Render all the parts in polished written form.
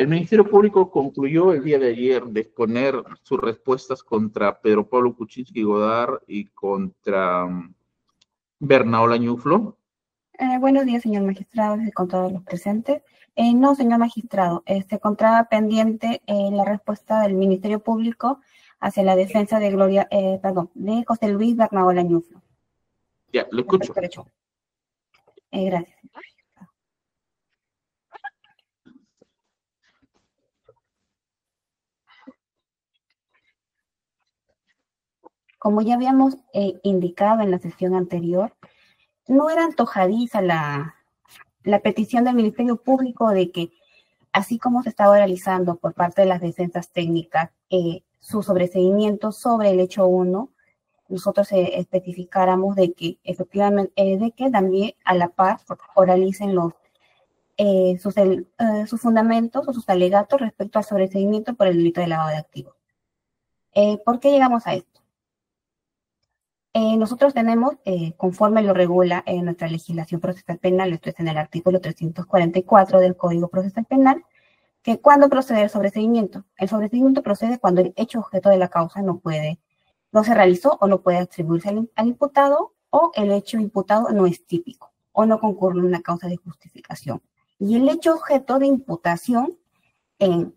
El Ministerio Público concluyó el día de ayer de exponer sus respuestas contra Pedro Pablo Kuczynski Godard y contra Bernaola Ñuflo. Buenos días, señor magistrado, y con todos los presentes. No, señor magistrado, se encontraba pendiente la respuesta del Ministerio Público hacia la defensa de de José Luis Bernaola Ñuflo. Ya, lo escucho. Gracias. Como ya habíamos indicado en la sesión anterior, no era antojadiza la petición del Ministerio Público de que, así como se estaba realizando por parte de las defensas técnicas, su sobreseimiento sobre el hecho 1, nosotros especificáramos de que efectivamente, de que también a la par oralicen sus fundamentos o sus alegatos respecto al sobreseimiento por el delito de lavado de activos. ¿Por qué llegamos a esto? Nosotros tenemos, conforme lo regula en nuestra legislación procesal penal, esto es en el artículo 344 del Código Procesal Penal, que cuando procede el sobreseimiento procede cuando el hecho objeto de la causa no se realizó o no puede atribuirse al imputado, o el hecho imputado no es típico o no concurre en una causa de justificación. Y el hecho objeto de imputación en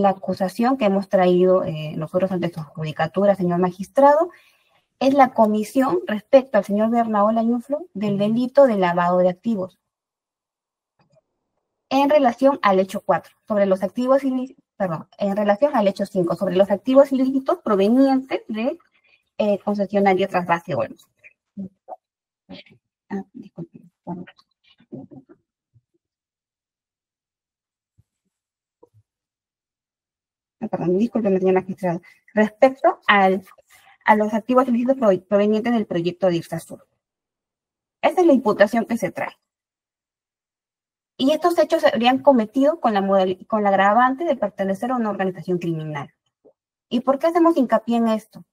la acusación que hemos traído nosotros ante su judicatura, señor magistrado, es la comisión respecto al señor Bernaola Ñuflo del delito de lavado de activos en relación al hecho 4, sobre los activos ilícitos, en relación al hecho 5, sobre los activos ilícitos provenientes de concesionaria Trasvase Olmos. Disculpen. Discúlpeme, señor magistrado. Respecto a los activos ilícitos provenientes del proyecto de IRSASUR. Esa es la imputación que se trae. Y estos hechos se habrían cometido con la agravante de pertenecer a una organización criminal. ¿Y por qué hacemos hincapié en esto?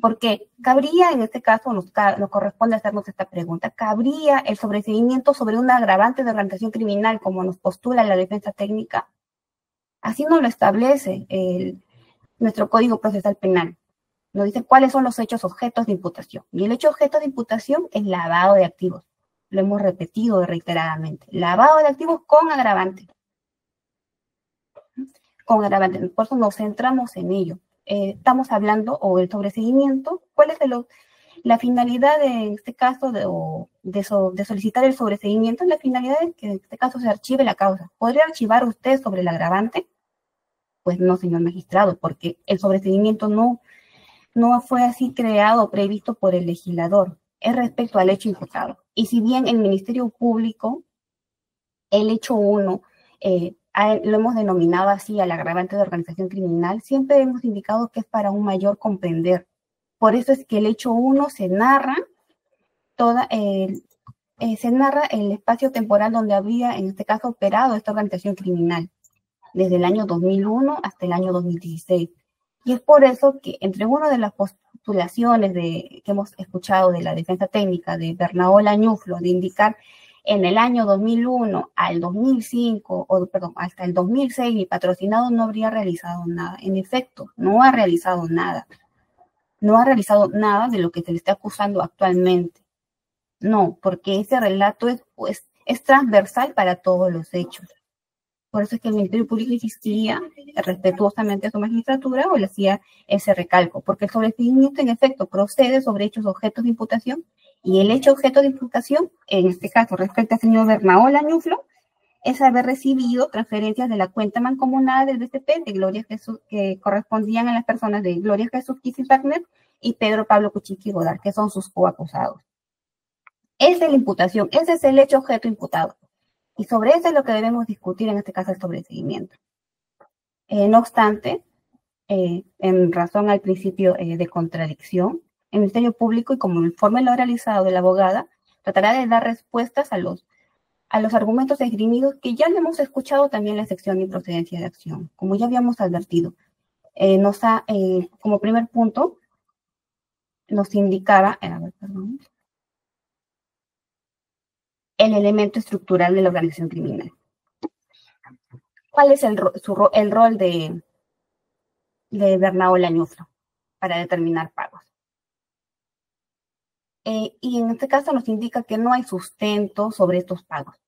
Porque cabría, en este caso, nos corresponde hacernos esta pregunta, ¿cabría el sobreseimiento sobre un agravante de organización criminal como nos postula la defensa técnica? Así nos lo establece nuestro Código Procesal Penal. Nos dice cuáles son los hechos objetos de imputación. Y el hecho objeto de imputación es lavado de activos. Lo hemos repetido reiteradamente. Lavado de activos con agravante. Con agravante. Por eso nos centramos en ello. Estamos hablando, o el sobreseguimiento, ¿cuál es la finalidad en este caso de solicitar el sobreseguimiento? La finalidad es que en este caso se archive la causa. ¿Podría archivar usted sobre el agravante? Pues no, señor magistrado, porque el sobreseguimiento no fue así creado o previsto por el legislador. Es respecto al hecho imputado. Y si bien el Ministerio Público, el hecho 1, lo hemos denominado así al agravante de organización criminal, siempre hemos indicado que es para un mayor comprender. Por eso es que el hecho 1 se narra el espacio temporal donde había, en este caso, operado esta organización criminal, desde el año 2001 hasta el año 2016. Y es por eso que entre una de las postulaciones que hemos escuchado de la defensa técnica de Bernaola Ñuflo, de indicar en el año 2001 al 2005, hasta el 2006, mi patrocinado no habría realizado nada. En efecto, no ha realizado nada. No ha realizado nada de lo que se le está acusando actualmente. No, porque ese relato es transversal para todos los hechos. Por eso es que el Ministerio Público insistía respetuosamente a su magistratura o le hacía ese recalco, porque el sobreseguimiento en efecto procede sobre hechos objetos de imputación, y el hecho objeto de imputación, en este caso respecto al señor Bernaola Ñuflo, es haber recibido transferencias de la cuenta mancomunada del BCP de Gloria Jesús, que correspondían a las personas de Gloria Jesús Kissing Partner y Pedro Pablo Kuczynski Godard, que son sus coacusados. Esa es la imputación, ese es el hecho objeto imputado. Y sobre eso es lo que debemos discutir en este caso, el sobreseguimiento. No obstante, en razón al principio de contradicción, el Ministerio Público, y como el informe lo ha realizado de la abogada, tratará de dar respuestas a los argumentos esgrimidos que ya lo hemos escuchado también en la sección de improcedencia de acción. Como ya habíamos advertido, como primer punto, nos indicaba, el elemento estructural de la organización criminal. ¿Cuál es el rol de Bernardo Lañuflo para determinar pagos? Y en este caso nos indica que no hay sustento sobre estos pagos.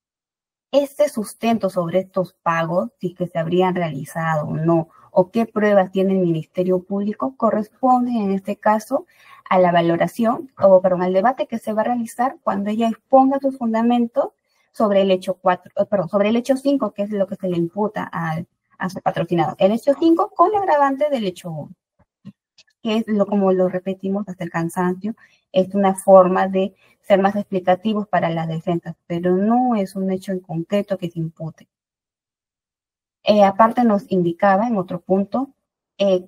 Este sustento sobre estos pagos, si que se habrían realizado o no, o qué pruebas tiene el Ministerio Público, corresponde en este caso a la valoración, al debate que se va a realizar cuando ella exponga sus fundamentos sobre el hecho 5, que es lo que se le imputa a su patrocinado. El hecho 5 con el agravante del hecho 1, que es como lo repetimos hasta el cansancio, es una forma de ser más explicativos para las defensas, pero no es un hecho en concreto que se impute. Aparte nos indicaba en otro punto,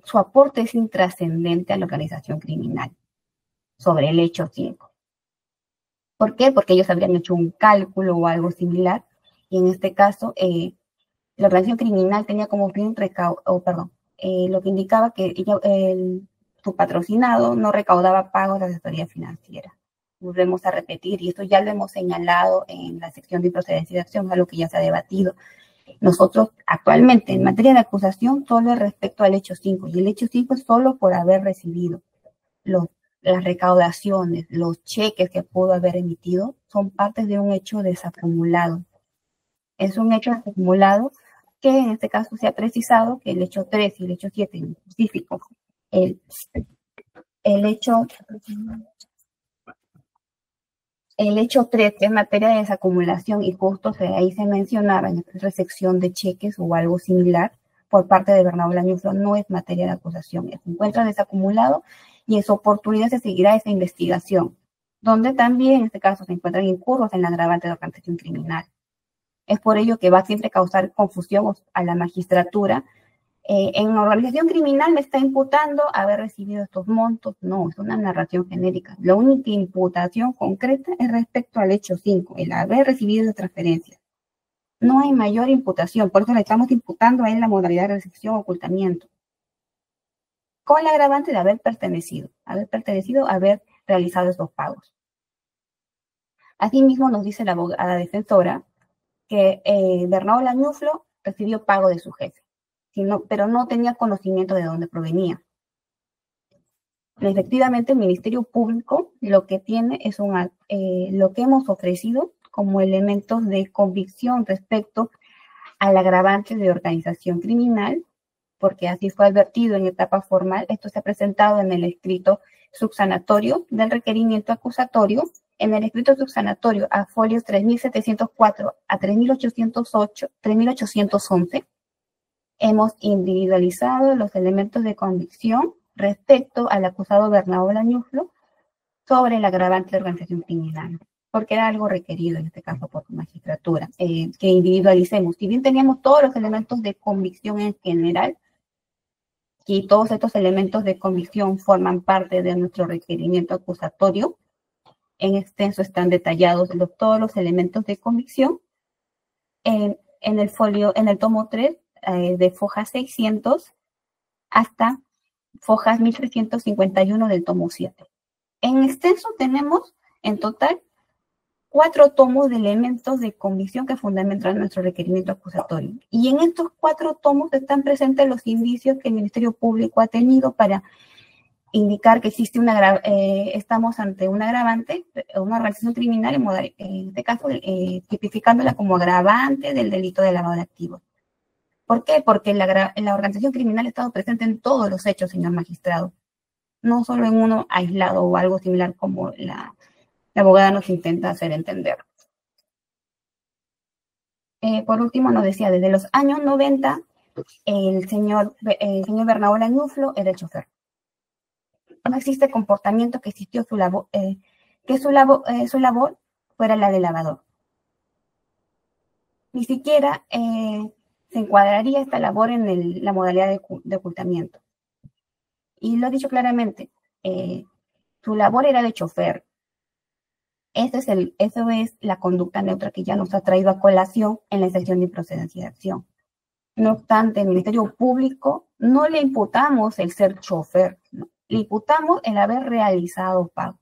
su aporte es intrascendente a la organización criminal sobre el hecho 5. ¿Por qué? Porque ellos habrían hecho un cálculo o algo similar, y en este caso la organización criminal tenía como fin lo que indicaba que su patrocinado no recaudaba pagos de asesoría financiera. Volvemos a repetir, y esto ya lo hemos señalado en la sección de improcedencia de acción, algo que ya se ha debatido. Nosotros actualmente en materia de acusación solo es respecto al hecho 5, y el hecho 5 es solo por haber recibido las recaudaciones, los cheques que pudo haber emitido, son partes de un hecho desacumulado. Es un hecho desacumulado que en este caso se ha precisado que el hecho 3 y el hecho 7 en específico, el hecho 3, que es materia de desacumulación, y justo ahí se mencionaba en esta recepción de cheques o algo similar por parte de Bernardo Lañuflo, no es materia de acusación, se encuentra desacumulado y en su oportunidad se seguirá esa investigación, donde también en este caso se encuentran incursos en la agravante de organización criminal. Es por ello que va a siempre causar confusión a la magistratura. En la organización criminal me está imputando haber recibido estos montos. No, es una narración genérica. La única imputación concreta es respecto al hecho 5, el haber recibido esa transferencia. No hay mayor imputación, por eso le estamos imputando a él la modalidad de recepción o ocultamiento, con el agravante de haber pertenecido, haber realizado esos pagos. Asimismo, nos dice la abogada defensora que Bernardo Lañuflo recibió pago de su jefe, pero no tenía conocimiento de dónde provenía. Efectivamente, el Ministerio Público lo que tiene es lo que hemos ofrecido como elementos de convicción respecto al agravante de organización criminal, porque así fue advertido en etapa formal. Esto se ha presentado en el escrito subsanatorio del requerimiento acusatorio. En el escrito subsanatorio a folios 3704 a 3811, hemos individualizado los elementos de convicción respecto al acusado Bernardo Lañuflo sobre el agravante de organización criminal, porque era algo requerido en este caso por la magistratura, que individualicemos. Si bien teníamos todos los elementos de convicción en general, y todos estos elementos de convicción forman parte de nuestro requerimiento acusatorio, en extenso están detallados todos los elementos de convicción en el tomo 3, de fojas 600 hasta fojas 1351 del tomo 7. En extenso tenemos en total 4 tomos de elementos de convicción que fundamentan nuestro requerimiento acusatorio. Y en estos 4 tomos están presentes los indicios que el Ministerio Público ha tenido para indicar que existe estamos ante un agravante, una organización criminal, en este caso tipificándola como agravante del delito de lavado de activos. ¿Por qué? Porque la organización criminal ha estado presente en todos los hechos, señor magistrado, no solo en uno aislado o algo similar como la abogada nos intenta hacer entender. Por último, nos decía, desde los años 90, el señor Bernardo Lañuflo era el chofer. No existe comportamiento que existió su labor fuera la de lavador. Ni siquiera se encuadraría esta labor en la modalidad de ocultamiento. Y lo he dicho claramente, su labor era de chofer. Eso es la conducta neutra que ya nos ha traído a colación en la sección de improcedencia de acción. No obstante, el Ministerio Público no le imputamos el ser chofer, no. Le imputamos el haber realizado pago.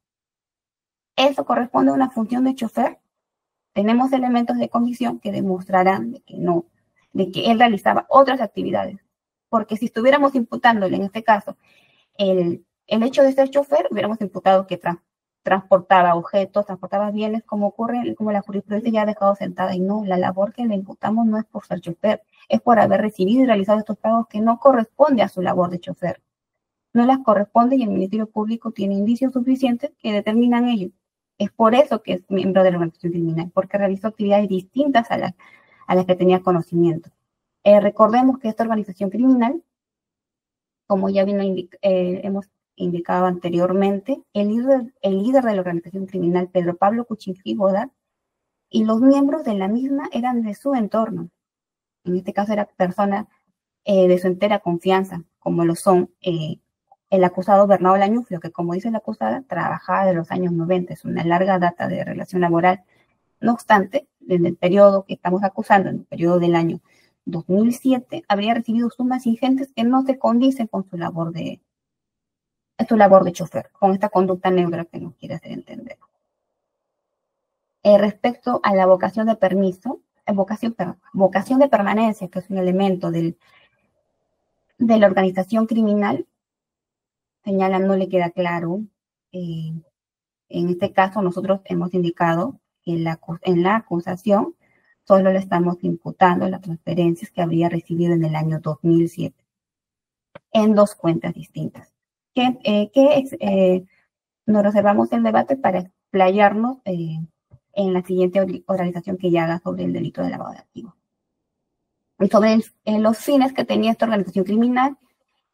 ¿Eso corresponde a una función de chofer? Tenemos elementos de convicción que demostrarán que no. de que él realizaba otras actividades. Porque si estuviéramos imputándole, en este caso, el hecho de ser chofer, hubiéramos imputado que transportaba objetos, transportaba bienes, como ocurre, como la jurisprudencia ya ha dejado sentada. Y no, la labor que le imputamos no es por ser chofer, es por haber recibido y realizado estos pagos que no corresponde a su labor de chofer. No las corresponde y el Ministerio Público tiene indicios suficientes que determinan ello. Es por eso que es miembro de la organización criminal, porque realizó actividades distintas a las que tenía conocimiento. Recordemos que esta organización criminal, como ya hemos indicado anteriormente, el líder de la organización criminal, Pedro Pablo Kuczynski Godard, y los miembros de la misma eran de su entorno. En este caso era persona de su entera confianza, como lo son el acusado Bernardo Lañuflo, que como dice la acusada, trabajaba de los años 90, es una larga data de relación laboral. No obstante, desde el periodo que estamos acusando, en el periodo del año 2007, habría recibido sumas ingentes que no se condicen con su labor de chofer, con esta conducta neutra que nos quiere hacer entender. Respecto a la vocación de permiso, vocación de permanencia, que es un elemento de la organización criminal, señala, no le queda claro. En este caso, nosotros hemos indicado que en la acusación solo le estamos imputando las transferencias que habría recibido en el año 2007 en dos cuentas distintas. Nos reservamos el debate para explayarnos en la siguiente oralización que ya haga sobre el delito de lavado de activos. Y sobre los fines que tenía esta organización criminal,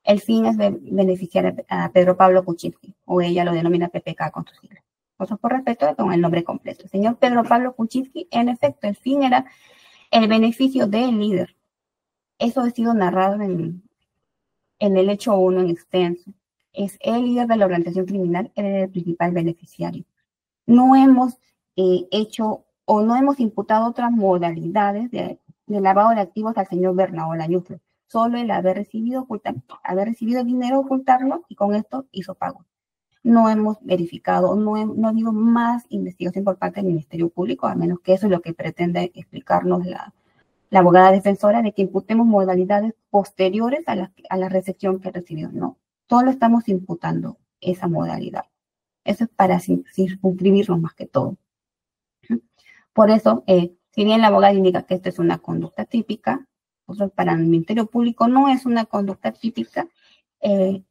el fin es beneficiar a Pedro Pablo Kuczynski, o ella lo denomina PPK con sus siglas. Cosas por respeto con el nombre completo. El señor Pedro Pablo Kuczynski, en efecto, el fin era el beneficio del líder. Eso ha sido narrado en el hecho 1 en extenso. Es el líder de la organización criminal, el principal beneficiario. No hemos hecho o no hemos imputado otras modalidades de lavado de activos al señor Bernardo Lañuflo. Solo el haber recibido dinero, ocultarlo, y con esto hizo pago. No hemos verificado, no ha habido más investigación por parte del Ministerio Público, a menos que eso es lo que pretende explicarnos la abogada defensora, de que imputemos modalidades posteriores a la recepción que recibió. No, solo estamos imputando esa modalidad. Eso es para circunscribirlo más que todo. Por eso, si bien la abogada indica que esto es una conducta típica, para el Ministerio Público no es una conducta típica, y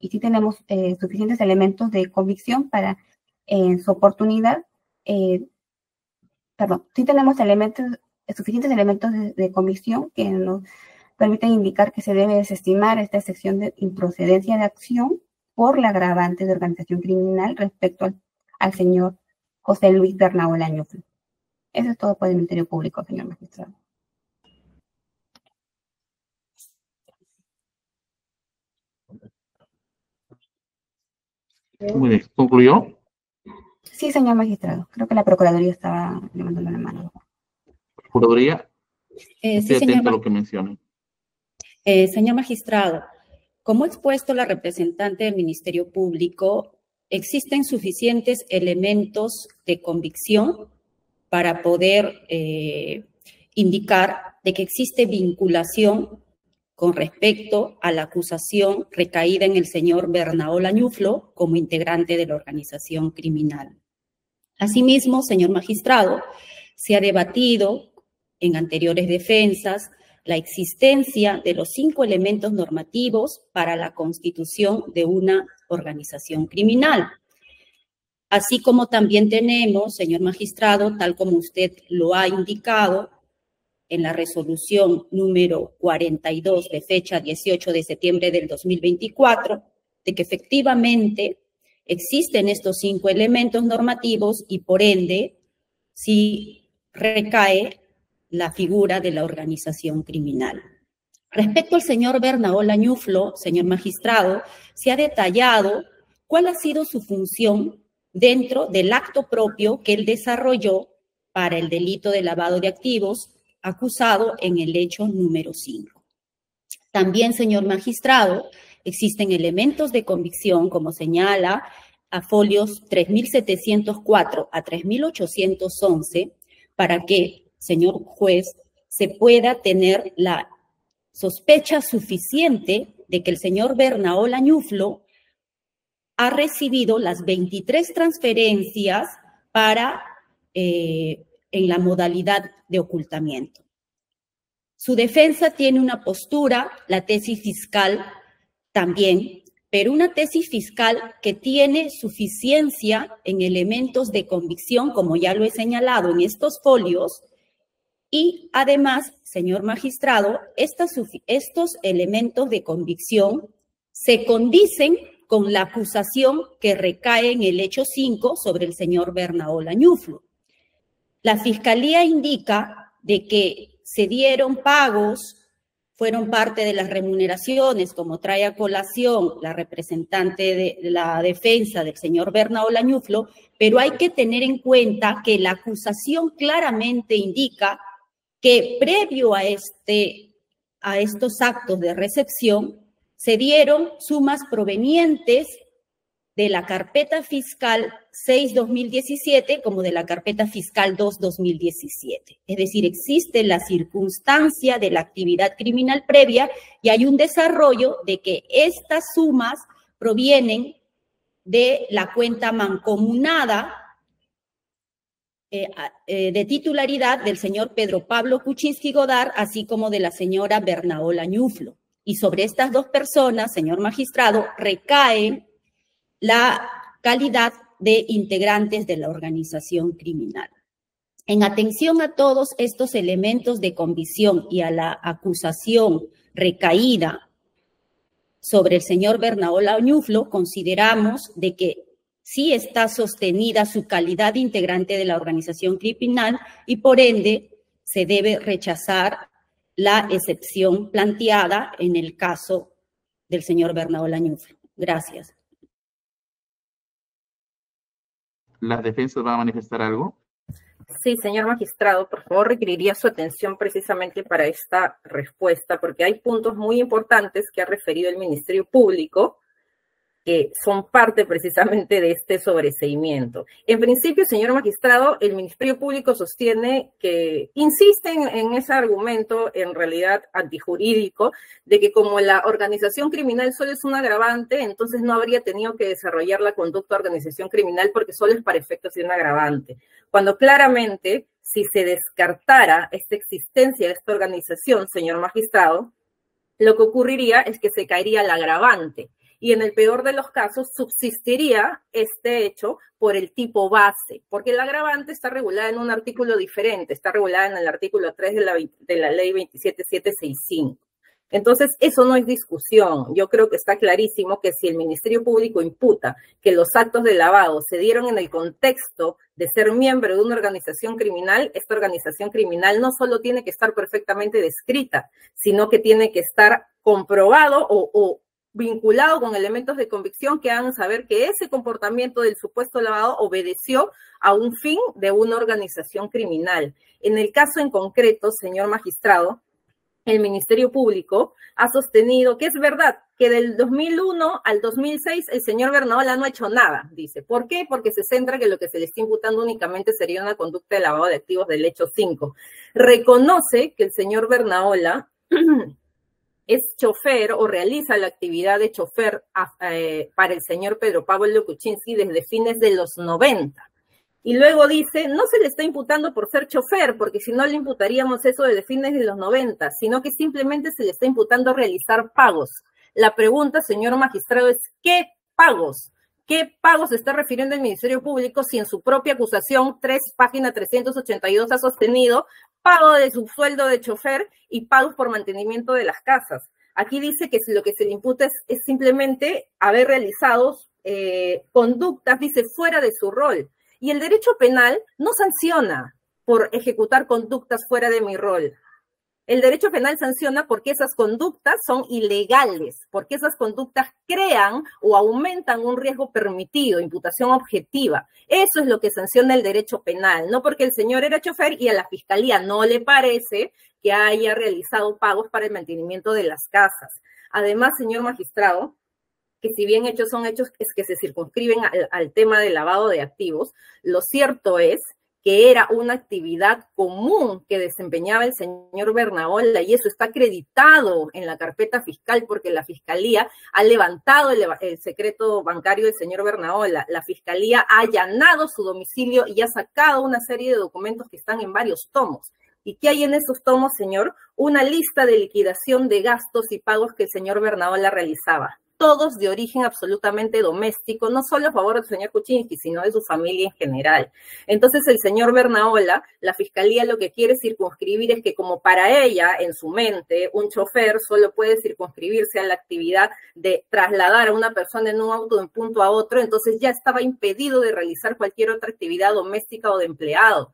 sí tenemos suficientes elementos de convicción para su oportunidad, sí tenemos suficientes elementos de convicción que nos permiten indicar que se debe desestimar esta sección de improcedencia de acción por la agravante de organización criminal respecto al señor José Luis Bernardo Lañuflo. Eso es todo por el Ministerio Público, señor magistrado. Muy bien. ¿Concluyó? Sí, señor magistrado. Creo que la Procuraduría estaba levantando la mano. ¿Procuraduría? Sí, atento a lo que menciona. Señor magistrado, como ha expuesto la representante del Ministerio Público, existen suficientes elementos de convicción para poder indicar de que existe vinculación con respecto a la acusación recaída en el señor Bernardo Lañuflo como integrante de la organización criminal. Asimismo, señor magistrado, se ha debatido en anteriores defensas la existencia de los 5 elementos normativos para la constitución de una organización criminal. Así como también tenemos, señor magistrado, tal como usted lo ha indicado, en la resolución número 42 de fecha 18 de septiembre del 2024, de que efectivamente existen estos 5 elementos normativos y por ende sí recae la figura de la organización criminal. Respecto al señor Bernardo Lañuflo, señor magistrado, se ha detallado cuál ha sido su función dentro del acto propio que él desarrolló para el delito de lavado de activos acusado en el hecho número 5. También, señor magistrado, existen elementos de convicción, como señala a folios 3704 a 3811, para que, señor juez, se pueda tener la sospecha suficiente de que el señor Bernaola Ñuflo ha recibido las 23 transferencias en la modalidad de ocultamiento. Su defensa tiene una postura, la tesis fiscal también, pero una tesis fiscal que tiene suficiencia en elementos de convicción, como ya lo he señalado en estos folios, y además, señor magistrado, estos elementos de convicción se condicen con la acusación que recae en el hecho 5 sobre el señor Bernaola Ñuflo. La Fiscalía indica de que se dieron pagos, fueron parte de las remuneraciones, como trae a colación la representante de la defensa del señor Bernaola Ñuflo, pero hay que tener en cuenta que la acusación claramente indica que previo a estos actos de recepción se dieron sumas provenientes de la carpeta fiscal 6-2017 como de la carpeta fiscal 2-2017. Es decir, existe la circunstancia de la actividad criminal previa y hay un desarrollo de que estas sumas provienen de la cuenta mancomunada de titularidad del señor Pedro Pablo Kuczynski Godard, así como de la señora Bernaola Ñuflo. Y sobre estas dos personas, señor magistrado, recae la calidad de integrantes de la organización criminal. En atención a todos estos elementos de convicción y a la acusación recaída sobre el señor Bernaola Ñuflo, consideramos de que sí está sostenida su calidad de integrante de la organización criminal y por ende se debe rechazar la excepción planteada en el caso del señor Bernaola Ñuflo. Gracias. ¿La defensa va a manifestar algo? Sí, señor magistrado, por favor, requeriría su atención precisamente para esta respuesta, porque hay puntos muy importantes que ha referido el Ministerio Público que son parte precisamente de este sobreseimiento. En principio, señor magistrado, el Ministerio Público sostiene que insisten en ese argumento, en realidad antijurídico, de que como la organización criminal solo es un agravante, entonces no habría tenido que desarrollar la conducta de organización criminal porque solo es para efectos de un agravante. Cuando claramente, si se descartara esta existencia de esta organización, señor magistrado, lo que ocurriría es que se caería el agravante. Y en el peor de los casos subsistiría este hecho por el tipo base, porque el agravante está regulada en un artículo diferente, está regulada en el artículo 3 de la ley 27765. Entonces, eso no es discusión. Yo creo que está clarísimo que si el Ministerio Público imputa que los actos de lavado se dieron en el contexto de ser miembro de una organización criminal, esta organización criminal no solo tiene que estar perfectamente descrita, sino que tiene que estar comprobado o vinculado con elementos de convicción que hagan saber que ese comportamiento del supuesto lavado obedeció a un fin de una organización criminal. En el caso en concreto, señor magistrado, el Ministerio Público ha sostenido que es verdad que del 2001 al 2006 el señor Bernaola no ha hecho nada, dice. ¿Por qué? Porque se centra que lo que se le está imputando únicamente sería una conducta de lavado de activos del hecho 5. Reconoce que el señor Bernaola es chofer o realiza la actividad de chofer para el señor Pedro Pablo Kuczynski desde fines de los 90. Y luego dice, no se le está imputando por ser chofer, porque si no le imputaríamos eso desde fines de los 90, sino que simplemente se le está imputando realizar pagos. La pregunta, señor magistrado, es ¿qué pagos? ¿Qué pagos se está refiriendo el Ministerio Público si en su propia acusación, página 382, ha sostenido pago de su sueldo de chofer y pagos por mantenimiento de las casas? Aquí dice que lo que se le imputa es simplemente haber realizado conductas, dice, fuera de su rol. Y el derecho penal no sanciona por ejecutar conductas fuera de mi rol. El derecho penal sanciona porque esas conductas son ilegales, porque esas conductas crean o aumentan un riesgo permitido, imputación objetiva. Eso es lo que sanciona el derecho penal, no porque el señor era chofer y a la fiscalía no le parece que haya realizado pagos para el mantenimiento de las casas. Además, señor magistrado, que si bien hechos son hechos es que se circunscriben al tema del lavado de activos, lo cierto es que era una actividad común que desempeñaba el señor Bernaola, y eso está acreditado en la carpeta fiscal porque la Fiscalía ha levantado el secreto bancario del señor Bernaola, la Fiscalía ha allanado su domicilio y ha sacado una serie de documentos que están en varios tomos. ¿Y qué hay en esos tomos, señor? Una lista de liquidación de gastos y pagos que el señor Bernaola realizaba, todos de origen absolutamente doméstico, no solo a favor del señor Kuczynski, sino de su familia en general. Entonces el señor Bernaola, la Fiscalía lo que quiere circunscribir es que como para ella, en su mente, un chofer solo puede circunscribirse a la actividad de trasladar a una persona en un auto de un punto a otro, entonces ya estaba impedido de realizar cualquier otra actividad doméstica o de empleado.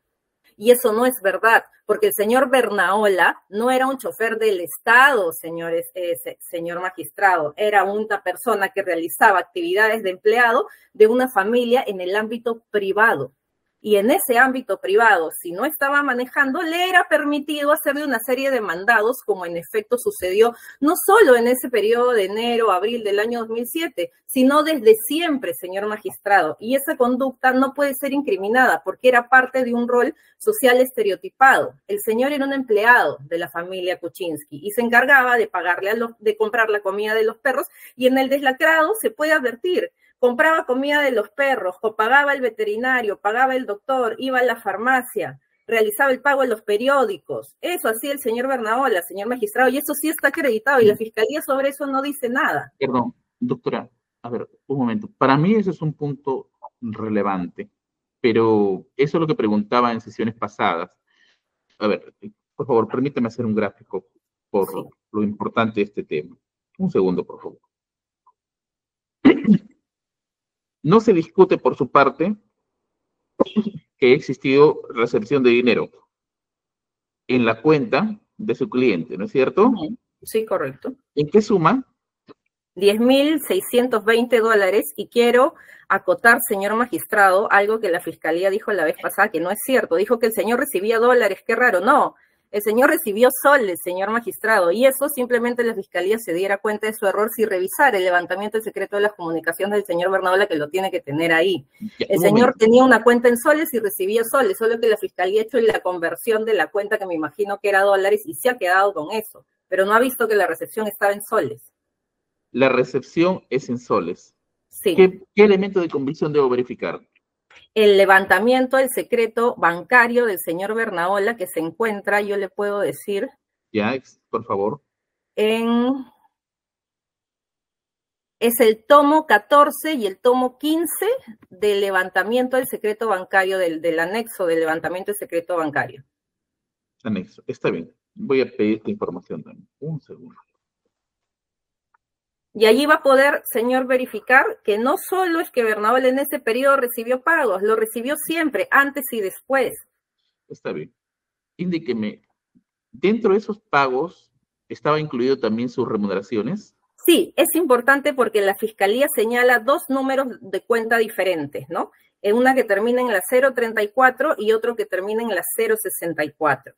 Y eso no es verdad, porque el señor Bernaola no era un chofer del Estado, señor magistrado, era una persona que realizaba actividades de empleado de una familia en el ámbito privado. Y en ese ámbito privado, si no estaba manejando, le era permitido hacerle una serie de mandados, como en efecto sucedió no solo en ese periodo de enero, abril del año 2007, sino desde siempre, señor magistrado. Y esa conducta no puede ser incriminada porque era parte de un rol social estereotipado. El señor era un empleado de la familia Kuczynski y se encargaba de pagarle de comprar la comida de los perros, y en el deslacrado se puede advertir. Compraba comida de los perros, o pagaba el veterinario, pagaba el doctor, iba a la farmacia, realizaba el pago en los periódicos. Eso hacía el señor Bernaola, señor magistrado, y eso sí está acreditado, y la Fiscalía sobre eso no dice nada. Perdón, doctora, a ver, un momento. Para mí ese es un punto relevante, pero eso es lo que preguntaba en sesiones pasadas. A ver, por favor, permítame hacer un gráfico por lo importante de este tema. Un segundo, por favor. No se discute por su parte que ha existido recepción de dinero en la cuenta de su cliente, ¿no es cierto? Sí, correcto. ¿En qué suma? $10,620, y quiero acotar, señor magistrado, algo que la Fiscalía dijo la vez pasada que no es cierto. Dijo que el señor recibía dólares, qué raro. No, el señor recibió soles, señor magistrado, y eso simplemente la Fiscalía se diera cuenta de su error si revisara el levantamiento del secreto de las comunicaciones del señor Bernaola, que lo tiene que tener ahí. El señor tenía una cuenta en soles y recibía soles, solo que la Fiscalía ha hecho la conversión de la cuenta, que me imagino que era dólares, y se ha quedado con eso, pero no ha visto que la recepción estaba en soles. La recepción es en soles. Sí. ¿Qué elemento de convicción debo verificar? El levantamiento del secreto bancario del señor Bernaola, que se encuentra, yo le puedo decir... Ya, por favor. Es el tomo 14 y el tomo 15 del levantamiento del secreto bancario, del anexo del levantamiento del secreto bancario. Anexo, está bien. Voy a pedir esta información también. Un segundo. Y allí va a poder, señor, verificar que no solo es que Bernaola en ese periodo recibió pagos, lo recibió siempre, antes y después. Está bien. Indíqueme, ¿dentro de esos pagos estaba incluido también sus remuneraciones? Sí, es importante porque la Fiscalía señala dos números de cuenta diferentes, ¿no? Una que termina en la 034 y otro que termina en la 064.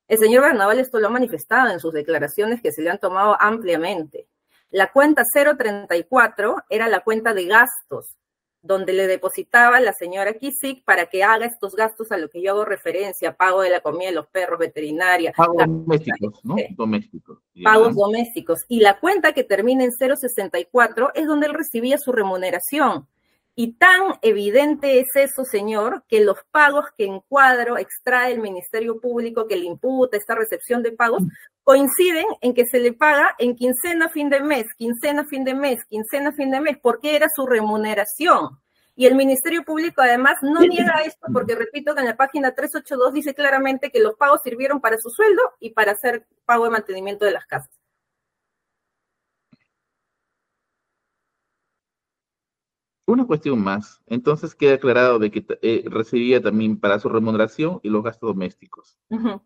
El señor Bernaola esto lo ha manifestado en sus declaraciones que se le han tomado ampliamente. La cuenta 034 era la cuenta de gastos, donde le depositaba la señora Kisik para que haga estos gastos a lo que yo hago referencia, pago de la comida de los perros, veterinaria. Pagos domésticos, ¿no? Domésticos. Pagos domésticos. Y la cuenta que termina en 064 es donde él recibía su remuneración. Y tan evidente es eso, señor, que los pagos que en cuadro extrae el Ministerio Público, que le imputa esta recepción de pagos, coinciden en que se le paga en quincena, fin de mes, quincena, fin de mes, quincena, fin de mes, porque era su remuneración. Y el Ministerio Público además no niega esto, porque repito que en la página 382 dice claramente que los pagos sirvieron para su sueldo y para hacer pago de mantenimiento de las casas. Una cuestión más. Entonces queda aclarado de que recibía también para su remuneración y los gastos domésticos. Uh-huh.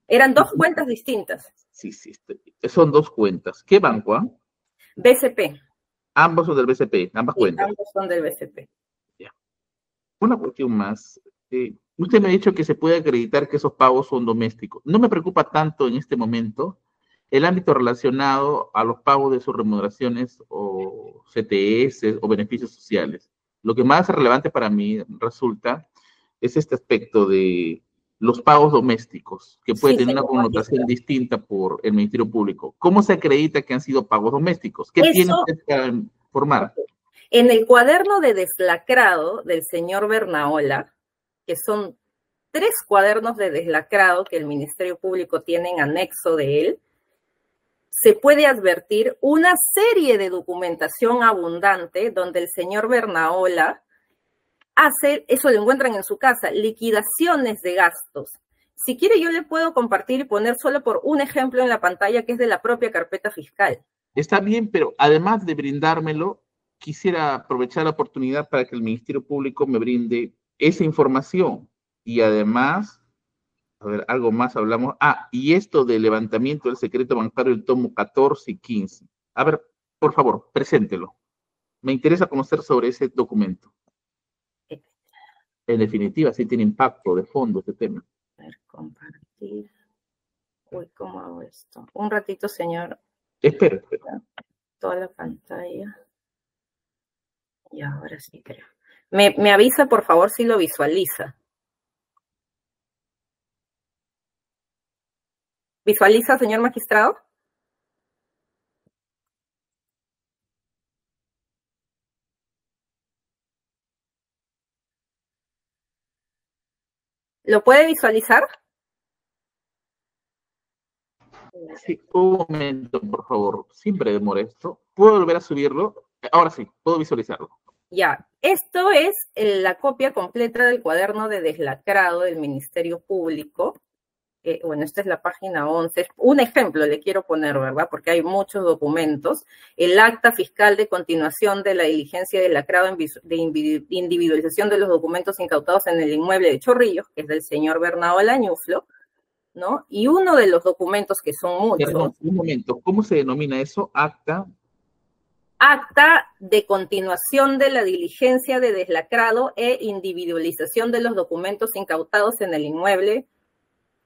Eran dos cuentas distintas. Sí, son dos cuentas. ¿Qué banco? BCP. Ambos son del BCP, ambas cuentas. Ambos son del BCP. Ya. Una cuestión más. Usted me ha dicho que se puede acreditar que esos pagos son domésticos. No me preocupa tanto en este momento el ámbito relacionado a los pagos de sus remuneraciones o CTS o beneficios sociales. Lo que más relevante para mí resulta es este aspecto de los pagos domésticos, que puede Sí, tener una señor connotación magistrado. distinta por el Ministerio Público. ¿Cómo se acredita que han sido pagos domésticos? ¿Qué tiene Eso, usted para informar? en el cuaderno de deslacrado del señor Bernaola, que son 3 cuadernos de deslacrado que el Ministerio Público tiene en anexo de él, se puede advertir una serie de documentación abundante donde el señor Bernaola hace, eso lo encuentran en su casa, liquidaciones de gastos. Si quiere, yo le puedo compartir y poner solo por un ejemplo en la pantalla que es de la propia carpeta fiscal. Está bien, pero además de brindármelo, quisiera aprovechar la oportunidad para que el Ministerio Público me brinde esa información. Y además, a ver, algo más hablamos. Ah, y esto del levantamiento del secreto bancario, el tomo 14 y 15. A ver, por favor, preséntelo. Me interesa conocer sobre ese documento. En definitiva, sí tiene impacto de fondo este tema. A ver, compartir. Uy, ¿cómo hago esto? Un ratito, señor. Espera, espera. Toda la pantalla. Y ahora sí creo. Me avisa, por favor, si lo visualiza. ¿Visualiza, señor magistrado? ¿Lo puede visualizar? Sí, un momento, por favor. Siempre demora esto. ¿Puedo volver a subirlo? Ahora sí, puedo visualizarlo. Ya, esto es la copia completa del cuaderno de deslacrado del Ministerio Público. Bueno, esta es la página 11. Un ejemplo le quiero poner, ¿verdad? Porque hay muchos documentos. El acta fiscal de continuación de la diligencia de lacrado de individualización de los documentos incautados en el inmueble de Chorrillos, que es del señor Bernaola Ñuflo, ¿no? Y uno de los documentos, que son muchos. Perdón, un momento. ¿Cómo se denomina eso? Acta. Acta de continuación de la diligencia de deslacrado e individualización de los documentos incautados en el inmueble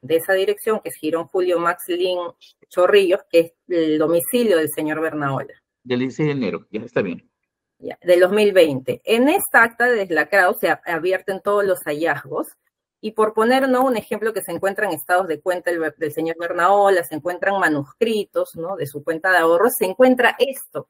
de esa dirección, que es Girón Julio Max Lin Chorrillos, que es el domicilio del señor Bernaola. Del 16 de enero, ya está bien. Ya, del 2020. En esta acta de deslacrado se advierten todos los hallazgos, y por poner, ¿no?, un ejemplo, que se encuentran estados de cuenta del señor Bernaola, se encuentran manuscritos, ¿no?, de su cuenta de ahorros, se encuentra esto,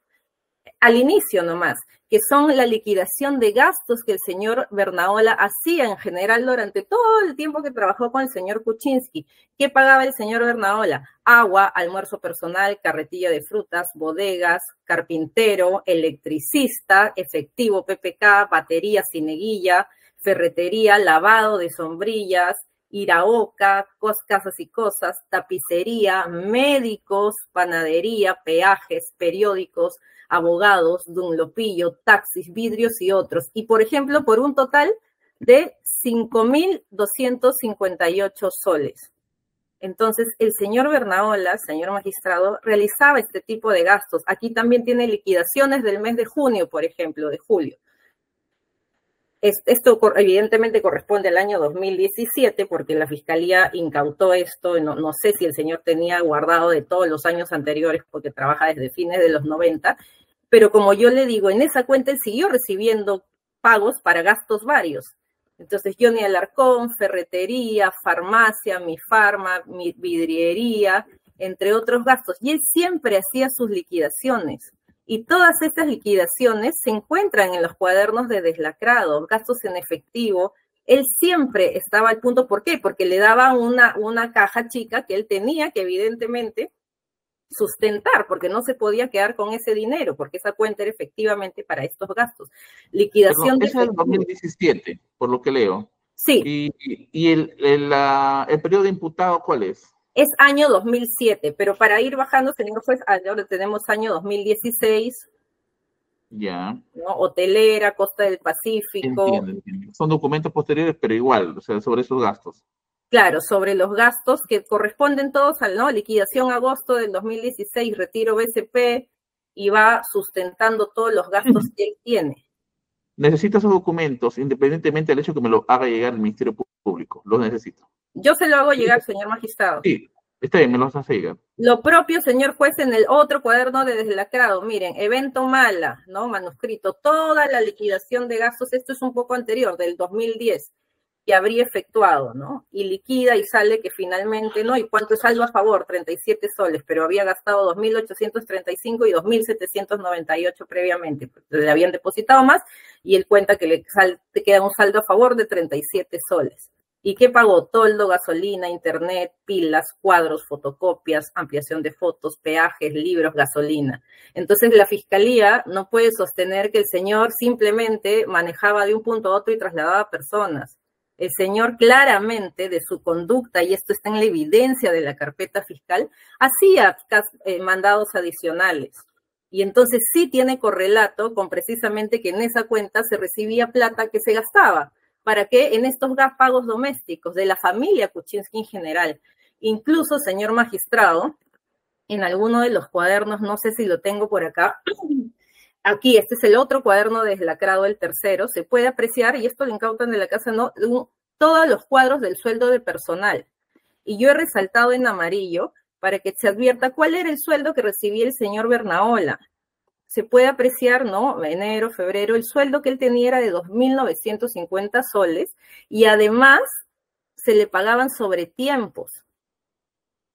al inicio nomás, que son la liquidación de gastos que el señor Bernaola hacía en general durante todo el tiempo que trabajó con el señor Kuczynski. ¿Qué pagaba el señor Bernaola? Agua, almuerzo personal, carretilla de frutas, bodegas, carpintero, electricista, efectivo, PPK, batería, cineguilla, ferretería, lavado de sombrillas, Iraoka, casas y cosas, tapicería, médicos, panadería, peajes, periódicos, abogados, Dunlopillo, taxis, vidrios y otros. Y, por ejemplo, por un total de 5.258 soles. Entonces, el señor Bernaola, señor magistrado, realizaba este tipo de gastos. Aquí también tiene liquidaciones del mes de junio, por ejemplo, de julio. Esto evidentemente corresponde al año 2017, porque la Fiscalía incautó esto. No sé si el señor tenía guardado de todos los años anteriores, porque trabaja desde fines de los 90, pero como yo le digo, en esa cuenta él siguió recibiendo pagos para gastos varios. Entonces, Johnny Alarcón, ferretería, farmacia, Mi Farma, mi vidriería, entre otros gastos. Y él siempre hacía sus liquidaciones. Y todas estas liquidaciones se encuentran en los cuadernos de deslacrado, gastos en efectivo. Él siempre estaba al punto. ¿Por qué? Porque le daban una caja chica que él tenía que evidentemente sustentar, porque no se podía quedar con ese dinero, porque esa cuenta era efectivamente para estos gastos. Liquidación de Esa es el 2017, por lo que leo. Sí. ¿Y el periodo de imputado cuál es? Es año 2007, pero para ir bajando, señor juez, ahora tenemos año 2016. Ya. ¿No? Hotelera, Costa del Pacífico. Entiendo. Son documentos posteriores, pero igual, o sea, sobre esos gastos. Claro, sobre los gastos que corresponden todos al, ¿no?, liquidación agosto del 2016, retiro BCP, y va sustentando todos los gastos que él tiene. Necesito esos documentos, independientemente del hecho que me lo haga llegar el Ministerio Público. Los necesito. Yo se lo hago llegar, señor magistrado. Sí, está bien, me los hace llegar. Lo propio, señor juez, en el otro cuaderno de deslacrado. Miren, evento mala, ¿no?, manuscrito, toda la liquidación de gastos. Esto es un poco anterior, del 2010. que habría efectuado, ¿no? Y liquida y sale que finalmente, ¿no? ¿Y cuánto es saldo a favor? 37 soles, pero había gastado 2.835 y 2.798 previamente, pues, le habían depositado más y él cuenta que le queda un saldo a favor de 37 soles. ¿Y qué pagó? Toldo, gasolina, internet, pilas, cuadros, fotocopias, ampliación de fotos, peajes, libros, gasolina. Entonces la fiscalía no puede sostener que el señor simplemente manejaba de un punto a otro y trasladaba personas. El señor claramente de su conducta, y esto está en la evidencia de la carpeta fiscal, hacía mandados adicionales. Y entonces sí tiene correlato con precisamente que en esa cuenta se recibía plata que se gastaba. ¿Para qué? En estos pagos domésticos de la familia Kuczynski en general. Incluso, señor magistrado, en alguno de los cuadernos, no sé si lo tengo por acá, aquí, este es el otro cuaderno deslacrado, el tercero, se puede apreciar, y esto lo incautan de la casa, ¿no? Todos los cuadros del sueldo de personal. Y yo he resaltado en amarillo para que se advierta cuál era el sueldo que recibía el señor Bernaola. Se puede apreciar, ¿no? Enero, febrero, el sueldo que él tenía era de 2.950 soles y además se le pagaban sobretiempos.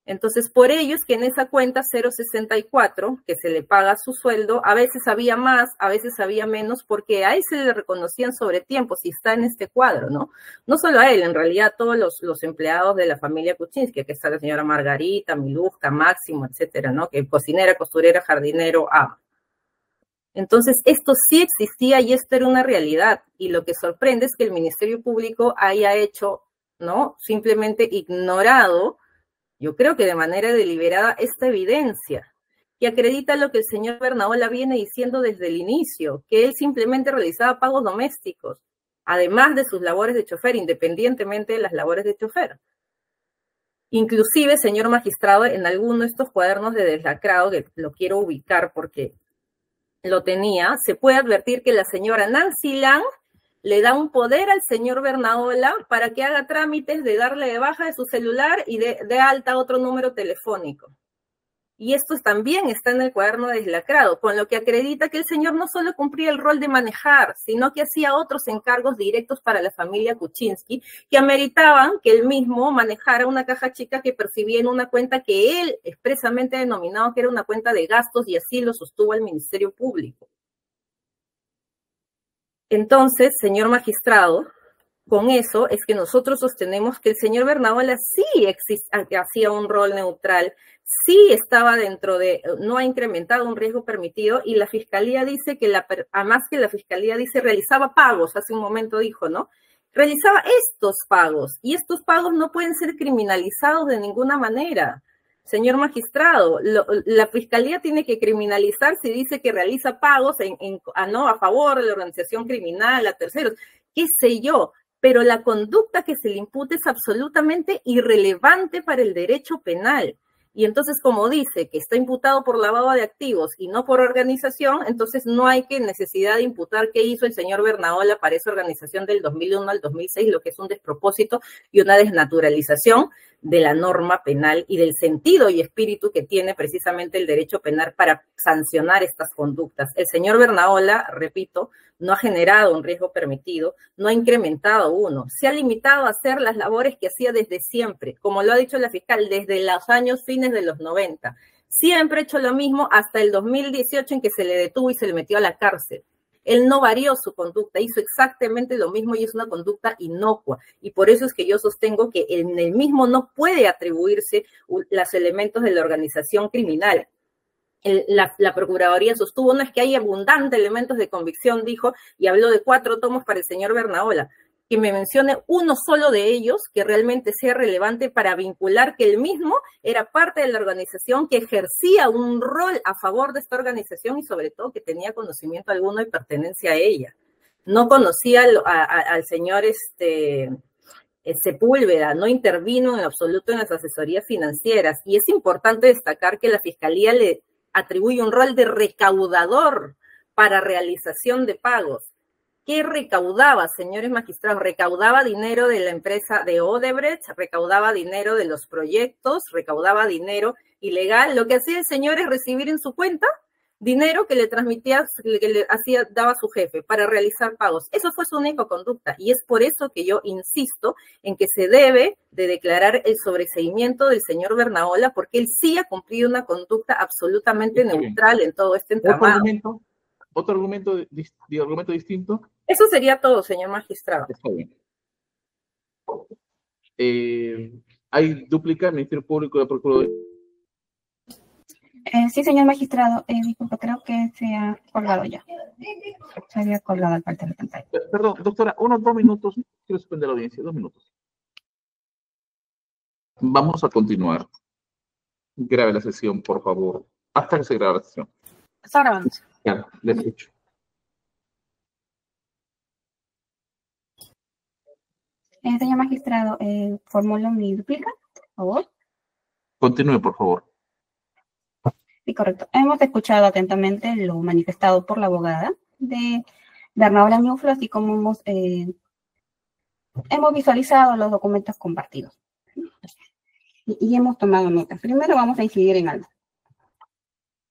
Entonces, por ello es que en esa cuenta 064, que se le paga su sueldo, a veces había más, a veces había menos, porque a él se le reconocían sobretiempos y está en este cuadro, ¿no? No solo a él, en realidad a todos los empleados de la familia Kuczynski, que está la señora Margarita, Milufka, Máximo, etcétera, ¿no? Que cocinera, costurera, jardinero, ama. Entonces, esto sí existía y esto era una realidad. Y lo que sorprende es que el Ministerio Público haya hecho, ¿no? Simplemente ignorado, yo creo que de manera deliberada, esta evidencia, que acredita lo que el señor Bernaola viene diciendo desde el inicio, que él simplemente realizaba pagos domésticos, además de sus labores de chofer, independientemente de las labores de chofer. Inclusive, señor magistrado, en alguno de estos cuadernos de deslacrado, que lo quiero ubicar porque lo tenía, se puede advertir que la señora Nancy Lang le da un poder al señor Bernaola para que haga trámites de darle de baja de su celular y de alta otro número telefónico. Y esto también está en el cuaderno deslacrado, con lo que acredita que el señor no solo cumplía el rol de manejar, sino que hacía otros encargos directos para la familia Kuczynski, que ameritaban que él mismo manejara una caja chica que percibía en una cuenta que él expresamente denominaba que era una cuenta de gastos, y así lo sostuvo el Ministerio Público. Entonces, señor magistrado, con eso es que nosotros sostenemos que el señor Bernaola sí hacía un rol neutral, sí estaba dentro de, no ha incrementado un riesgo permitido, y la fiscalía dice que, además que la fiscalía dice, realizaba pagos, hace un momento dijo, ¿no? Realizaba estos pagos, y estos pagos no pueden ser criminalizados de ninguna manera. Señor magistrado, la fiscalía tiene que criminalizar si dice que realiza pagos a favor de la organización criminal, a terceros, qué sé yo, pero la conducta que se le impute es absolutamente irrelevante para el derecho penal. Y entonces, como dice que está imputado por lavado de activos y no por organización, entonces no hay necesidad de imputar qué hizo el señor Bernaola para esa organización del 2001 al 2006, lo que es un despropósito y una desnaturalización de la norma penal y del sentido y espíritu que tiene precisamente el derecho penal para sancionar estas conductas. El señor Bernaola, repito, no ha generado un riesgo permitido, no ha incrementado uno, se ha limitado a hacer las labores que hacía desde siempre, como lo ha dicho la fiscal, desde los años fines de los 90. Siempre ha hecho lo mismo hasta el 2018 en que se le detuvo y se le metió a la cárcel. Él no varió su conducta, hizo exactamente lo mismo y es una conducta inocua. Y por eso es que yo sostengo que en el mismo no puede atribuirse los elementos de la organización criminal. La Procuraduría sostuvo, no es que hay abundantes elementos de convicción, dijo, y habló de 4 tomos para el señor Bernaola, que me mencione uno solo de ellos que realmente sea relevante para vincular que él mismo era parte de la organización, que ejercía un rol a favor de esta organización y sobre todo que tenía conocimiento alguno y pertenencia a ella. No conocía al señor Sepúlveda, no intervino en absoluto en las asesorías financieras, y es importante destacar que la Fiscalía le atribuye un rol de recaudador para realización de pagos. ¿Qué recaudaba, señores magistrados? Recaudaba dinero de la empresa de Odebrecht, recaudaba dinero de los proyectos, recaudaba dinero ilegal. Lo que hacía el señor es recibir en su cuenta dinero que le transmitía, que le hacía, daba su jefe para realizar pagos. Eso fue su única conducta y es por eso que yo insisto en que se debe de declarar el sobreseimiento del señor Bernaola, porque él sí ha cumplido una conducta absolutamente neutral en todo este entramado. ¿Otro argumento distinto? Eso sería todo, señor magistrado. Está bien. ¿Hay dúplica el Ministerio Público y la Procuraduría? Sí, señor magistrado, disculpe, creo que se ha colgado ya. Se había colgado al parte de la pantalla. Perdón, doctora, unos 2 minutos. Quiero suspender la audiencia, 2 minutos. Vamos a continuar. Grabe la sesión, por favor. Hasta que se grabe la sesión. Está grabando. Claro, le escucho. Señor magistrado, formulo mi duplica, por favor. Continúe, por favor. Sí, correcto. Hemos escuchado atentamente lo manifestado por la abogada de Bernaola Ñuflo, así como hemos visualizado los documentos compartidos. Y hemos tomado nota. Primero vamos a incidir en algo.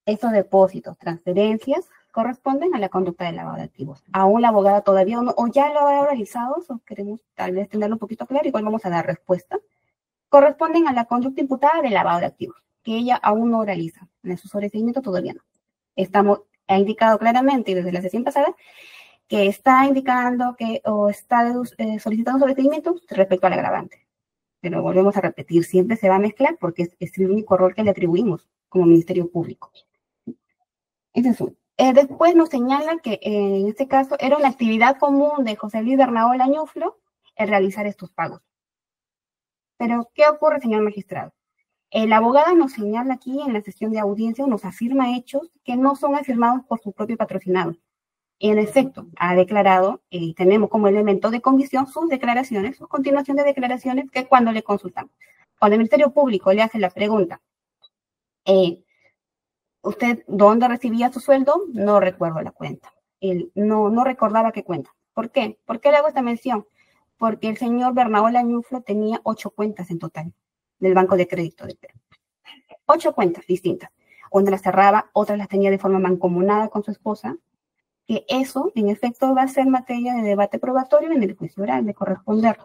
Estos depósitos, transferencias, corresponden a la conducta del lavado de activos. Aún la abogada todavía no, o ya lo ha realizado, o queremos tal vez tenerlo un poquito claro, igual vamos a dar respuesta. Corresponden a la conducta imputada del lavado de activos, que ella aún no realiza. En su sobreseimiento todavía no. Ha indicado claramente, y desde la sesión pasada, que está indicando que o está solicitando sobreseimiento respecto al agravante. Pero volvemos a repetir, siempre se va a mezclar porque es el único rol que le atribuimos como Ministerio Público. Ese es uno. Después nos señalan que en este caso era una actividad común de José Luis Bernaola Ñuflo el realizar estos pagos. Pero, ¿qué ocurre, señor magistrado? La abogada nos señala aquí en la sesión de audiencia, nos afirma hechos que no son afirmados por su propio patrocinado. En efecto, ha declarado, tenemos como elemento de convicción sus declaraciones, su continuación de declaraciones que cuando le consultamos. Cuando el Ministerio Público le hace la pregunta, ¿usted dónde recibía su sueldo? No recuerdo la cuenta. Él no recordaba qué cuenta. ¿Por qué? ¿Por qué le hago esta mención? Porque el señor Bernaola Ñuflo tenía 8 cuentas en total del Banco de Crédito del Perú. 8 cuentas distintas. Una las cerraba, otras las tenía de forma mancomunada con su esposa, que eso, en efecto, va a ser materia de debate probatorio en el juicio oral de corresponder.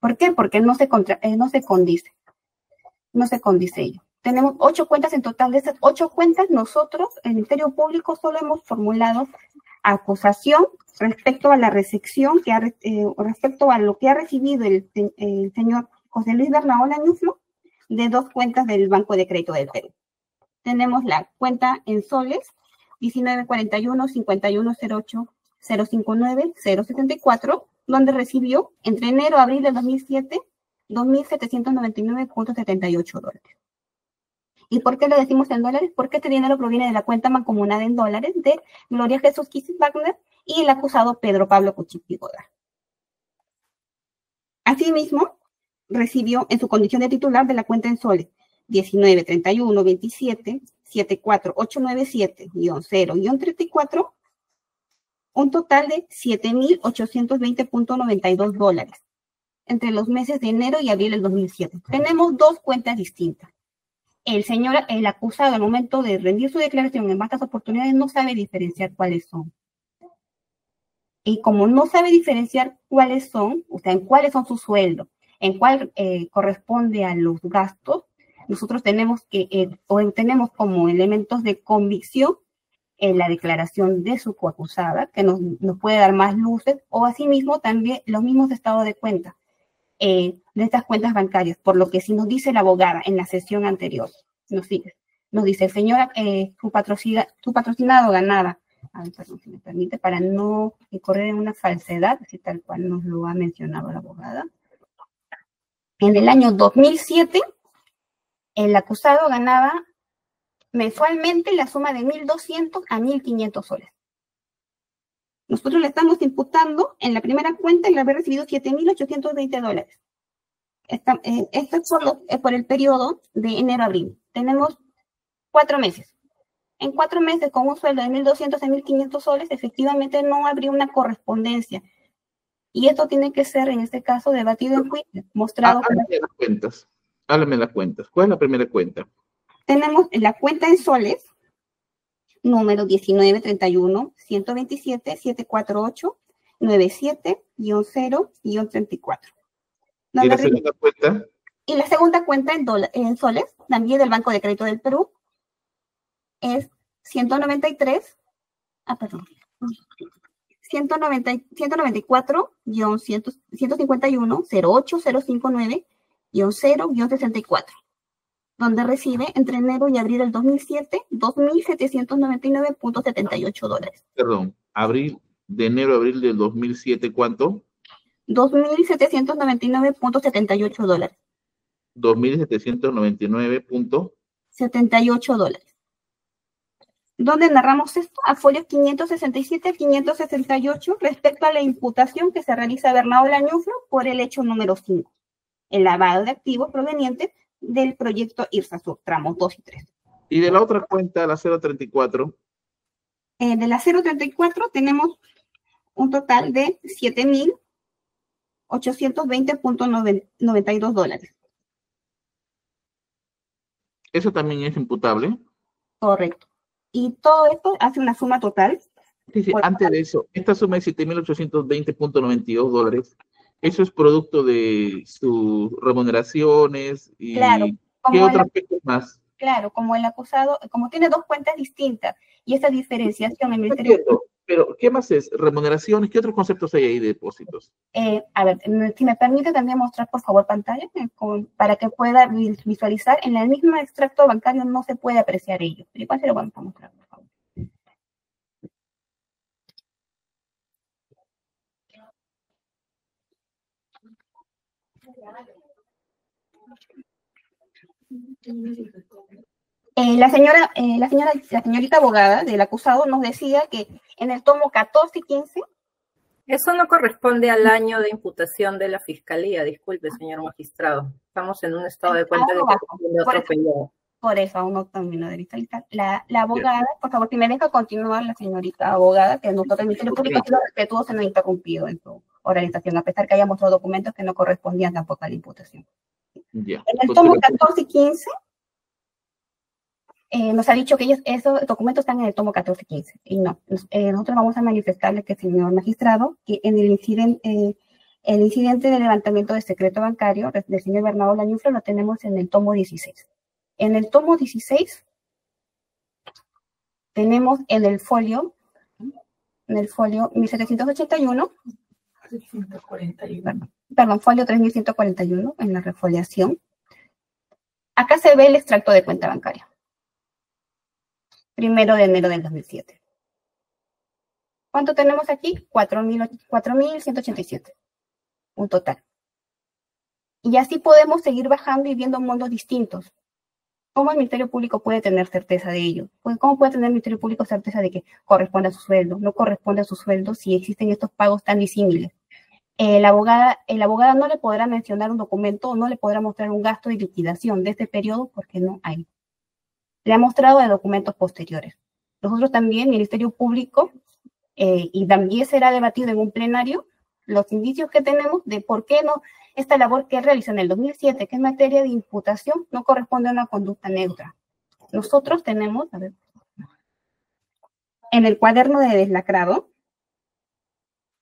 ¿Por qué? Porque no se condice. No se condice ello. Tenemos 8 cuentas en total. De esas 8 cuentas, nosotros, el Ministerio Público, solo hemos formulado acusación respecto a la recepción, respecto a lo que ha recibido el señor José Luis Bernaola Ñuflo de 2 cuentas del Banco de Crédito del Perú. Tenemos la cuenta en soles 1941 5108 059 074, donde recibió entre enero a abril del 2007 $2.799.78. ¿Y por qué lo decimos en dólares? Porque este dinero proviene de la cuenta mancomunada en dólares de Gloria Jesús Kisis Wagner y el acusado Pedro Pablo Cuchipi Godard. Asimismo, recibió en su condición de titular de la cuenta en soles 19 31 27 74 897-0-34 un total de $7.820.92 entre los meses de enero y abril del 2007. Tenemos 2 cuentas distintas. El acusado, al momento de rendir su declaración en vastas oportunidades, no sabe diferenciar cuáles son. Y como no sabe diferenciar cuáles son, o sea, en cuáles son sus sueldos, en cuál corresponde a los gastos, nosotros tenemos como elementos de convicción en la declaración de su coacusada, que nos puede dar más luces, o asimismo también los mismos estados de cuenta de estas cuentas bancarias, por lo que si nos dice la abogada en la sesión anterior, nos dice, señora, su patrocinado ganaba, perdón, si me permite, para no correr en una falsedad, así tal cual nos lo ha mencionado la abogada. En el año 2007, el acusado ganaba mensualmente la suma de 1.200 a 1.500 soles. Nosotros le estamos imputando en la primera cuenta el haber recibido $7.820. Esto es por el periodo de enero a abril. Tenemos 4 meses. En 4 meses, con un sueldo de 1.200 a 1.500 soles, efectivamente no habría una correspondencia. Y esto tiene que ser, en este caso, debatido en juicio, mostrado. Háblame las cuentas. ¿Cuál es la primera cuenta? Tenemos la cuenta en soles, número 1931-127-748-97-0-34. ¿Y la segunda cuenta? Y la segunda cuenta en soles, también del Banco de Crédito del Perú, es 194-151-08059-0-64, donde recibe entre enero y abril del 2007 $2,799.78. Perdón, de enero a abril del 2007, ¿cuánto? $2,799.78. $2,799.78. ¿Dónde narramos esto? A folios 567 a 568 respecto a la imputación que se realiza a Bernardo Lañuflo por el hecho número 5, el lavado de activos provenientes del proyecto IRSASUR, tramos 2 y 3. ¿Y de la otra cuenta, la 034? De la 034 tenemos un total de $7,820.92. ¿Eso también es imputable? Correcto. Y todo esto hace una suma total. Sí, antes de eso, esta suma de $7,820.92, ¿eso es producto de sus remuneraciones? Y claro, ¿qué otros aspectos más? Claro, como el acusado, como tiene dos cuentas distintas y esa diferenciación en el Ministerio... Entiendo, pero ¿qué más es? ¿Remuneraciones? ¿Qué otros conceptos hay ahí de depósitos? A ver, si me permite también mostrar, por favor, pantalla, para que pueda visualizar. En el mismo extracto bancario no se puede apreciar ello. Pero igual se lo vamos a mostrar, por favor. La señorita abogada del acusado nos decía que en el tomo 14 y 15... Eso no corresponde al año de imputación de la Fiscalía, disculpe, señor magistrado. Estamos en un estado de cuenta que corresponde a otro periodo. Por eso aún no termino de visualizar. La abogada, por favor, si me deja continuar, la señorita abogada, que nosotros, el Ministerio Público, ha sido respetuoso, no ha interrumpido en su oralización, a pesar que haya mostrado documentos que no correspondían tampoco a la imputación. En el tomo 14 y 15, nos ha dicho que esos documentos están en el tomo 14 y 15, y no. Nosotros vamos a manifestarle que, señor magistrado, que en el incidente de levantamiento de secreto bancario del señor Bernardo Lañuflo lo tenemos en el tomo 16. En el tomo 16 tenemos en el folio 1781, perdón, folio 3141 en la refoliación. Acá se ve el extracto de cuenta bancaria. 1 de enero del 2007. ¿Cuánto tenemos aquí? 4.187. Un total. Y así podemos seguir bajando y viendo mundos distintos. ¿Cómo el Ministerio Público puede tener certeza de ello? ¿Cómo puede tener el Ministerio Público certeza de que corresponde a su sueldo? No corresponde a su sueldo si existen estos pagos tan disímiles. La abogada no le podrá mencionar un documento o no le podrá mostrar un gasto de liquidación de este periodo porque no hay. Le ha mostrado de documentos posteriores. Nosotros también, Ministerio Público, y también será debatido en un plenario, los indicios que tenemos de por qué no esta labor que realizó en el 2007, que es materia de imputación, no corresponde a una conducta neutra. Nosotros tenemos, a ver, en el cuaderno de deslacrado,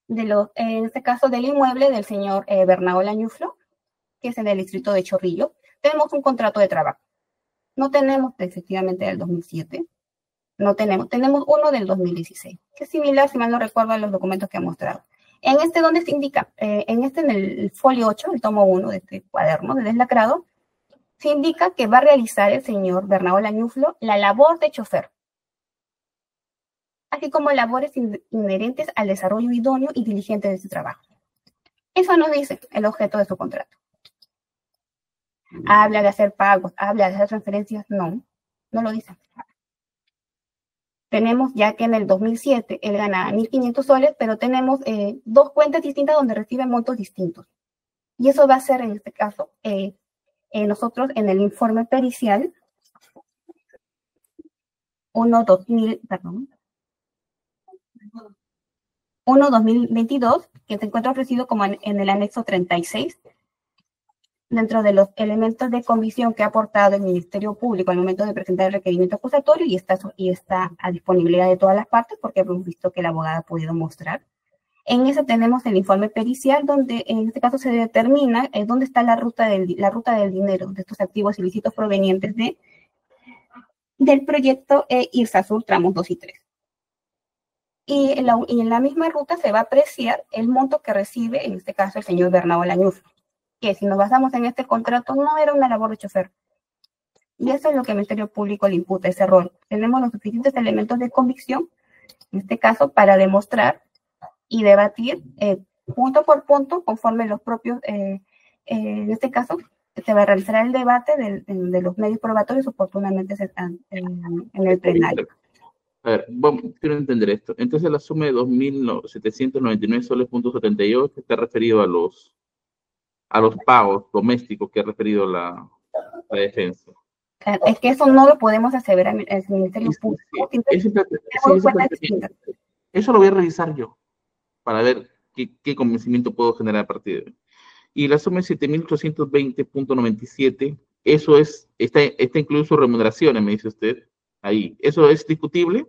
en este caso del inmueble del señor Bernardo Lañuflo, que es en el distrito de Chorrillo, tenemos un contrato de trabajo. No tenemos efectivamente del 2007, no tenemos uno del 2016, que es similar, si mal no recuerdo, a los documentos que ha mostrado. En este, donde se indica, en el folio 8, el tomo 1 de este cuaderno de deslacrado, se indica que va a realizar el señor Bernardo Lañuflo la labor de chofer, así como labores inherentes al desarrollo idóneo y diligente de ese trabajo. Eso nos dice el objeto de su contrato. Habla de hacer pagos, habla de hacer transferencias, no lo dice. Tenemos ya que en el 2007 él gana 1.500 soles, pero tenemos dos cuentas distintas donde recibe montos distintos. Y eso va a ser, en este caso, nosotros en el informe pericial 1-2022, que se encuentra ofrecido como en el anexo 36, dentro de los elementos de convicción que ha aportado el Ministerio Público al momento de presentar el requerimiento acusatorio, y está a disponibilidad de todas las partes, porque hemos visto que la abogada ha podido mostrar. En eso tenemos el informe pericial, donde en este caso se determina dónde está la ruta del dinero de estos activos ilícitos provenientes del proyecto IRSASUR tramos 2 y 3. Y en la misma ruta se va a apreciar el monto que recibe, en este caso, el señor Bernardo Lañuflo, que si nos basamos en este contrato no era una labor de chofer. Y eso es lo que el Ministerio Público le imputa, ese rol. Tenemos los suficientes elementos de convicción, en este caso, para demostrar y debatir punto por punto, conforme los propios, en este caso, se va a realizar el debate de los medios probatorios oportunamente en el plenario. A ver, quiero entender esto. Entonces la suma de 2.799 soles punto 78 está referido a los pagos domésticos que ha referido la defensa. Es que eso no lo podemos aseverar en el Ministerio Público. Eso lo voy a revisar yo, para ver qué convencimiento puedo generar a partir de hoy. Y la suma de 7.820.97, eso está incluido su remuneraciones, me dice usted, ahí. ¿Eso es discutible?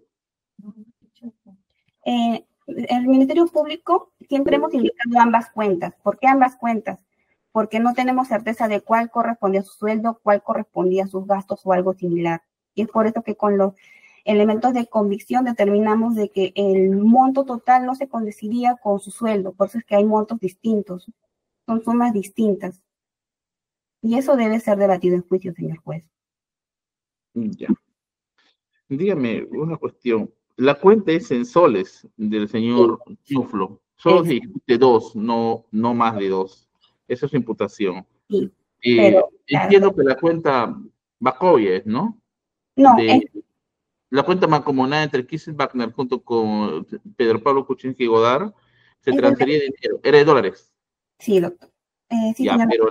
El Ministerio Público siempre hemos indicado ambas cuentas. ¿Por qué ambas cuentas? Porque no tenemos certeza de cuál correspondía a su sueldo, cuál correspondía a sus gastos o algo similar. Y es por eso que con los elementos de convicción determinamos de que el monto total no se coincidiría con su sueldo. Por eso es que hay montos distintos, son sumas distintas. Y eso debe ser debatido en juicio, señor juez. Ya. Dígame una cuestión. La cuenta es en soles del señor Ñuflo. Solo se discute 2, no más de 2. Esa es su imputación. Sí, pero, entiendo que la cuenta Bacovia es, ¿no? No, la cuenta mancomunada entre Kisses Wagner junto con Pedro Pablo Kuczynski y Godard se transfería dinero. ¿Era de dólares? Sí, doctor. Sí, ya, pero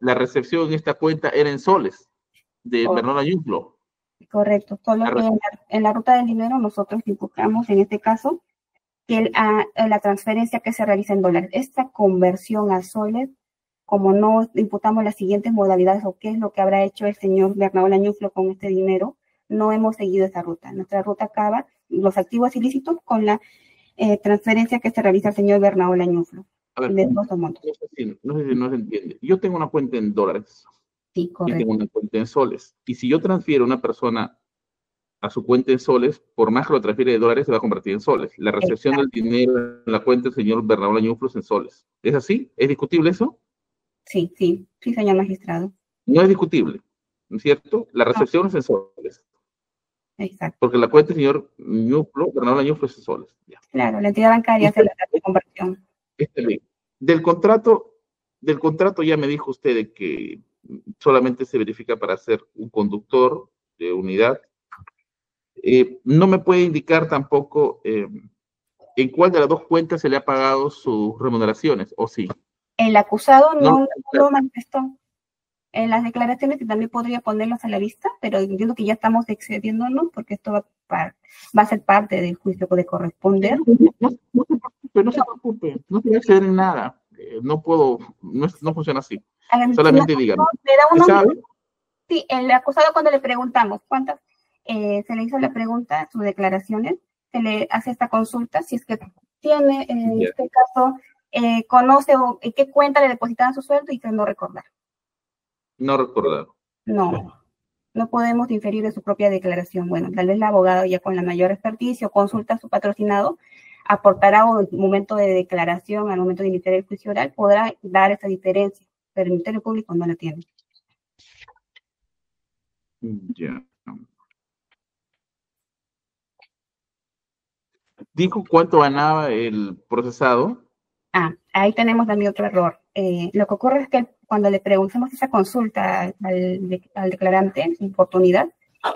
la recepción en esta cuenta era en soles de Bernardo Ñuflo. Correcto. Solo que en la ruta del dinero nosotros imputamos, en este caso, que la transferencia que se realiza en dólares. Esta conversión a soles, como no imputamos las siguientes modalidades o qué es lo que habrá hecho el señor Bernardo Lañuflo con este dinero, no hemos seguido esa ruta. Nuestra ruta acaba los activos ilícitos con la transferencia que se realiza al señor Bernardo Lañuflo. A ver, no sé si no se entiende. Yo tengo una cuenta en dólares. Sí, correcto. Y tengo una cuenta en soles. Y si yo transfiero a una persona a su cuenta en soles, por más que lo transfiere de dólares, se va a convertir en soles. La recepción del dinero en la cuenta del señor Bernardo Lañuflo es en soles. ¿Es así? ¿Es discutible eso? Sí, señor magistrado. No es discutible, ¿no es cierto? La recepción es en soles. Exacto. Porque la cuenta del señor Ñuflo, Bernardo Lañuflo es en soles. Ya. Claro, la entidad bancaria hace la conversión. Del contrato ya me dijo usted de que solamente se verifica para ser un conductor de unidad. No me puede indicar tampoco en cuál de las dos cuentas se le ha pagado sus remuneraciones, ¿o sí? El acusado no lo manifestó. En las declaraciones, que también podría ponerlas a la vista, pero entiendo que ya estamos excediéndonos porque esto va a ser parte del juicio que le corresponde. No se preocupe, no se va a exceder en nada. No puedo, no funciona así. Solamente dígame. Sí, el acusado, cuando le preguntamos cuántas, se le hizo la pregunta, sus declaraciones, se le hace esta consulta, si es que tiene, en este caso, conoce o en qué cuenta le depositaban su sueldo y que no recordar. No recordar. No podemos inferir de su propia declaración. Bueno, tal vez el abogado ya con la mayor experticia o consulta a su patrocinado aportará un momento de declaración, al momento de iniciar el juicio oral, podrá dar esa diferencia, pero el Ministerio Público no la tiene. Ya. ¿Dijo cuánto ganaba el procesado? Ahí tenemos también otro error. Lo que ocurre es que cuando le preguntamos esa consulta al declarante, importunidad,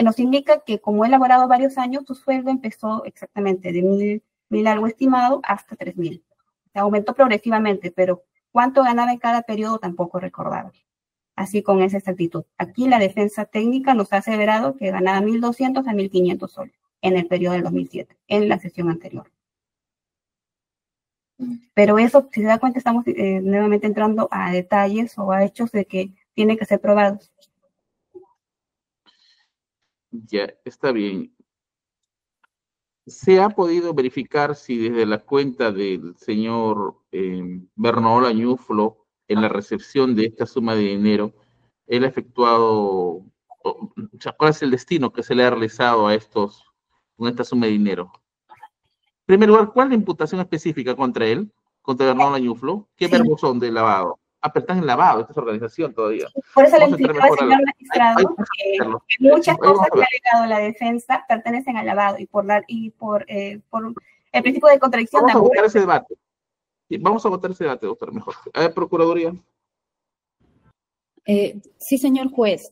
nos indica que como ha elaborado varios años, su sueldo empezó exactamente de 1.000 algo estimado hasta 3.000. O sea, aumentó progresivamente, pero cuánto ganaba en cada periodo tampoco recordaba. Así con esa exactitud. Aquí la defensa técnica nos ha aseverado que ganaba 1.200 a 1.500 soles en el periodo del 2007, en la sesión anterior. Pero eso, si se da cuenta, estamos nuevamente entrando a detalles o a hechos de que tienen que ser probados. Ya, está bien. ¿Se ha podido verificar si desde la cuenta del señor Bernaola Ñuflo, en la recepción de esta suma de dinero, él ha efectuado, o sea, cuál es el destino que se le ha realizado a estos, con esta suma de dinero? En primer lugar, ¿cuál es la imputación específica contra él, contra Bernaola Ñuflo? ¿Qué Sí. verbos son de lavado? Ah, pero están en lavado, esta es organización todavía. Por eso le Vamos a entrar explicaba al mejor señor magistrado que muchas Ahí vamos cosas a que ver. ha alegado la defensa pertenecen al lavado y por el principio de contradicción Vamos a de votar ese debate. Sí, vamos a votar ese debate, doctor, mejor. A ver, Procuraduría. Sí, señor juez.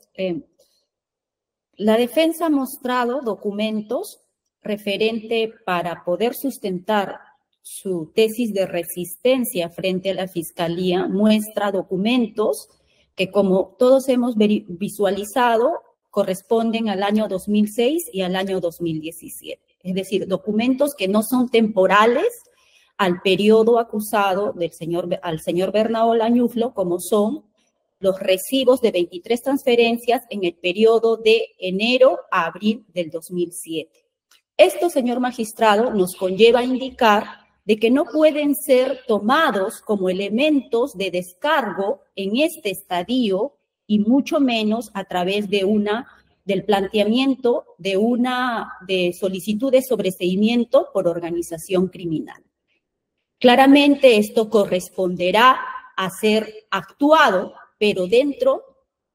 La defensa ha mostrado documentos referente para poder sustentar su tesis de resistencia frente a la Fiscalía, muestra documentos que, como todos hemos visualizado, corresponden al año 2006 y al año 2017. Es decir, documentos que no son temporales al periodo acusado al señor Bernaola Ñuflo, como son los recibos de 23 transferencias en el periodo de enero a abril del 2007. Esto, señor magistrado, nos conlleva a indicar de que no pueden ser tomados como elementos de descargo en este estadio y mucho menos a través del planteamiento de solicitud de sobreseimiento por organización criminal. Claramente esto corresponderá a ser actuado, pero dentro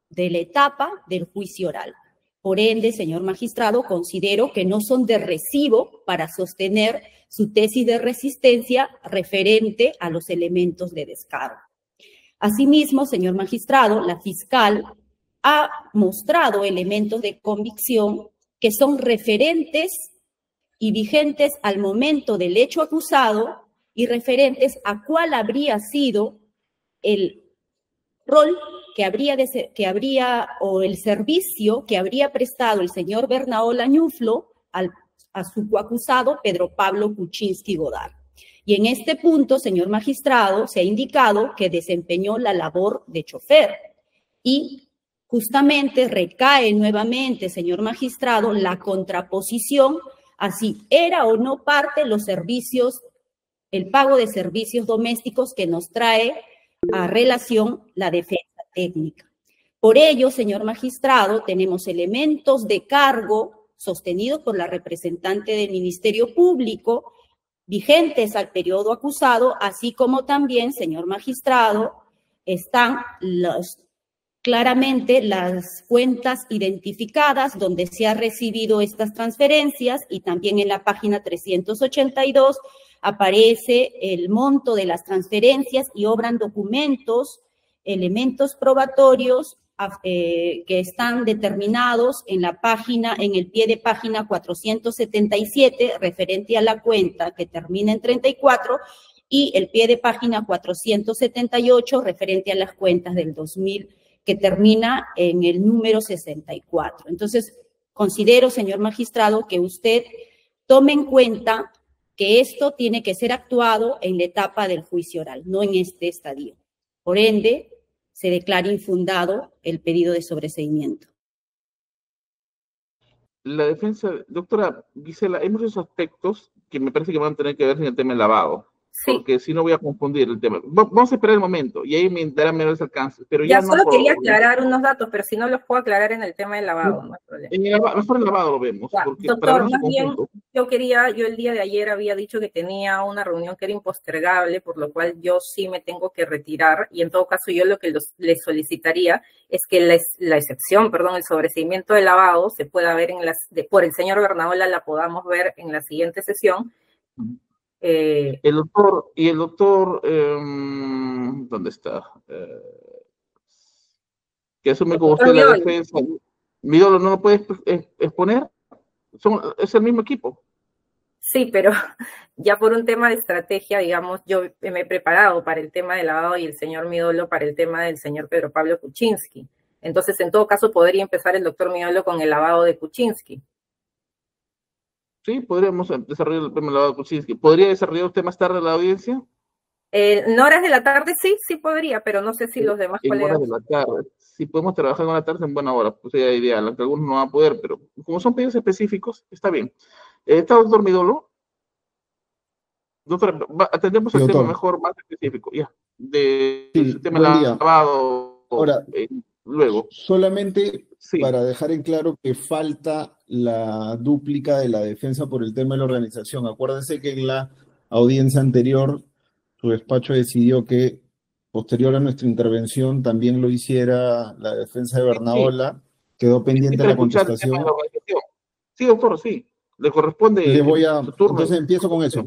de la etapa del juicio oral. Por ende, señor magistrado, considero que no son de recibo para sostener su tesis de resistencia referente a los elementos de descargo. Asimismo, señor magistrado, la fiscal ha mostrado elementos de convicción que son referentes y vigentes al momento del hecho acusado y referentes a cuál habría sido el rol o el servicio que habría prestado el señor Bernaola Ñuflo a su coacusado Pedro Pablo Kuczynski Godard. Y en este punto, señor magistrado, se ha indicado que desempeñó la labor de chofer y justamente recae nuevamente, señor magistrado, la contraposición a si era o no parte los servicios, el pago de servicios domésticos que nos trae a relación la defensa técnica. Por ello, señor magistrado, tenemos elementos de cargo sostenidos por la representante del Ministerio Público, vigentes al periodo acusado, así como también, señor magistrado, están claramente las cuentas identificadas donde se ha recibido estas transferencias y también en la página 382 aparece el monto de las transferencias y obran documentos, elementos probatorios que están determinados en el pie de página 477 referente a la cuenta que termina en 34 y el pie de página 478 referente a las cuentas del 2000 que termina en el número 64. Entonces, considero, señor magistrado, que usted tome en cuenta que esto tiene que ser actuado en la etapa del juicio oral, no en este estadio. Por ende, se declara infundado el pedido de sobreseimiento. La defensa, doctora Gisela, hay muchos aspectos que me parece que van a tener que ver con el tema del lavado. Sí. Porque si no voy a confundir el tema. Vamos a esperar el momento y ahí me dará menores alcances. Pero ya solo quería aclarar unos datos, pero si no los puedo aclarar en el tema del lavado, no hay problema. Mejor el lavado lo vemos. Ya, porque doctor, más bien, yo el día de ayer había dicho que tenía una reunión que era impostergable, por lo cual yo sí me tengo que retirar, y en todo caso yo lo que les solicitaría es que la excepción, el sobreseimiento de lavado se pueda ver por el señor Bernaola, la podamos ver en la siguiente sesión. El doctor, ¿dónde está? Que asume como usted la defensa. Midolo, ¿no lo puede exponer? Es el mismo equipo. Sí, pero ya por un tema de estrategia, digamos, yo me he preparado para el tema del lavado y el señor Midolo para el tema del señor Pedro Pablo Kuczynski. Entonces, en todo caso, podría empezar el doctor Midolo con el lavado de Kuczynski. Sí, podríamos desarrollar el tema del lavado de Kuczynski. ¿Podría desarrollar usted más tarde la audiencia? En horas de la tarde sí podría, pero no sé si los demás En colegas. horas de la tarde. Si podemos trabajar en la tarde, en buena hora, pues sería ideal, aunque algunos no van a poder, pero como son pedidos específicos, está bien. ¿Está doctor Midolo? Doctor, atendemos Sí, el tema doctor. mejor, más específico, ya. Del Sí, sistema de buen día. lavado, Ahora, luego. solamente Sí, para dejar en claro que falta la dúplica de la defensa por el tema de la organización. Acuérdense que en la audiencia anterior su despacho decidió que posterior a nuestra intervención también lo hiciera la defensa de sí. Bernaola. Quedó Sí, pendiente para la escuchar el tema de la contestación. organización. Sí, doctor, sí. Le corresponde su turno. Entonces empiezo con eso.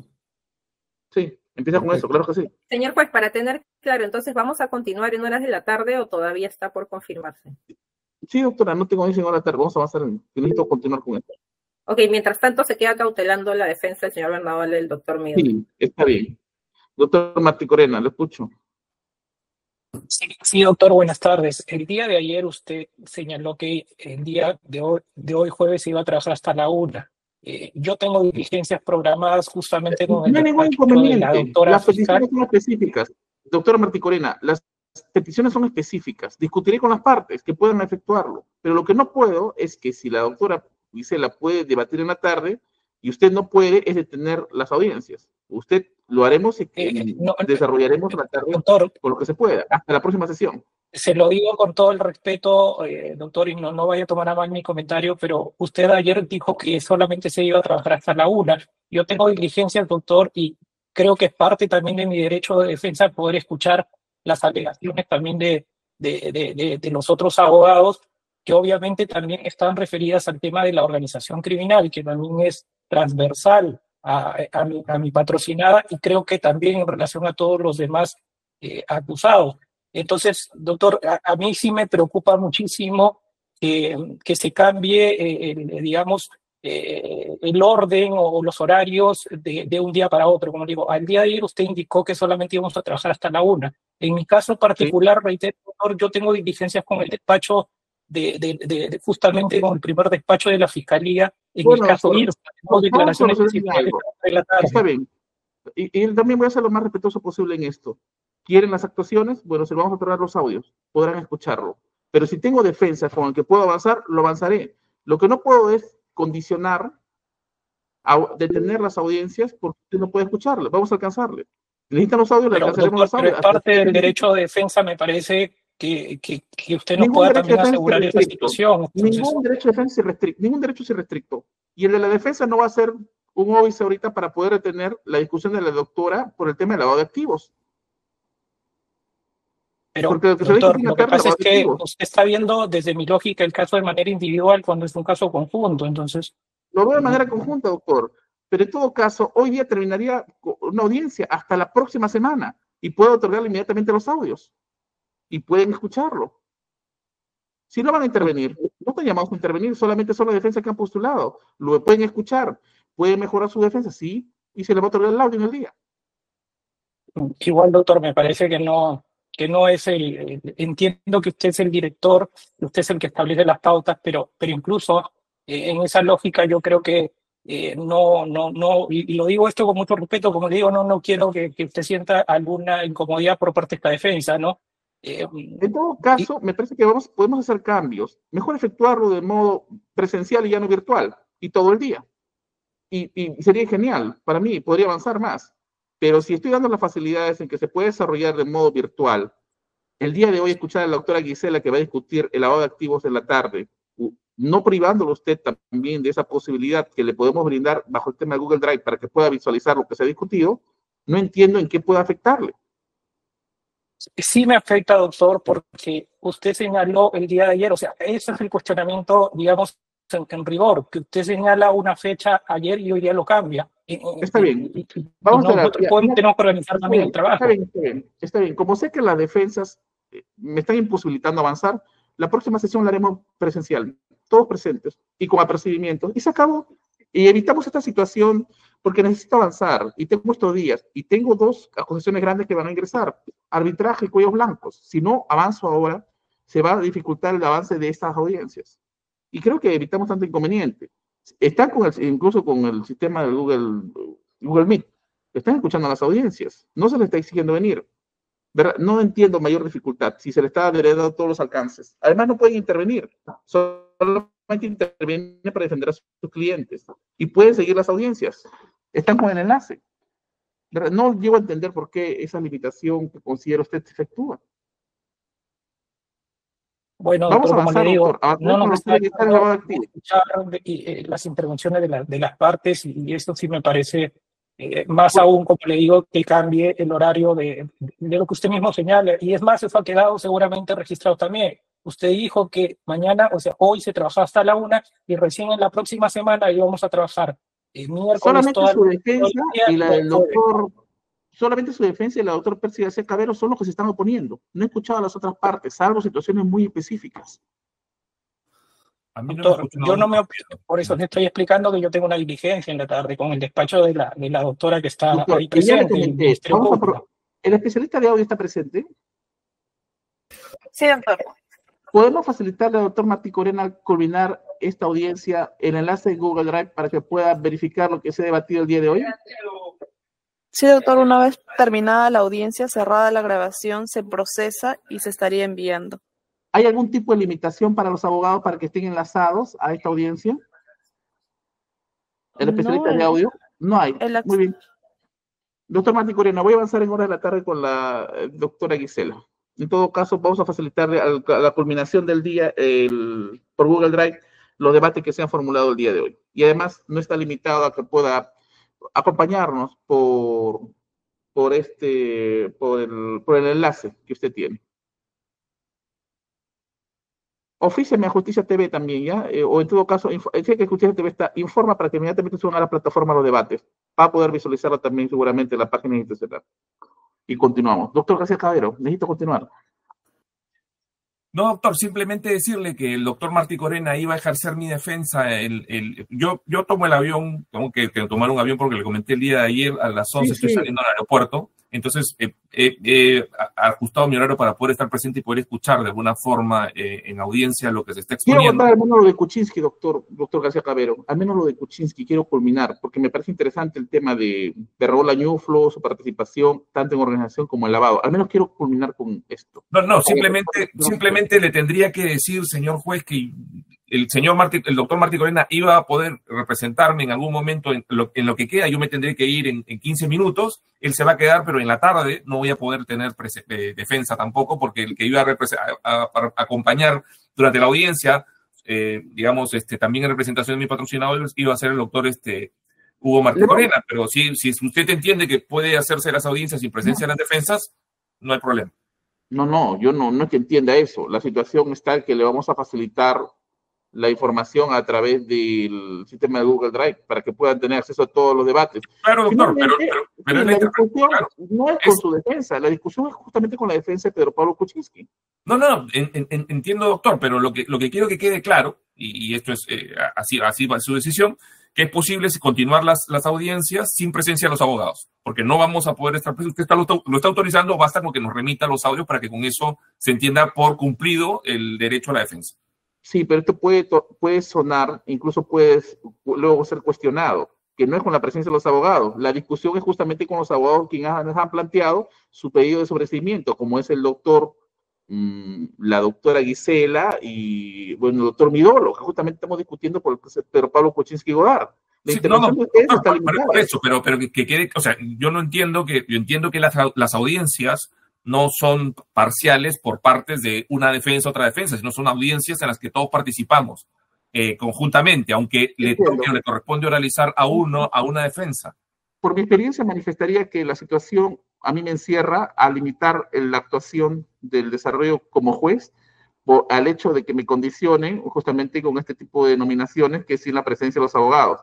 Sí, empieza con eso, Perfecto. claro que sí. Señor juez, para tener claro, entonces vamos a continuar en horas de la tarde o todavía está por confirmarse. Sí, doctora, no tengo ni hora tarde, vamos a avanzar. Necesito continuar con esto. Ok, mientras tanto se queda cautelando la defensa del señor Bernabé del doctor Midolo. Sí, está bien. Doctor Martí Corena, lo escucho. Sí, doctor, buenas tardes. El día de ayer usted señaló que el día de hoy jueves se iba a trabajar hasta la 1. Yo tengo diligencias programadas justamente con el No hay ningún despacho de la inconveniente. doctora Las fiscal. peticiones son específicas. Doctora Martí Corena, las peticiones son específicas. Discutiré con las partes que puedan efectuarlo. Pero lo que no puedo es que si la doctora Gisela puede debatir en la tarde y usted no puede, es detener las audiencias. Usted lo haremos y No, desarrollaremos la tarde doctor, con lo que se pueda. Hasta la próxima sesión. se lo digo con todo el respeto, doctor, y no vaya a tomar a mal mi comentario, pero usted ayer dijo que solamente se iba a trabajar hasta la 1. Yo tengo diligencias, doctor, y creo que es parte también de mi derecho de defensa poder escuchar las alegaciones también de los otros abogados, que obviamente también están referidas al tema de la organización criminal, que también es transversal a mi patrocinada, y creo que también en relación a todos los demás acusados. Entonces, doctor, a mí sí me preocupa muchísimo que se cambie, digamos, el orden o los horarios de un día para otro. Como digo, al día de ayer usted indicó que solamente íbamos a trabajar hasta la 1. En mi caso ¿Sí? particular, reitero, doctor, yo tengo diligencias con el despacho justamente con el primer despacho de la Fiscalía, en el Bueno, caso doctor, IRSA, tengo vamos a declaraciones solucionar principales algo. de la tarde. Está bien. Y también voy a ser lo más respetuoso posible en esto. ¿Quieren las actuaciones? Bueno, se lo vamos a otorgar los audios. Podrán escucharlo. Pero si tengo defensa con el que puedo avanzar, lo avanzaré. Lo que no puedo es condicionar, detener las audiencias porque usted no puede escucharlo. Vamos a alcanzarle. Necesitan los audios, le Pero, alcanzaremos doctor, los pero audios. es parte del derecho de defensa, me parece que usted nos Ningún pueda derecho de también defensa es asegurar esa restricto. situación. Entonces, Ningún derecho de defensa es restricto. Ningún derecho es irrestricto. Y el de la defensa no va a ser un óbice ahorita para poder detener la discusión de la doctora por el tema del lavado de activos. pero, Porque lo que se doctor, discute en la lo que tarde es pasa lavado es de que activos. usted está viendo desde mi lógica el caso de manera individual cuando es un caso conjunto. Entonces, Lo veo de manera conjunta, doctor. Pero en todo caso, hoy día terminaría una audiencia hasta la próxima semana y puedo otorgarle inmediatamente los audios y pueden escucharlo. Si no van a intervenir, no están llamados a intervenir, solamente son la defensa que han postulado. Lo pueden escuchar, pueden mejorar su defensa, sí, y se le va a otorgar el audio en el día. igual, doctor, me parece que no es entiendo que usted es el director, que usted es el que establece las pautas, pero incluso en esa lógica yo creo que no, y lo digo esto con mucho respeto, como le digo, no quiero que usted sienta alguna incomodidad por parte de esta defensa, ¿no? Eh, En todo y, caso, me parece que podemos hacer cambios. Mejor efectuarlo de modo presencial y ya no virtual, y todo el día. Y sería genial, para mí, podría avanzar más. Pero si estoy dando las facilidades en que se puede desarrollar de modo virtual, el día de hoy escuchar a la doctora Gisela que va a discutir el lavado de activos en la tarde, no privándolo usted también de esa posibilidad que le podemos brindar bajo el tema de Google Drive para que pueda visualizar lo que se ha discutido, no entiendo en qué puede afectarle. Sí me afecta, doctor, porque usted señaló el día de ayer, o sea, ese es el cuestionamiento, digamos, en rigor, que usted señala una fecha ayer y hoy día lo cambia. Está bien. Y Vamos a ver. nosotros tenemos que organizar también el trabajo. Está bien. Como sé que las defensas me están imposibilitando avanzar, la próxima sesión la haremos presencial, todos presentes y con apercibimiento. Y se acabó. Y evitamos esta situación porque necesito avanzar. Y tengo estos días. Y tengo dos acusaciones grandes que van a ingresar. Arbitraje y cuellos blancos. Si no avanzo ahora, se va a dificultar el avance de estas audiencias. Y creo que evitamos tanto inconveniente. Están incluso con el sistema de Google Meet. Están escuchando las audiencias, no se les está exigiendo venir. ¿Verdad? No entiendo mayor dificultad si se le está dando todos los alcances. Además, no pueden intervenir, solamente intervienen para defender a sus clientes y pueden seguir las audiencias. Están con el enlace. ¿Verdad? No llego a entender por qué esa limitación que considera usted se efectúa. Bueno, Vamos doctor, a como le avanzar, digo, doctor. Avanzar no con nos los está que están en la ayudando hora activa. escuchar las intervenciones de las partes y esto sí me parece más aún, como le digo, que cambie el horario de lo que usted mismo señala. Y es más, eso ha quedado seguramente registrado también. Usted dijo que mañana, o sea, hoy se trabajaba hasta la 1 y recién en la próxima semana íbamos a trabajar miércoles Solamente su todo el defensa día y y la el del jueves. doctor, solamente su defensa y la del doctor Percy García Cabero son los que se están oponiendo. No he escuchado a las otras partes, salvo situaciones muy específicas. A mí no me Doctor, escucha yo una no me voz. opino, por eso le estoy explicando que yo tengo una diligencia en la tarde con el despacho de la doctora que está Doctor, ahí y ya le presente, del comenté, Ministerio vamos a Público. ¿el especialista de audio está presente? Sí, doctor. ¿Podemos facilitarle al doctor Mati Corena culminar esta audiencia el enlace de Google Drive para que pueda verificar lo que se ha debatido el día de hoy? Sí, doctor, una vez terminada la audiencia, cerrada la grabación, se procesa y se estaría enviando. ¿Hay algún tipo de limitación para los abogados para que estén enlazados a esta audiencia? ¿El especialista de audio? No hay. Muy bien. Doctor Mati Corena, voy a avanzar en horas de la tarde con la doctora Gisela. En todo caso, vamos a facilitarle a la culminación del día por Google Drive los debates que se han formulado el día de hoy. Y además, no está limitado a que pueda acompañarnos por el enlace que usted tiene. Ofíciame a Justicia TV también, ¿ya? O en todo caso, sé que Justicia TV informa para que inmediatamente suban a la plataforma los debates, para poder visualizarlo también seguramente en la página institucional. Y continuamos. Doctor García Cabero, necesito continuar. No, doctor, simplemente decirle que el doctor Martí Corena iba a ejercer mi defensa. Yo tomo el avión, tengo que tomar un avión porque le comenté el día de ayer a las 11 estoy saliendo al aeropuerto. Entonces, he ajustado mi horario para poder estar presente y poder escuchar de alguna forma en audiencia lo que se está exponiendo. Quiero contar al menos lo de Kuczynski, doctor García Cabero. Al menos lo de Kuczynski quiero culminar, porque me parece interesante el tema de Raúl Añuflo, su participación, tanto en organización como en lavado. Al menos quiero culminar con esto. No, simplemente le tendría que decir, señor juez, que el doctor Martí Corena iba a poder representarme en algún momento en lo que queda. Yo me tendré que ir en 15 minutos. Él se va a quedar, pero en la tarde no voy a poder tener defensa tampoco, porque el que iba a acompañar durante la audiencia, también en representación de mi patrocinador, iba a ser el doctor Hugo Martí Corena. Pero si usted entiende que puede hacerse las audiencias sin presencia de las defensas, no hay problema. No, yo no es que entienda eso. La situación está que le vamos a facilitar la información a través del sistema de Google Drive para que puedan tener acceso a todos los debates. Claro, doctor, pero la discusión no es con su defensa, la discusión es justamente con la defensa de Pedro Pablo Kuczynski. No, entiendo, doctor, pero lo que quiero que quede claro, y esto es así va su decisión, que es posible continuar las audiencias sin presencia de los abogados, porque no vamos a poder estar presentes. Usted lo está autorizando, basta con que nos remita los audios para que con eso se entienda por cumplido el derecho a la defensa. Sí, pero esto puede sonar, incluso puede luego ser cuestionado, que no es con la presencia de los abogados. La discusión es justamente con los abogados quienes han planteado su pedido de sobreseimiento, como es el doctor, la doctora Gisela y, bueno, el doctor Midolo, que justamente estamos discutiendo por Pedro Pablo Kuczynski Godard. La intervención de ustedes está limitada. Por eso, pero que quede, o sea, yo entiendo que las audiencias no son parciales por partes de una defensa, otra defensa, sino son audiencias en las que todos participamos conjuntamente, aunque le corresponde oralizar a una defensa. Por mi experiencia manifestaría que la situación a mí me encierra a limitar la actuación del desarrollo como juez al hecho de que me condicionen justamente con este tipo de nominaciones que es sin la presencia de los abogados.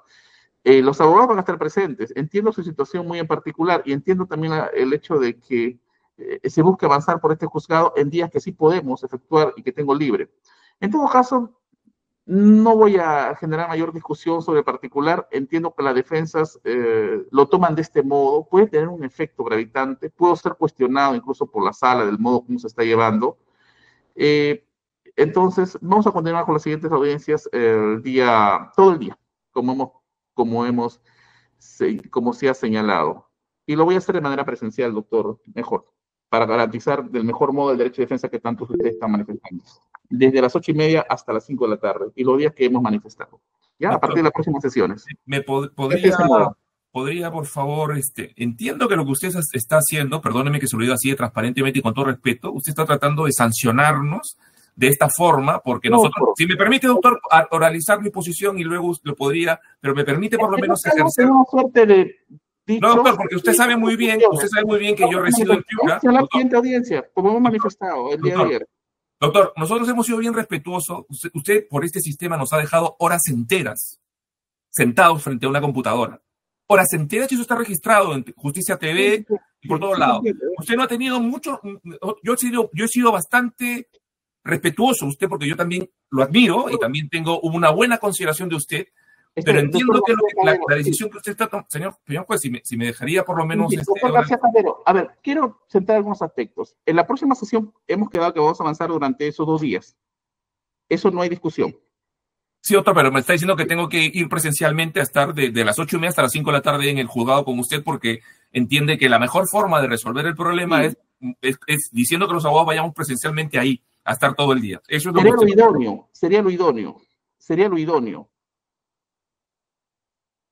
Los abogados van a estar presentes. Entiendo su situación muy en particular y entiendo también el hecho de que se busque avanzar por este juzgado en días que sí podemos efectuar y que tengo libre. En todo caso, no voy a generar mayor discusión sobre el particular. Entiendo que las defensas lo toman de este modo. Puede tener un efecto gravitante. Puedo ser cuestionado incluso por la sala del modo como se está llevando. Entonces, vamos a continuar con las siguientes audiencias todo el día, como se ha señalado. Y lo voy a hacer de manera presencial, doctor, mejor, para garantizar del mejor modo el derecho de defensa que tantos ustedes están manifestando. Desde las 8:30 hasta las 5 de la tarde, y los días que hemos manifestado. Ya, a partir de las próximas sesiones. ¿Podría, por favor, entiendo que lo que usted está haciendo, perdóneme que se lo diga así de transparentemente y con todo respeto, usted está tratando de sancionarnos de esta forma, porque nosotros, si me permite, doctor, oralizar mi posición y luego lo podría, pero me permite por lo menos ejercer. No, doctor, porque usted sabe muy bien que yo resido en Piura. Es la siguiente audiencia, como hemos manifestado el día de ayer. Doctor, nosotros hemos sido bien respetuosos. Usted por este sistema nos ha dejado horas enteras sentados frente a una computadora. Horas enteras, y eso está registrado en Justicia TV y por todos lados. Usted no ha tenido mucho. Yo he sido bastante respetuoso usted, porque yo también lo admiro y también tengo una buena consideración de usted. Pero entiendo que la decisión que usted está tomando, señor juez, si me dejaría por lo menos... Doctor García Caldero, a ver, quiero centrar algunos aspectos. En la próxima sesión hemos quedado que vamos a avanzar durante esos 2 días. Eso no hay discusión. Sí, doctor, pero me está diciendo que tengo que ir presencialmente a estar de las 8:30 hasta las 5 de la tarde en el juzgado con usted, porque entiende que la mejor forma de resolver el problema es diciendo que los abogados vayamos presencialmente ahí, a estar todo el día. Eso es Sería lo idóneo.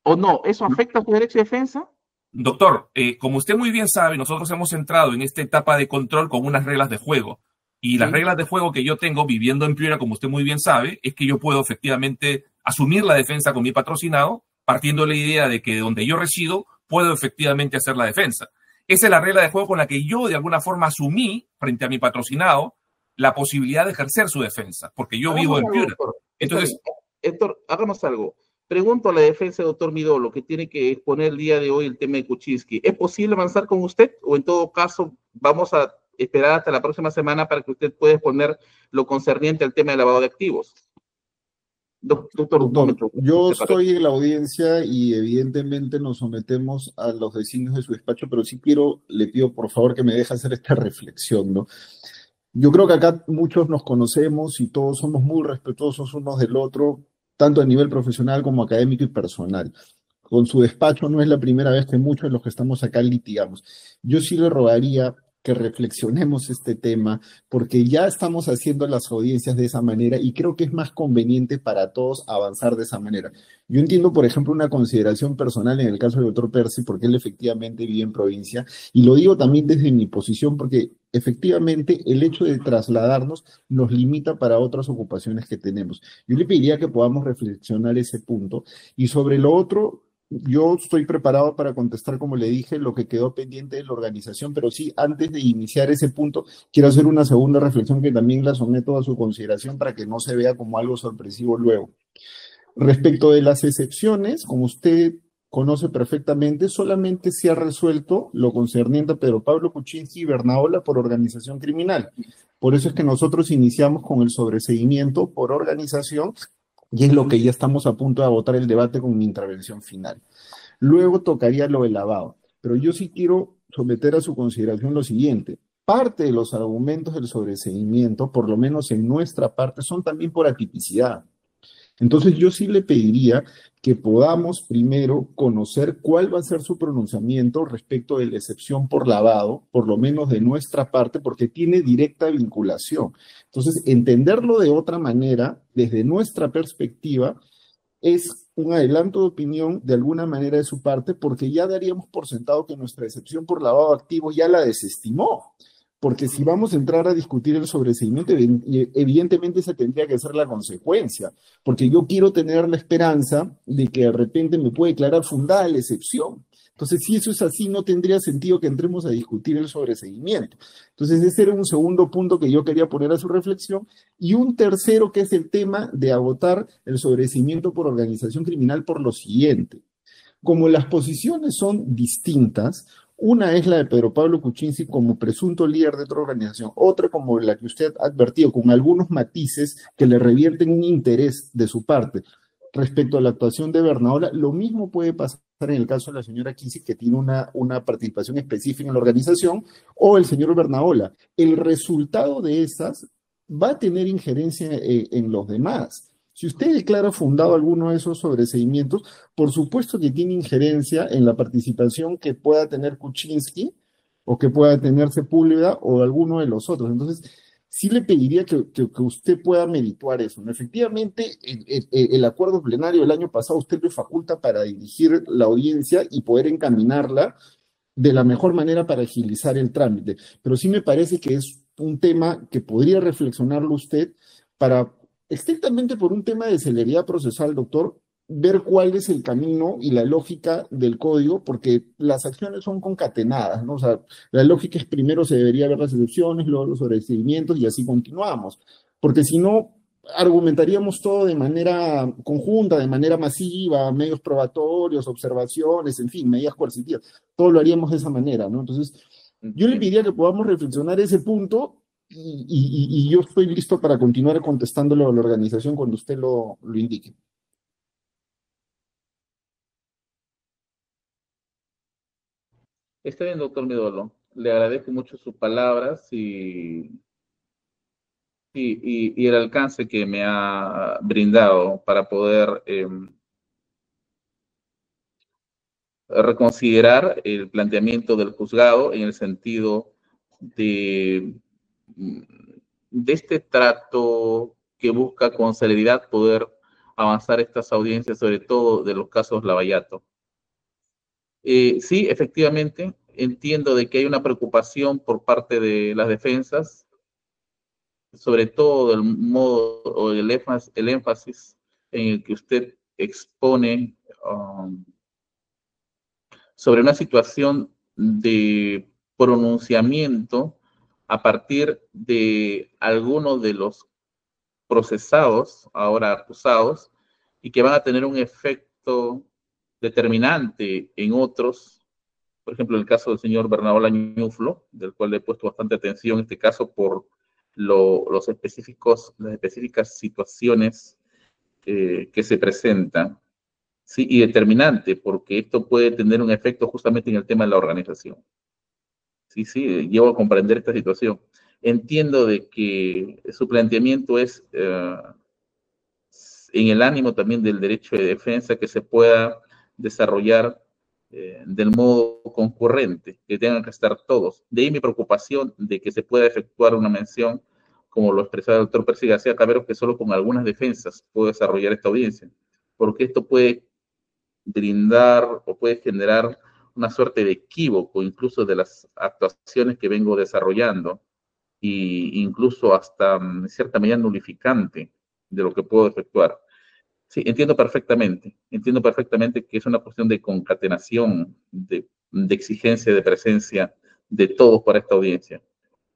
¿O no? ¿Eso afecta a su derecho de defensa? Doctor, como usted muy bien sabe, nosotros hemos entrado en esta etapa de control con unas reglas de juego. Y las reglas de juego que yo tengo viviendo en Piura, como usted muy bien sabe, es que yo puedo efectivamente asumir la defensa con mi patrocinado, partiendo de la idea de que donde yo resido, puedo efectivamente hacer la defensa. Esa es la regla de juego con la que yo de alguna forma asumí, frente a mi patrocinado, la posibilidad de ejercer su defensa, porque yo vivo en Piura. Entonces, Héctor, hagamos algo. Pregunto a la defensa del doctor Midolo, que tiene que exponer el día de hoy el tema de Kuczynski. ¿Es posible avanzar con usted? O en todo caso, vamos a esperar hasta la próxima semana para que usted pueda exponer lo concerniente al tema de lavado de activos. Doctor, yo estoy en la audiencia y evidentemente nos sometemos a los designios de su despacho, pero sí le pido por favor que me deje hacer esta reflexión, ¿no? Yo creo que acá muchos nos conocemos y todos somos muy respetuosos unos del otro, tanto a nivel profesional como académico y personal. Con su despacho no es la primera vez que muchos de los que estamos acá litigamos. Yo sí le rogaría que reflexionemos este tema, porque ya estamos haciendo las audiencias de esa manera y creo que es más conveniente para todos avanzar de esa manera. Yo entiendo, por ejemplo, una consideración personal en el caso del doctor Percy, porque él efectivamente vive en provincia, y lo digo también desde mi posición, porque efectivamente el hecho de trasladarnos nos limita para otras ocupaciones que tenemos. Yo le pediría que podamos reflexionar ese punto, y sobre lo otro, yo estoy preparado para contestar, como le dije, lo que quedó pendiente de la organización, pero sí, antes de iniciar ese punto, quiero hacer una segunda reflexión que también la someto a su consideración para que no se vea como algo sorpresivo luego. Respecto de las excepciones, como usted conoce perfectamente, solamente se ha resuelto lo concerniente a Pedro Pablo Kuczynski y Bernaola por organización criminal. Por eso es que nosotros iniciamos con el sobreseguimiento por organización, y es lo que ya estamos a punto de agotar el debate con mi intervención final. Luego tocaría lo del lavado, pero yo sí quiero someter a su consideración lo siguiente. Parte de los argumentos del sobreseguimiento, por lo menos en nuestra parte, son también por atipicidad. Entonces yo sí le pediría que podamos primero conocer cuál va a ser su pronunciamiento respecto de la excepción por lavado, por lo menos de nuestra parte, porque tiene directa vinculación. Entonces, entenderlo de otra manera, desde nuestra perspectiva, es un adelanto de opinión de alguna manera de su parte, porque ya daríamos por sentado que nuestra excepción por lavado de activos ya la desestimó. Porque si vamos a entrar a discutir el sobreseguimiento, evidentemente esa tendría que ser la consecuencia, porque yo quiero tener la esperanza de que de repente me puede declarar fundada la excepción. Entonces, si eso es así, no tendría sentido que entremos a discutir el sobreseguimiento. Entonces, ese era un segundo punto que yo quería poner a su reflexión. Y un tercero, que es el tema de agotar el sobreseguimiento por organización criminal por lo siguiente. Como las posiciones son distintas, una es la de Pedro Pablo Kuczynski como presunto líder de otra organización, otra como la que usted ha advertido, con algunos matices que le revierten un interés de su parte. Respecto a la actuación de Bernaola, lo mismo puede pasar en el caso de la señora Kuczynski, que tiene una participación específica en la organización, o el señor Bernaola. El resultado de esas va a tener injerencia en los demás. Si usted declara fundado alguno de esos sobreseimientos, por supuesto que tiene injerencia en la participación que pueda tener Kuczynski o que pueda tener Sepúlveda o alguno de los otros. Entonces, sí le pediría que usted pueda merituar eso, ¿no? Efectivamente, el acuerdo plenario del año pasado usted le faculta para dirigir la audiencia y poder encaminarla de la mejor manera para agilizar el trámite. Pero sí me parece que es un tema que podría reflexionarlo usted para, estrictamente por un tema de celeridad procesal, doctor, ver cuál es el camino y la lógica del código, porque las acciones son concatenadas, ¿no? O sea, la lógica es primero se debería ver las excepciones, luego los sobreseimientos y así continuamos. Porque si no, argumentaríamos todo de manera conjunta, de manera masiva, medios probatorios, observaciones, en fin, medidas coercitivas. Todo lo haríamos de esa manera, ¿no? Entonces, yo le pediría que podamos reflexionar ese punto y yo estoy listo para continuar contestándolo a la organización cuando usted lo indique. Está bien, doctor Midolo. Le agradezco mucho sus palabras y el alcance que me ha brindado para poder reconsiderar el planteamiento del juzgado en el sentido de, de este trato que busca con celeridad poder avanzar estas audiencias, sobre todo de los casos Lavallato. Sí, efectivamente, entiendo de que hay una preocupación por parte de las defensas, sobre todo el modo o el énfasis en el que usted expone sobre una situación de pronunciamiento a partir de algunos de los procesados, ahora acusados, y que van a tener un efecto determinante en otros. Por ejemplo, el caso del señor Bernardo Lañuflo, del cual le he puesto bastante atención en este caso por las específicas situaciones que se presentan. Sí, y determinante, porque esto puede tener un efecto justamente en el tema de la organización. Sí, sí, llevo a comprender esta situación. Entiendo de que su planteamiento es en el ánimo también del derecho de defensa que se pueda desarrollar del modo concurrente, que tengan que estar todos. De ahí mi preocupación de que se pueda efectuar una mención, como lo expresaba el doctor Percy García Cabero, que solo con algunas defensas puede desarrollar esta audiencia, porque esto puede brindar o puede generar una suerte de equívoco incluso de las actuaciones que vengo desarrollando e incluso hasta en cierta medida nulificante de lo que puedo efectuar. Sí, entiendo perfectamente que es una cuestión de concatenación, de exigencia de presencia de todos para esta audiencia.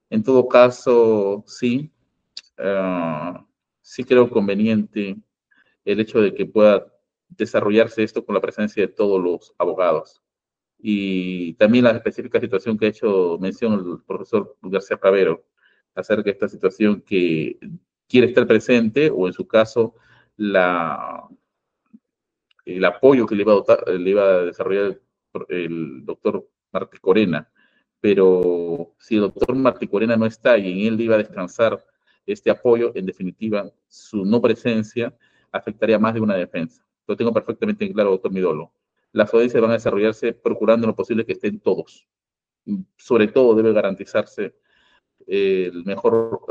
En todo caso, sí, sí creo conveniente el hecho de que pueda desarrollarse esto con la presencia de todos los abogados. Y también la específica situación que ha hecho mención el profesor García Cabero acerca de esta situación que quiere estar presente o en su caso el apoyo que le iba a desarrollar el doctor Martí Corena. Pero si el doctor Martí Corena no está y en él iba a descansar este apoyo, en definitiva, su no presencia afectaría más de una defensa. Lo tengo perfectamente en claro, doctor Midolo. Las audiencias van a desarrollarse procurando lo posible que estén todos. Sobre todo debe garantizarse el mejor,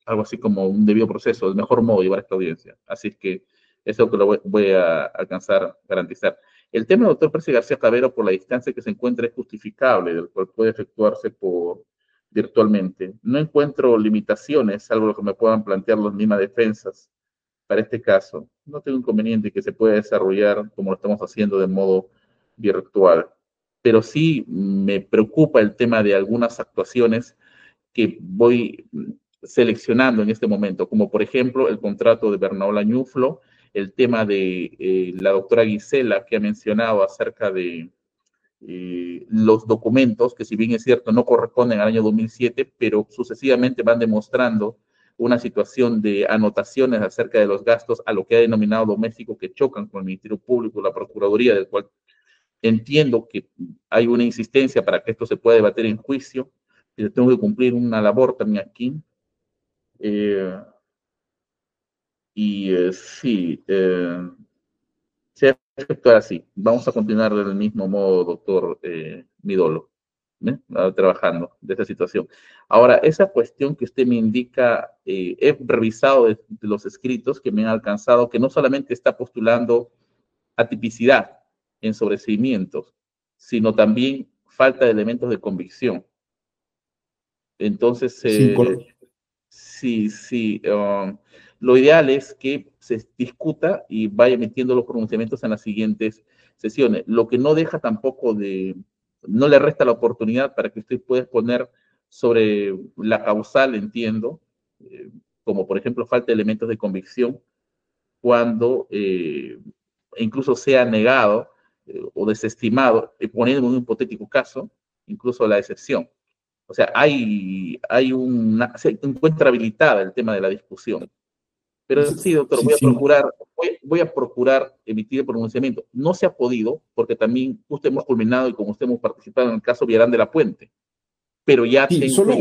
algo así como un debido proceso, el mejor modo de llevar esta audiencia. Así es que eso es lo que lo voy a alcanzar a garantizar. El tema del doctor Percy García Cabero, por la distancia que se encuentra, es justificable, del cual puede efectuarse virtualmente. No encuentro limitaciones, salvo lo que me puedan plantear las mismas defensas para este caso. No tengo inconveniente que se pueda desarrollar como lo estamos haciendo de modo virtual. Pero sí me preocupa el tema de algunas actuaciones que voy seleccionando en este momento, como por ejemplo el contrato de Bernardo Lañuflo, el tema de la doctora Gisela que ha mencionado acerca de los documentos, que si bien es cierto no corresponden al año 2007, pero sucesivamente van demostrando una situación de anotaciones acerca de los gastos a lo que ha denominado doméstico que chocan con el Ministerio Público, la Procuraduría, del cual entiendo que hay una insistencia para que esto se pueda debatir en juicio, y tengo que cumplir una labor también aquí. Y sí, se va a efectuar así. Vamos a continuar del mismo modo, doctor Midolo, trabajando de esta situación. Ahora, esa cuestión que usted me indica, he revisado de los escritos que me han alcanzado, que no solamente está postulando atipicidad en sobreseimientos, sino también falta de elementos de convicción. Entonces, sí, lo ideal es que se discuta y vaya emitiendo los pronunciamientos en las siguientes sesiones. Lo que no deja tampoco no le resta la oportunidad para que usted pueda exponer sobre la causal, entiendo, como por ejemplo falta de elementos de convicción, cuando incluso sea negado o desestimado, poniendo en un hipotético caso, incluso la excepción. O sea, se encuentra habilitada el tema de la discusión. Pero sí, doctor, voy a procurar emitir el pronunciamiento. No se ha podido, porque también justo hemos culminado y como usted hemos participado en el caso Villarán de la Puente. Pero ya sí, tengo... Solo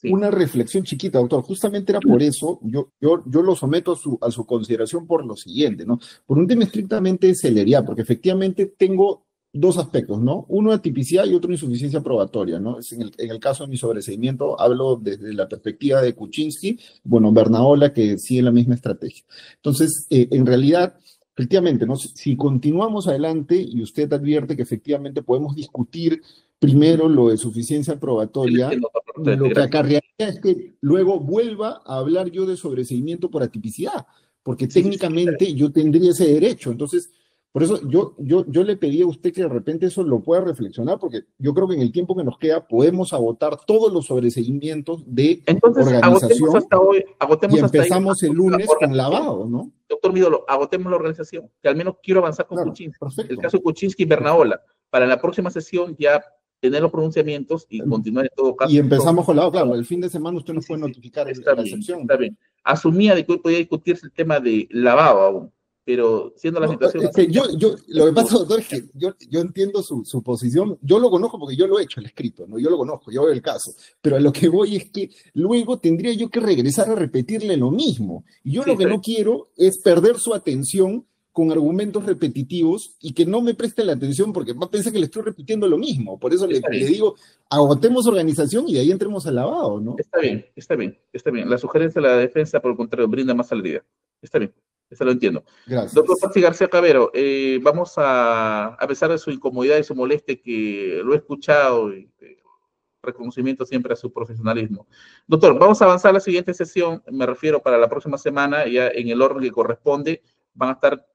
una reflexión chiquita, doctor. Justamente era por eso, yo lo someto a su consideración por lo siguiente, ¿no? Por un tema estrictamente de celeridad, porque efectivamente tengo dos aspectos, ¿no? Uno de tipicidad y otro insuficiencia probatoria, ¿no? En el caso de mi sobreseimiento hablo desde la perspectiva de Kuczynski, bueno, Bernaola, que sigue la misma estrategia. Entonces, en realidad, efectivamente, ¿no? Si continuamos adelante y usted advierte que efectivamente podemos discutir primero lo de suficiencia probatoria, lo que acarrearía es que luego vuelva a hablar yo de sobreseimiento por atipicidad, porque técnicamente yo tendría ese derecho. Entonces, por eso yo le pedí a usted que de repente eso lo pueda reflexionar, porque yo creo que en el tiempo que nos queda podemos agotar todos los sobreseimientos de organización. Agotemos y hasta empezamos el lunes con lavado, ¿no? Doctor Midolo, agotemos la organización, que al menos quiero avanzar con Kuczynski. El caso Kuczynski y Bernaola. Para la próxima sesión ya tener los pronunciamientos y continuar en todo caso. Y empezamos con lavado, claro, el fin de semana usted nos puede notificar la excepción. Está bien. Asumía de que hoy podía discutirse el tema de lavado aún, pero siendo la situación... Es que lo que pasa, doctor, es que yo entiendo su posición, yo lo conozco porque yo lo he hecho, el escrito, ¿no? Yo lo conozco, yo veo el caso, pero a lo que voy es que luego tendría yo que regresar a repetirle lo mismo, y yo lo que no quiero es perder su atención con argumentos repetitivos y que no me preste la atención porque va a pensar que le estoy repitiendo lo mismo. Por eso le digo, agotemos organización y de ahí entremos al lavado, ¿no? Está bien. La sugerencia de la defensa, por el contrario, brinda más salida. Está bien, eso lo entiendo. Gracias. Doctor Patsy García Cabero, vamos a pesar de su incomodidad y su molestia, que lo he escuchado, y reconocimiento siempre a su profesionalismo. Doctor, vamos a avanzar a la siguiente sesión, me refiero para la próxima semana, ya en el orden que corresponde, van a estar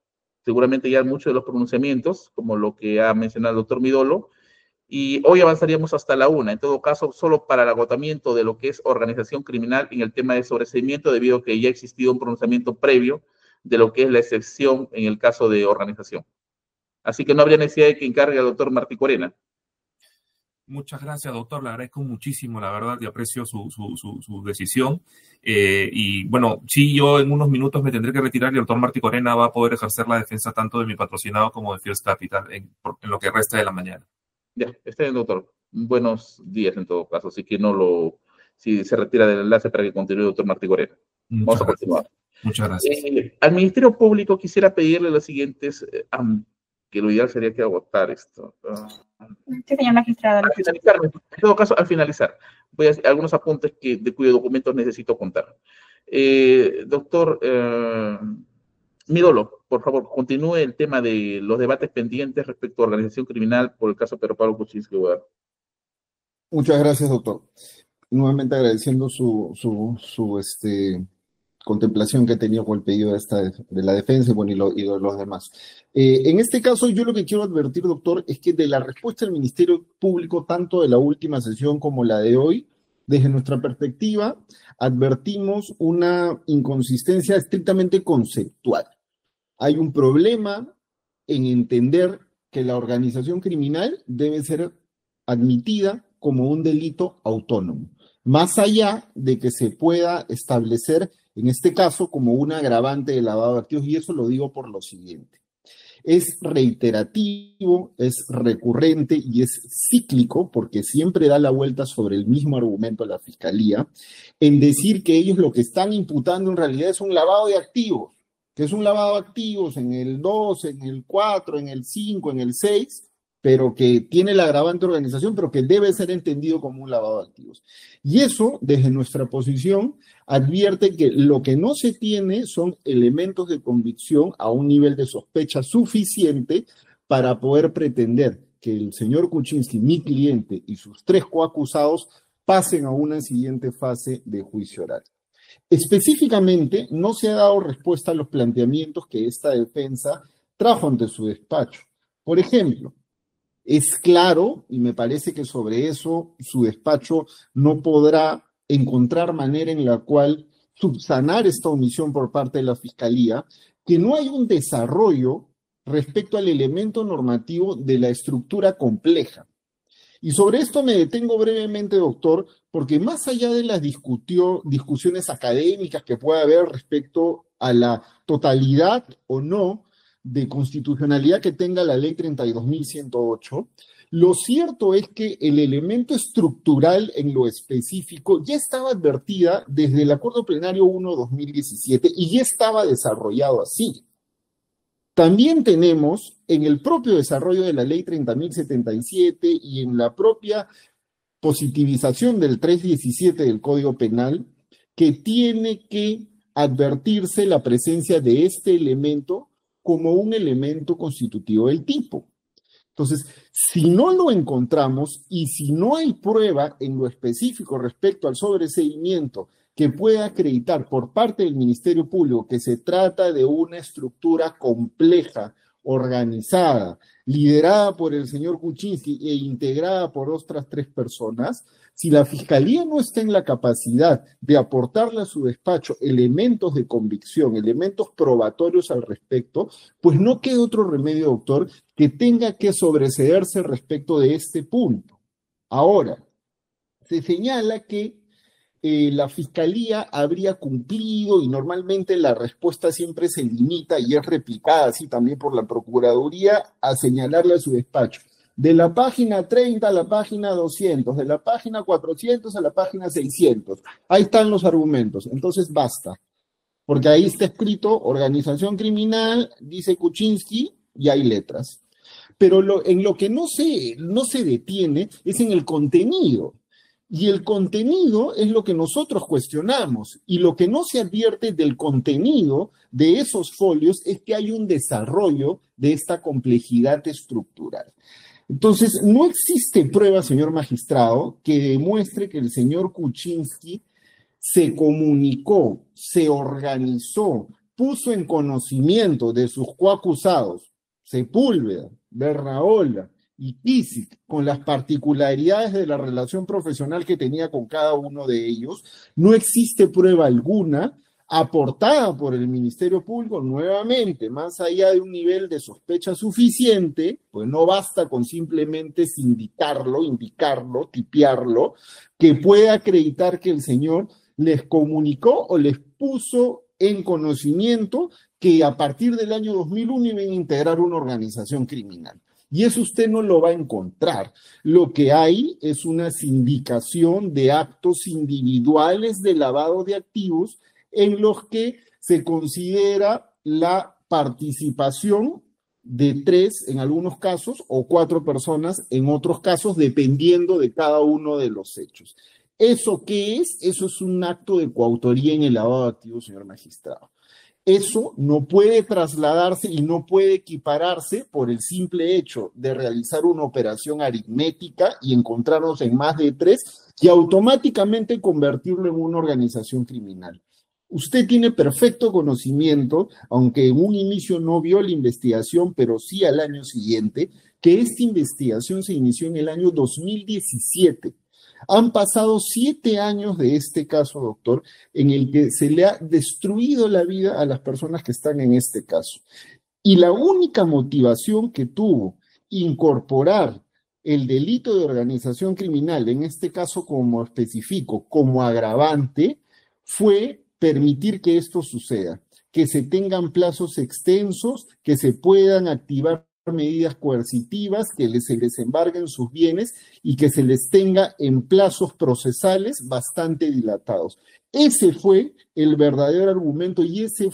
seguramente ya muchos de los pronunciamientos, como lo que ha mencionado el doctor Midolo, y hoy avanzaríamos hasta la 1, en todo caso, solo para el agotamiento de lo que es organización criminal en el tema de sobreseimiento, debido a que ya ha existido un pronunciamiento previo de lo que es la excepción en el caso de organización. Así que no habría necesidad de que encargue al doctor Martí Corena. Muchas gracias, doctor. Le agradezco muchísimo, la verdad, y aprecio su decisión. Y bueno, sí, yo en unos minutos me tendré que retirar y el doctor Martí Corena va a poder ejercer la defensa tanto de mi patrocinado como de First Capital en lo que resta de la mañana. Ya, está bien, doctor. Buenos días en todo caso. Así que si se retira del enlace para que continúe el doctor Martí Corena. Vamos a continuar. Muchas gracias. Al Ministerio Público quisiera pedirle los siguientes, que lo ideal sería que agotar esto. Sí, señor magistrado. En todo caso, al finalizar, voy a hacer algunos apuntes de cuyos documentos necesito contar. Doctor Midolo, por favor, continúe el tema de los debates pendientes respecto a organización criminal por el caso Pedro Pablo Kuczynski. Muchas gracias, doctor. Nuevamente agradeciendo su contemplación que he tenido con el pedido de la defensa y de los demás. En este caso, yo lo que quiero advertir, doctor, es que de la respuesta del Ministerio Público, tanto de la última sesión como la de hoy, desde nuestra perspectiva, advertimos una inconsistencia estrictamente conceptual. Hay un problema en entender que la organización criminal debe ser admitida como un delito autónomo, más allá de que se pueda establecer en este caso como un agravante de lavado de activos, y eso lo digo por lo siguiente. es reiterativo, es recurrente y es cíclico, porque siempre da la vuelta sobre el mismo argumento a la Fiscalía, en decir que ellos lo que están imputando en realidad es un lavado de activos, que es un lavado de activos en el 2, en el 4, en el 5, en el 6, pero que tiene la agravante organización, pero que debe ser entendido como un lavado de activos. Y eso, desde nuestra posición, advierte que lo que no se tiene son elementos de convicción a un nivel de sospecha suficiente para poder pretender que el señor Kuczynski, mi cliente, y sus 3 coacusados pasen a una siguiente fase de juicio oral. Específicamente, no se ha dado respuesta a los planteamientos que esta defensa trajo ante su despacho. Por ejemplo, es claro, y me parece que sobre eso su despacho no podrá encontrar manera en la cual subsanar esta omisión por parte de la Fiscalía, que no hay un desarrollo respecto al elemento normativo de la estructura compleja. Y sobre esto me detengo brevemente, doctor, porque más allá de las discusiones académicas que pueda haber respecto a la totalidad o no de constitucionalidad que tenga la ley 32.108, lo cierto es que el elemento estructural en lo específico ya estaba advertida desde el Acuerdo Plenario 1/2017 y ya estaba desarrollado así. También tenemos en el propio desarrollo de la ley 30.077 y en la propia positivización del 317 del Código Penal que tiene que advertirse la presencia de este elemento como un elemento constitutivo del tipo. Entonces, si no lo encontramos y si no hay prueba en lo específico respecto al sobreseimiento que pueda acreditar por parte del Ministerio Público que se trata de una estructura compleja, organizada, liderada por el señor Kuczynski e integrada por otras 3 personas, si la Fiscalía no está en la capacidad de aportarle a su despacho elementos de convicción, elementos probatorios al respecto, pues no queda otro remedio, doctor, que tenga que sobreseerse respecto de este punto. Ahora, se señala que la Fiscalía habría cumplido y normalmente la respuesta siempre se limita y es replicada así también por la Procuraduría a señalarle a su despacho. De la página 30 a la página 200, de la página 400 a la página 600. Ahí están los argumentos, entonces basta. Porque ahí está escrito organización criminal, dice Kuczynski y hay letras. Pero en lo que no se detiene es en el contenido. Y el contenido es lo que nosotros cuestionamos. Y lo que no se advierte del contenido de esos folios es que hay un desarrollo de esta complejidad estructural. Entonces, no existe prueba, señor magistrado, que demuestre que el señor Kuczynski se comunicó, se organizó, puso en conocimiento de sus coacusados, Sepúlveda, Bernaola y Pisic, con las particularidades de la relación profesional que tenía con cada uno de ellos. No existe prueba alguna aportada por el Ministerio Público, nuevamente, más allá de un nivel de sospecha suficiente, pues no basta con simplemente sindicarlo, indicarlo, tipiarlo, que pueda acreditar que el señor les comunicó o les puso en conocimiento que a partir del año 2001 iban a integrar una organización criminal. Y eso usted no lo va a encontrar. Lo que hay es una sindicación de actos individuales de lavado de activos en los que se considera la participación de 3 en algunos casos o 4 personas en otros casos, dependiendo de cada uno de los hechos. ¿Eso qué es? Eso es un acto de coautoría en el lavado de activos, señor magistrado. Eso no puede trasladarse y no puede equipararse por el simple hecho de realizar una operación aritmética y encontrarnos en más de 3 y automáticamente convertirlo en una organización criminal. Usted tiene perfecto conocimiento, aunque en un inicio no vio la investigación, pero sí al año siguiente, que esta investigación se inició en el año 2017. Han pasado 7 años de este caso, doctor, en el que se le ha destruido la vida a las personas que están en este caso. Y la única motivación que tuvo incorporar el delito de organización criminal, en este caso como especifico, como agravante, fue permitir que esto suceda. que se tengan plazos extensos, que se puedan activar medidas coercitivas, que se les embarguen sus bienes y que se les tenga en plazos procesales bastante dilatados. Ese fue el verdadero argumento y esa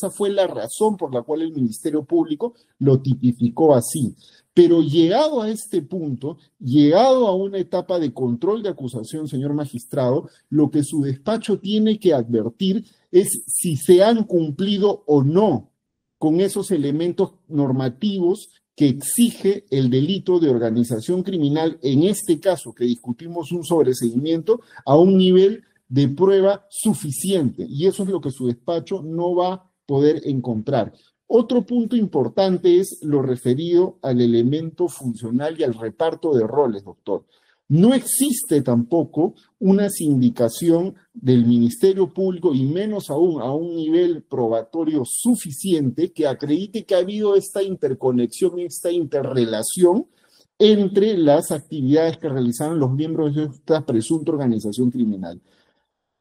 fue la razón por la cual el Ministerio Público lo tipificó así. Pero llegado a este punto, llegado a una etapa de control de acusación, señor magistrado, lo que su despacho tiene que advertir es si se han cumplido o no con esos elementos normativos que exige el delito de organización criminal, en este caso que discutimos un sobreseguimiento, a un nivel de prueba suficiente. Y eso es lo que su despacho no va a poder encontrar. Otro punto importante es lo referido al elemento funcional y al reparto de roles, doctor. No existe tampoco una sindicación del Ministerio Público, y menos aún a un nivel probatorio suficiente, que acredite que ha habido esta interconexión, esta interrelación entre las actividades que realizaron los miembros de esta presunta organización criminal.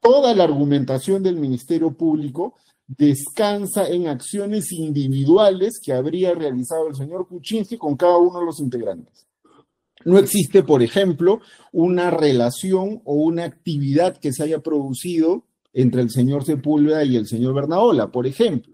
Toda la argumentación del Ministerio Público descansa en acciones individuales que habría realizado el señor Kuczynski con cada uno de los integrantes. No existe, por ejemplo, una relación o una actividad que se haya producido entre el señor Sepúlveda y el señor Bernaola, por ejemplo.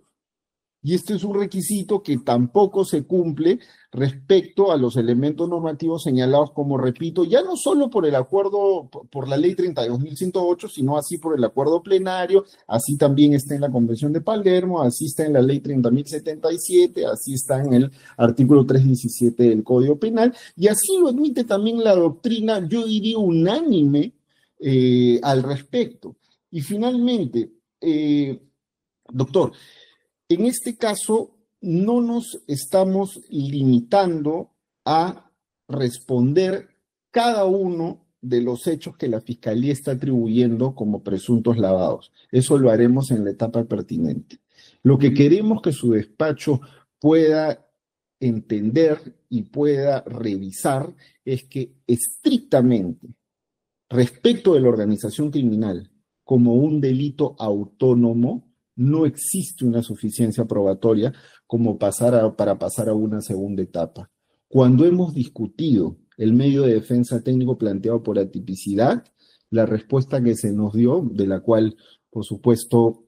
Y este es un requisito que tampoco se cumple respecto a los elementos normativos señalados, como repito, ya no solo por el acuerdo, por la ley 32.108, sino así por el acuerdo plenario, así también está en la Convención de Palermo, así está en la ley 30.077, así está en el artículo 317 del Código Penal, y así lo admite también la doctrina, yo diría unánime, al respecto. Y finalmente, doctor, en este caso, no nos estamos limitando a responder cada uno de los hechos que la Fiscalía está atribuyendo como presuntos lavados. Eso lo haremos en la etapa pertinente. Lo que queremos que su despacho pueda entender y pueda revisar es que estrictamente, respecto de la organización criminal como un delito autónomo, no existe una suficiencia probatoria como para pasar a una segunda etapa. Cuando hemos discutido el medio de defensa técnico planteado por atipicidad, la respuesta que se nos dio, de la cual, por supuesto,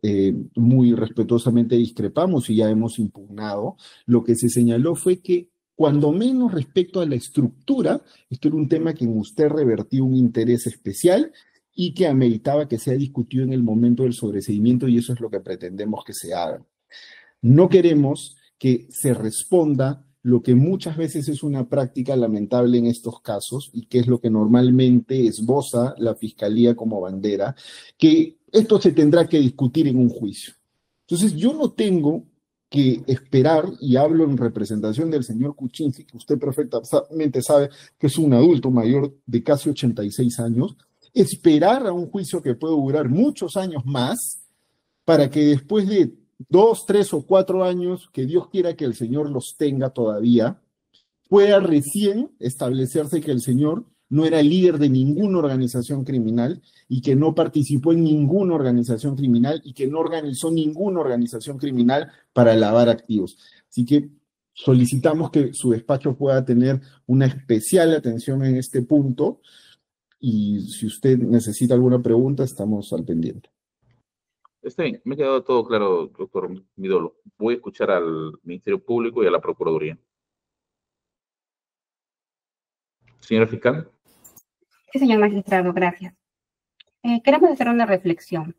muy respetuosamente discrepamos y ya hemos impugnado, lo que se señaló fue que, cuando menos respecto a la estructura, esto era un tema que en usted revertió un interés especial y que ameritaba que sea discutido en el momento del sobreseguimiento, y eso es lo que pretendemos que se haga. No queremos que se responda lo que muchas veces es una práctica lamentable en estos casos, y que es lo que normalmente esboza la Fiscalía como bandera, que esto se tendrá que discutir en un juicio. Entonces, yo no tengo que esperar, y hablo en representación del señor Kuczynski, que usted perfectamente sabe que es un adulto mayor de casi 86 años, esperar a un juicio que puede durar muchos años más, para que después de 2, 3 o 4 años, que Dios quiera que el Señor los tenga todavía, pueda recién establecerse que el Señor no era líder de ninguna organización criminal y que no participó en ninguna organización criminal y que no organizó ninguna organización criminal para lavar activos. Así que solicitamos que su despacho pueda tener una especial atención en este punto, y si usted necesita alguna pregunta, estamos al pendiente. Está bien, me ha quedado todo claro, doctor Midolo. Voy a escuchar al Ministerio Público y a la Procuraduría. Señora fiscal. Sí, señor magistrado, gracias. Queremos hacer una reflexión.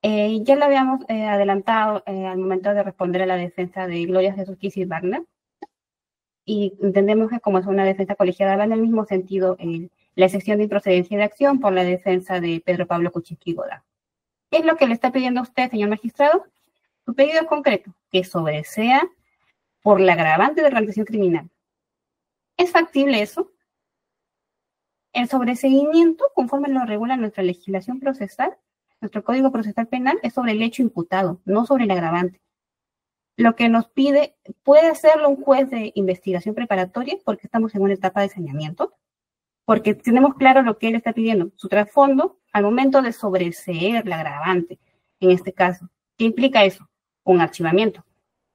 Ya lo habíamos adelantado al momento de responder a la defensa de Gloria Jesús Kisis Wagner, y entendemos que como es una defensa colegiada va en el mismo sentido la excepción de improcedencia de acción por la defensa de Pedro Pablo Kuczynski Godard. ¿Qué es lo que le está pidiendo a usted, señor magistrado? Su pedido es concreto, que sobresea por la agravante de organización criminal. ¿Es factible eso? El sobreseguimiento, conforme lo regula nuestra legislación procesal, nuestro Código Procesal Penal, es sobre el hecho imputado, no sobre el agravante. Lo que nos pide, puede hacerlo un juez de investigación preparatoria, porque estamos en una etapa de saneamiento, porque tenemos claro lo que él está pidiendo, su trasfondo al momento de sobreseer la agravante, en este caso. ¿Qué implica eso? un archivamiento.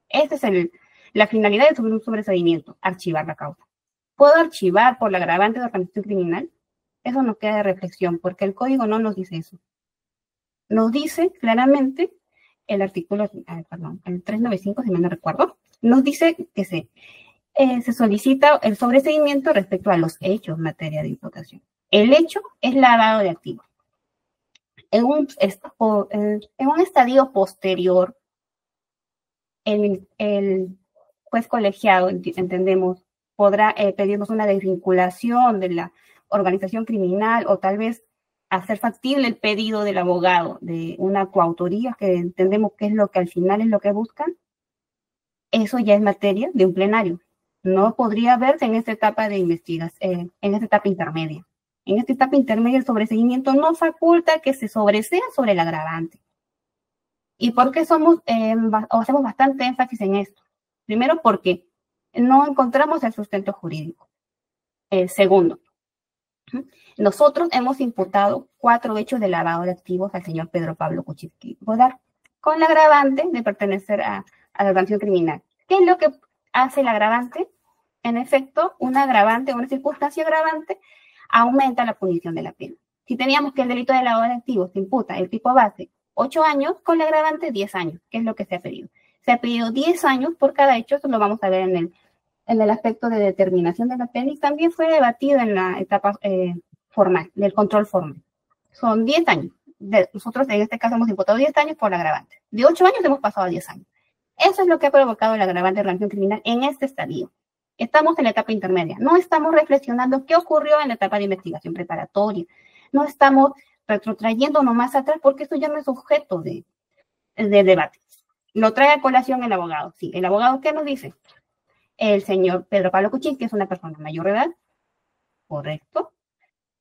Esa es la finalidad de un sobreseimiento, archivar la causa. ¿Puedo archivar por la agravante de organización criminal? Eso nos queda de reflexión, porque el código no nos dice eso. Nos dice claramente el artículo, el 395, si mal no recuerdo, nos dice que se solicita el sobreseimiento respecto a los hechos en materia de imputación. El hecho es lavado de activos. En un estadio posterior, el juez colegiado, entendemos, podrá pedirnos una desvinculación de la organización criminal o tal vez hacer factible el pedido del abogado de una coautoría, que entendemos que es lo que al final es lo que buscan. Eso ya es materia de un plenario. No podría verse en esta etapa de investigación, en esta etapa intermedia. En esta etapa intermedia el sobreseimiento no faculta que se sobresea sobre el agravante. ¿Y por qué hacemos bastante énfasis en esto? Primero, porque no encontramos el sustento jurídico. Segundo, nosotros hemos imputado 4 hechos de lavado de activos al señor Pedro Pablo Kuczynski Godard, con la agravante de pertenecer a la organización criminal. ¿Qué es lo que hace el agravante? En efecto, una circunstancia agravante aumenta la punición de la pena. Si teníamos que el delito de lavado de activos se imputa el tipo base 8 años, con la agravante 10 años, que es lo que se ha pedido. Se ha pedido 10 años por cada hecho, eso lo vamos a ver en el aspecto de determinación de la pena, y también fue debatido en la etapa formal, del control formal. Son 10 años. Nosotros en este caso hemos imputado 10 años por la agravante. De 8 años hemos pasado a 10 años. Eso es lo que ha provocado el agravante de organización criminal en este estadio. Estamos en la etapa intermedia. No estamos reflexionando qué ocurrió en la etapa de investigación preparatoria. No estamos retrotrayéndonos más atrás, porque esto ya no es objeto de debate. Lo trae a colación el abogado. Sí, el abogado, ¿qué nos dice? El señor Pedro Pablo Kuczynski, que es una persona mayor de edad. Correcto.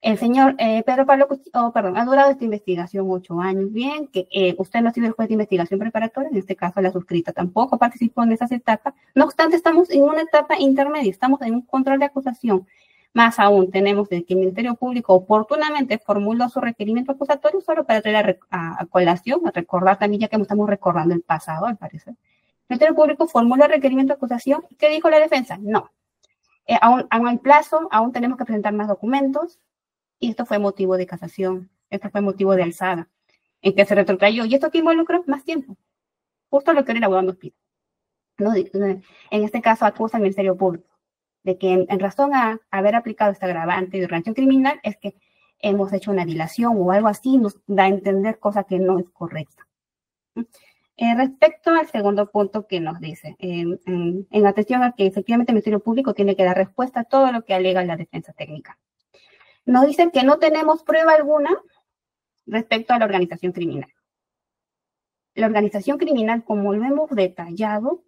El señor Pedro Pablo Kuczynski, ha durado esta investigación 8 años. Bien, que usted no ha sido el juez de investigación preparatoria, en este caso la suscrita tampoco participó en esas etapas. No obstante, estamos en una etapa intermedia, estamos en un control de acusación. Más aún, tenemos que el Ministerio Público oportunamente formuló su requerimiento acusatorio solo para traer a colación, a recordar también, ya que estamos recordando el pasado, al parecer. El Ministerio Público formuló el requerimiento de acusación. ¿Qué dijo la defensa? No. Aún hay plazo, aún tenemos que presentar más documentos, y esto fue motivo de casación, esto fue motivo de alzada, en que se retrotrayó, y esto que involucró más tiempo. Justo lo que el abogado nos pide. ¿No? En este caso acusa al Ministerio Público de que en razón a haber aplicado este agravante de organización criminal es que hemos hecho una dilación o algo así, nos da a entender cosa que no es correcta. Respecto al segundo punto que nos dice, en atención a que efectivamente el Ministerio Público tiene que dar respuesta a todo lo que alega la defensa técnica. Nos dicen que no tenemos prueba alguna respecto a la organización criminal. La organización criminal, como lo hemos detallado,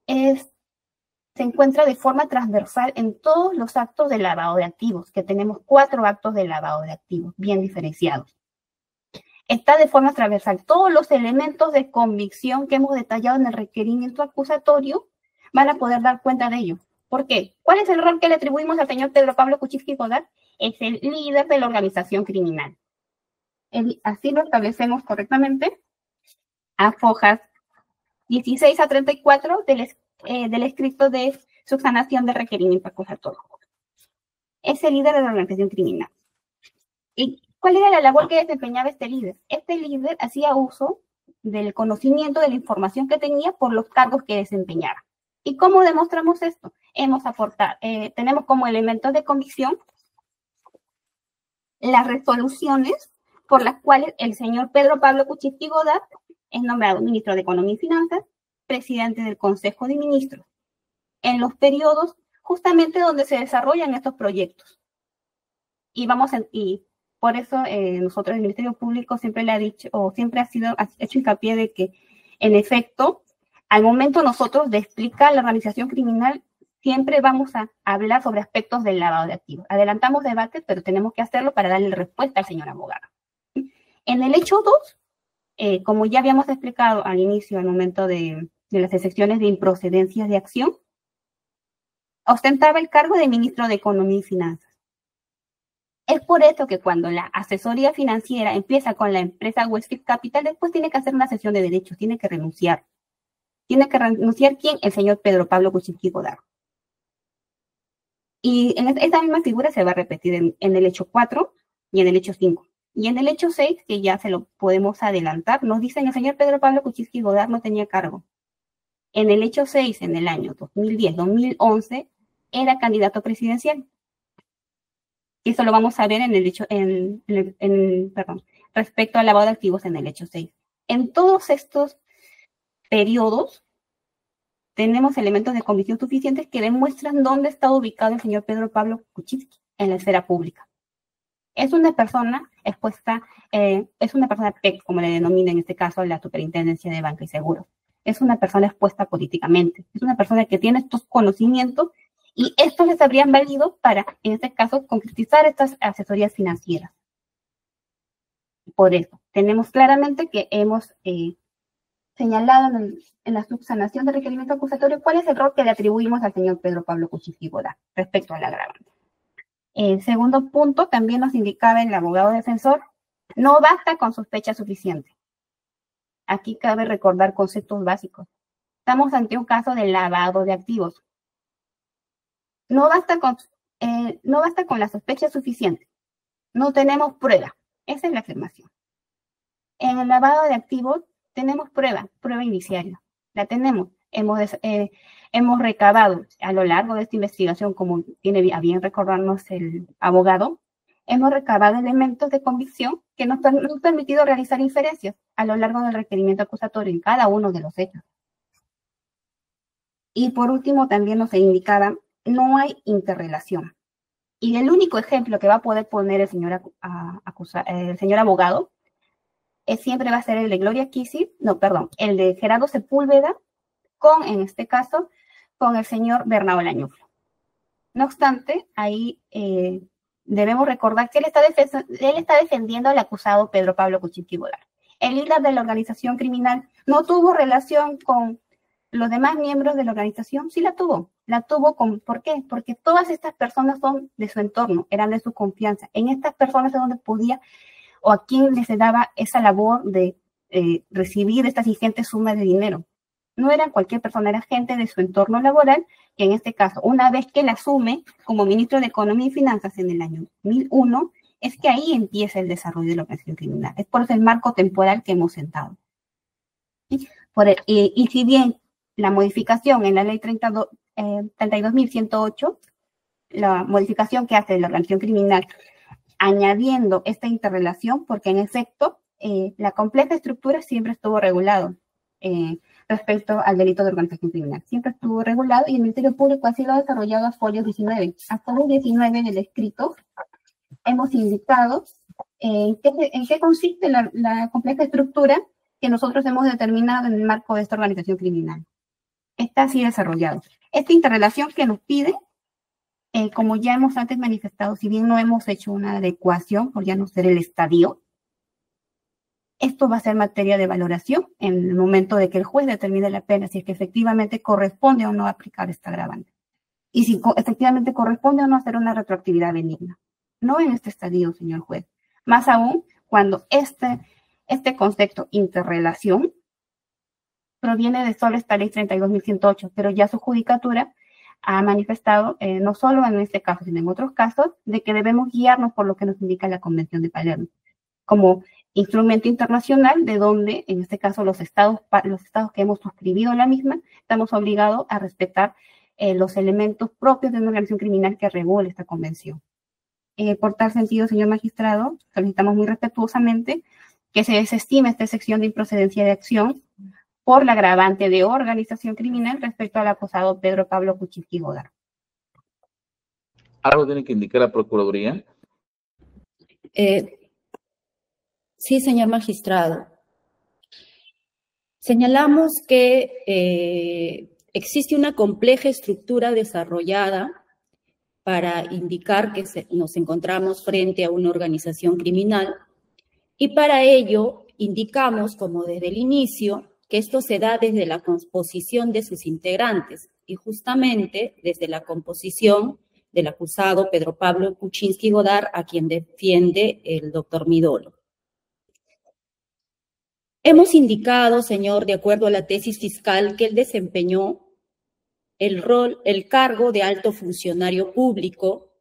se encuentra de forma transversal en todos los actos de lavado de activos, que tenemos 4 actos de lavado de activos bien diferenciados. Está de forma transversal. Todos los elementos de convicción que hemos detallado en el requerimiento acusatorio van a poder dar cuenta de ello. ¿Por qué? ¿Cuál es el rol que le atribuimos al señor Pedro Pablo Kuczynski Godard? Es el líder de la organización criminal. Así lo establecemos correctamente a fojas 16 a 34 del escrito de subsanación del requerimiento acusatorio. Es el líder de la organización criminal. ¿Y cuál era la labor que desempeñaba este líder? Este líder hacía uso del conocimiento, de la información que tenía por los cargos que desempeñaba. ¿Y cómo demostramos esto? Tenemos como elementos de convicción las resoluciones por las cuales el señor Pedro Pablo Kuczynski Godard es nombrado ministro de Economía y Finanzas, presidente del Consejo de Ministros, en los periodos justamente donde se desarrollan estos proyectos. Y por eso nosotros, el Ministerio Público, siempre le ha dicho, o siempre ha hecho hincapié de que, en efecto, al momento nosotros de explicar la organización criminal, siempre vamos a hablar sobre aspectos del lavado de activos. Adelantamos debates, pero tenemos que hacerlo para darle respuesta al señor abogado. En el hecho 2, como ya habíamos explicado al inicio, al momento de las excepciones de improcedencias de acción, ostentaba el cargo de ministro de Economía y Finanzas. Es por eso que cuando la asesoría financiera empieza con la empresa Westfield Capital, después tiene que hacer una cesión de derechos, tiene que renunciar. ¿Tiene que renunciar quién? El señor Pedro Pablo Kuczynski Godard. Y esta misma figura se va a repetir en el hecho 4 y en el hecho 5. Y en el hecho 6, que ya se lo podemos adelantar, nos dicen el señor Pedro Pablo Kuczynski Godard no tenía cargo. En el hecho 6, en el año 2010-2011, era candidato presidencial. Y eso lo vamos a ver en el hecho, respecto al lavado de activos en el hecho 6. En todos estos periodos, tenemos elementos de convicción suficientes que demuestran dónde está ubicado el señor Pedro Pablo Kuczynski en la esfera pública. Es una persona expuesta, es una persona PEC, como le denomina en este caso la Superintendencia de Banca y Seguros. Es una persona expuesta políticamente. Es una persona que tiene estos conocimientos y estos les habrían valido para, en este caso, concretizar estas asesorías financieras. Por eso, tenemos claramente que hemos señalado en la subsanación del requerimiento acusatorio cuál es el rol que le atribuimos al señor Pedro Pablo Kuczynski Godard respecto al agravante. El segundo punto también nos indicaba el abogado defensor, no basta con sospecha suficiente. Aquí cabe recordar conceptos básicos. Estamos ante un caso de lavado de activos. No basta con la sospecha suficiente. No tenemos prueba. Esa es la afirmación. En el lavado de activos tenemos prueba indiciaria. La tenemos. Hemos recabado a lo largo de esta investigación, como tiene a bien recordarnos el abogado, hemos recabado elementos de convicción que nos han permitido realizar inferencias a lo largo del requerimiento acusatorio en cada uno de los hechos. Y por último, también nos indicaba, no hay interrelación. Y el único ejemplo que va a poder poner el señor abogado siempre va a ser el de Gloria Kissy, el de Gerardo Sepúlveda, en este caso, con el señor Bernardo Lañuflo. No obstante, ahí debemos recordar que él está defendiendo al acusado Pedro Pablo Kuczynski Godard. El líder de la organización criminal no tuvo relación con los demás miembros de la organización, sí la tuvo. ¿Por qué? Porque todas estas personas son de su entorno, eran de su confianza. En estas personas es donde podía o a quien les daba esa labor de recibir estas ingentes sumas de dinero. No eran cualquier persona, era gente de su entorno laboral, que en este caso, una vez que él asume como ministro de Economía y Finanzas en el año 2001, es que ahí empieza el desarrollo de la organización criminal. Es por eso el marco temporal que hemos sentado. Y si bien la modificación en la ley 32.108, la modificación que hace la organización criminal, añadiendo esta interrelación, porque en efecto, la compleja estructura siempre estuvo regulado respecto al delito de organización criminal. Siempre estuvo regulado y el Ministerio Público así lo ha desarrollado a folio 19. A folio 19 del escrito hemos indicado en qué consiste la compleja estructura que nosotros hemos determinado en el marco de esta organización criminal. Está así desarrollado. Esta interrelación que nos pide, como ya hemos antes manifestado, si bien no hemos hecho una adecuación por ya no ser el estadio, esto va a ser materia de valoración en el momento de que el juez determine la pena, si es que efectivamente corresponde o no aplicar esta agravante. Y si efectivamente corresponde o no hacer una retroactividad benigna. No en este estadio, señor juez. Más aún cuando este concepto interrelación proviene de solo esta ley 32.108, pero ya su judicatura ha manifestado, no solo en este caso, sino en otros casos, de que debemos guiarnos por lo que nos indica la Convención de Palermo, como instrumento internacional de donde, en este caso, los estados que hemos suscribido la misma, estamos obligados a respetar los elementos propios de una organización criminal que regule esta convención. Por tal sentido, señor magistrado, solicitamos muy respetuosamente que se desestime esta sección de improcedencia de acción por la agravante de organización criminal respecto al acusado Pedro Pablo Kuczynski Godard. ¿Algo tiene que indicar la Procuraduría? Sí, señor magistrado. Señalamos que existe una compleja estructura desarrollada para indicar que nos encontramos frente a una organización criminal y para ello indicamos, como desde el inicio, que esto se da desde la composición de sus integrantes y justamente desde la composición del acusado Pedro Pablo Kuczynski Godard, a quien defiende el doctor Midolo. Hemos indicado, señor, de acuerdo a la tesis fiscal, que él desempeñó el cargo de alto funcionario público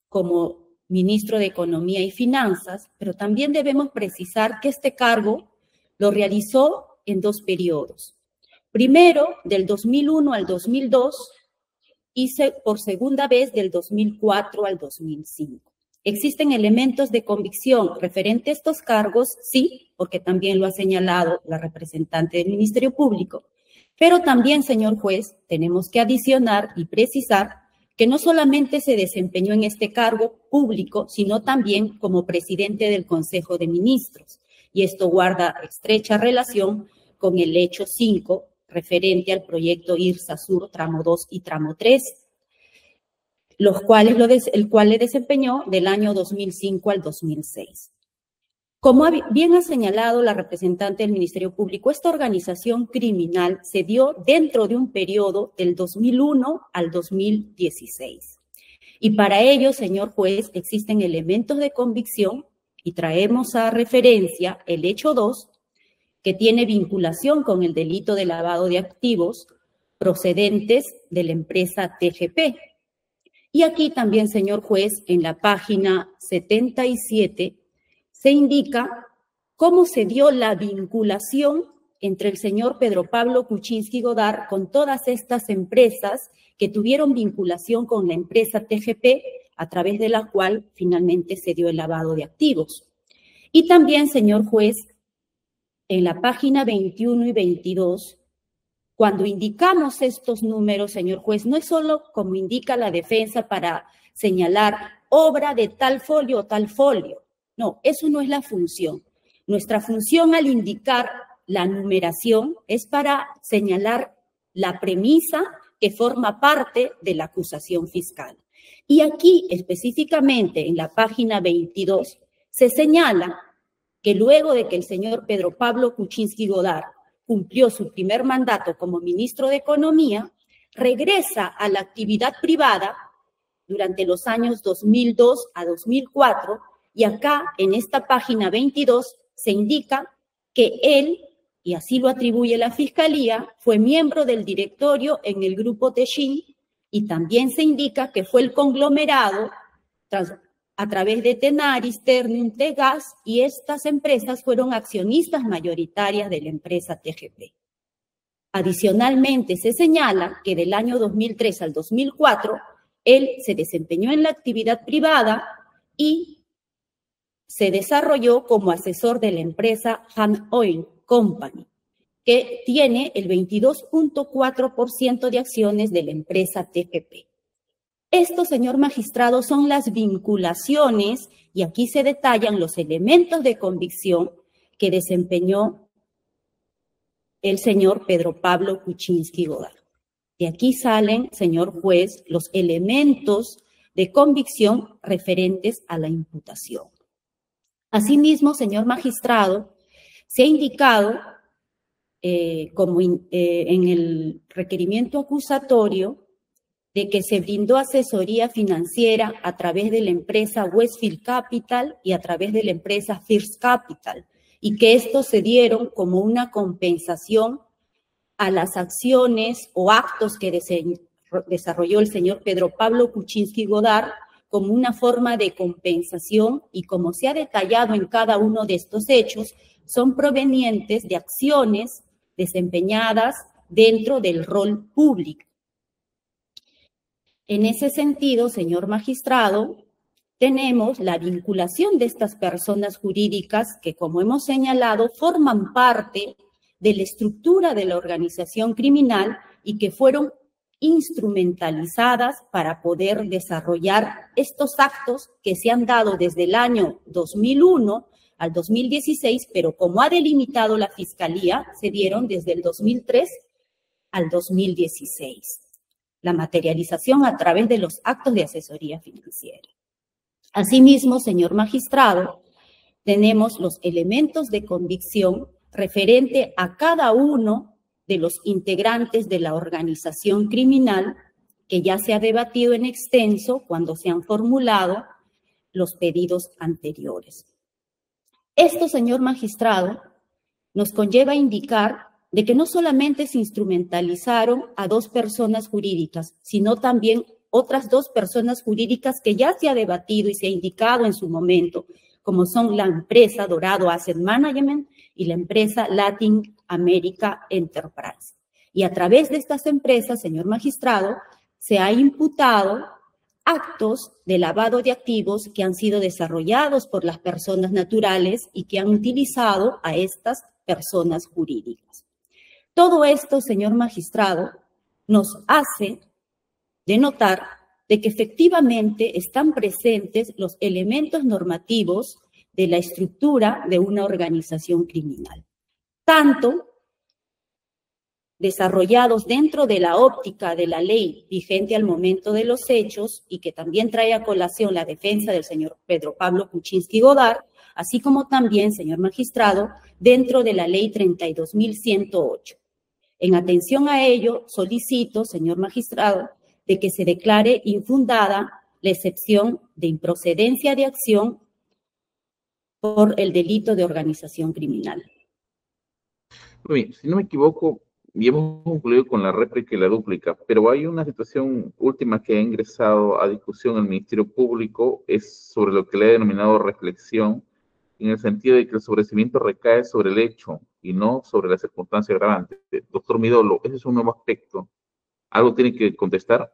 como ministro de Economía y Finanzas, pero también debemos precisar que este cargo lo realizó en 2 periodos. Primero, del 2001 al 2002, y por segunda vez del 2004 al 2005. ¿Existen elementos de convicción referente a estos cargos? Sí, porque también lo ha señalado la representante del Ministerio Público. Pero también, señor juez, tenemos que adicionar y precisar que no solamente se desempeñó en este cargo público, sino también como presidente del Consejo de Ministros. Y esto guarda estrecha relación con el hecho 5, referente al proyecto IRSA Sur, tramo 2 y tramo 3, el cual le desempeñó del año 2005 al 2006. Como bien ha señalado la representante del Ministerio Público, esta organización criminal se dio dentro de un periodo del 2001 al 2016. Y para ello, señor juez, existen elementos de convicción y traemos a referencia el hecho 2, que tiene vinculación con el delito de lavado de activos procedentes de la empresa TGP. Y aquí también, señor juez, en la página 77, se indica cómo se dio la vinculación entre el señor Pedro Pablo Kuczynski Godard con todas estas empresas que tuvieron vinculación con la empresa TGP, a través de la cual finalmente se dio el lavado de activos. Y también, señor juez, en la página 21 y 22, cuando indicamos estos números, señor juez, no es solo como indica la defensa para señalar obra de tal folio o tal folio. No, eso no es la función. Nuestra función al indicar la numeración es para señalar la premisa que forma parte de la acusación fiscal. Y aquí, específicamente en la página 22, se señala que luego de que el señor Pedro Pablo Kuczynski Godard cumplió su primer mandato como ministro de Economía, regresa a la actividad privada durante los años 2002 a 2004, y acá, en esta página 22, se indica que él, y así lo atribuye la Fiscalía, fue miembro del directorio en el grupo Techin, y también se indica que fue el conglomerado a través de Tenaris, Ternium, Tegas, y estas empresas fueron accionistas mayoritarias de la empresa TGP. Adicionalmente, se señala que del año 2003 al 2004, él se desempeñó en la actividad privada y se desarrolló como asesor de la empresa Han Oil Company, que tiene el 22.4% de acciones de la empresa TGP. Esto, señor magistrado, son las vinculaciones, y aquí se detallan los elementos de convicción que desempeñó el señor Pedro Pablo Kuczynski Godard. De aquí salen, señor juez, los elementos de convicción referentes a la imputación. Asimismo, señor magistrado, se ha indicado en el requerimiento acusatorio de que se brindó asesoría financiera a través de la empresa Westfield Capital y a través de la empresa First Capital, y que estos se dieron como una compensación a las acciones o actos que desarrolló el señor Pedro Pablo Kuczynski Godard como una forma de compensación, y como se ha detallado en cada uno de estos hechos, son provenientes de acciones desempeñadas dentro del rol público. En ese sentido, señor magistrado, tenemos la vinculación de estas personas jurídicas que, como hemos señalado, forman parte de la estructura de la organización criminal y que fueron instrumentalizadas para poder desarrollar estos actos que se han dado desde el año 2001 al 2016, pero como ha delimitado la Fiscalía, se dieron desde el 2003 al 2016. La materialización a través de los actos de asesoría financiera. Asimismo, señor magistrado, tenemos los elementos de convicción referente a cada uno de los integrantes de la organización criminal que ya se ha debatido en extenso cuando se han formulado los pedidos anteriores. Esto, señor magistrado, nos conlleva a indicar de que no solamente se instrumentalizaron a 2 personas jurídicas, sino también otras 2 personas jurídicas que ya se ha debatido y se ha indicado en su momento, como son la empresa Dorado Asset Management y la empresa Latin America Enterprise. Y a través de estas empresas, señor magistrado, se ha imputado actos de lavado de activos que han sido desarrollados por las personas naturales y que han utilizado a estas personas jurídicas. Todo esto, señor magistrado, nos hace denotar de que efectivamente están presentes los elementos normativos de la estructura de una organización criminal, tanto desarrollados dentro de la óptica de la ley vigente al momento de los hechos y que también trae a colación la defensa del señor Pedro Pablo Kuczynski Godard, así como también, señor magistrado, dentro de la ley 32.108. En atención a ello, solicito, señor magistrado, de que se declare infundada la excepción de improcedencia de acción por el delito de organización criminal. Muy bien, si no me equivoco, y hemos concluido con la réplica y la dúplica, pero hay una situación última que ha ingresado a discusión en el Ministerio Público, es sobre lo que le he denominado reflexión, en el sentido de que el sobreseimiento recae sobre el hecho y no sobre la circunstancia agravante. Doctor Midolo, ese es un nuevo aspecto. ¿Algo tiene que contestar?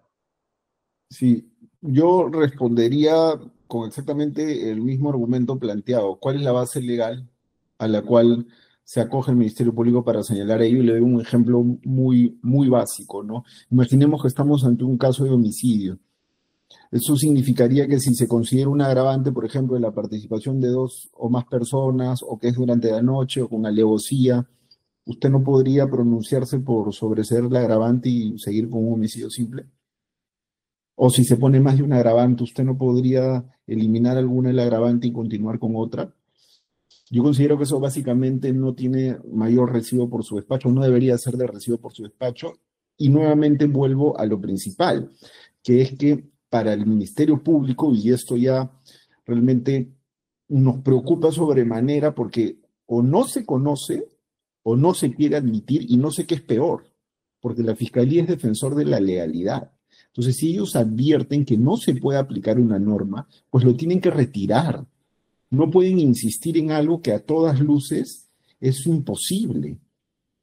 Sí, yo respondería con exactamente el mismo argumento planteado. ¿Cuál es la base legal a la cual se acoge el Ministerio Público para señalar ello? Y le doy un ejemplo muy básico, ¿no? Imaginemos que estamos ante un caso de homicidio. Eso significaría que si se considera un agravante, por ejemplo, de la participación de 2 o más personas, o que es durante la noche, o con alevosía, usted no podría pronunciarse por sobreseer el agravante y seguir con un homicidio simple. O si se pone más de un agravante, usted no podría eliminar alguna del agravante y continuar con otra. Yo considero que eso básicamente no tiene mayor recibo por su despacho, no debería ser de recibo por su despacho. Y nuevamente vuelvo a lo principal, que es que para el Ministerio Público, y esto ya realmente nos preocupa sobremanera porque o no se conoce o no se quiere admitir, y no sé qué es peor, porque la Fiscalía es defensor de la legalidad. Entonces, si ellos advierten que no se puede aplicar una norma, pues lo tienen que retirar. No pueden insistir en algo que a todas luces es imposible.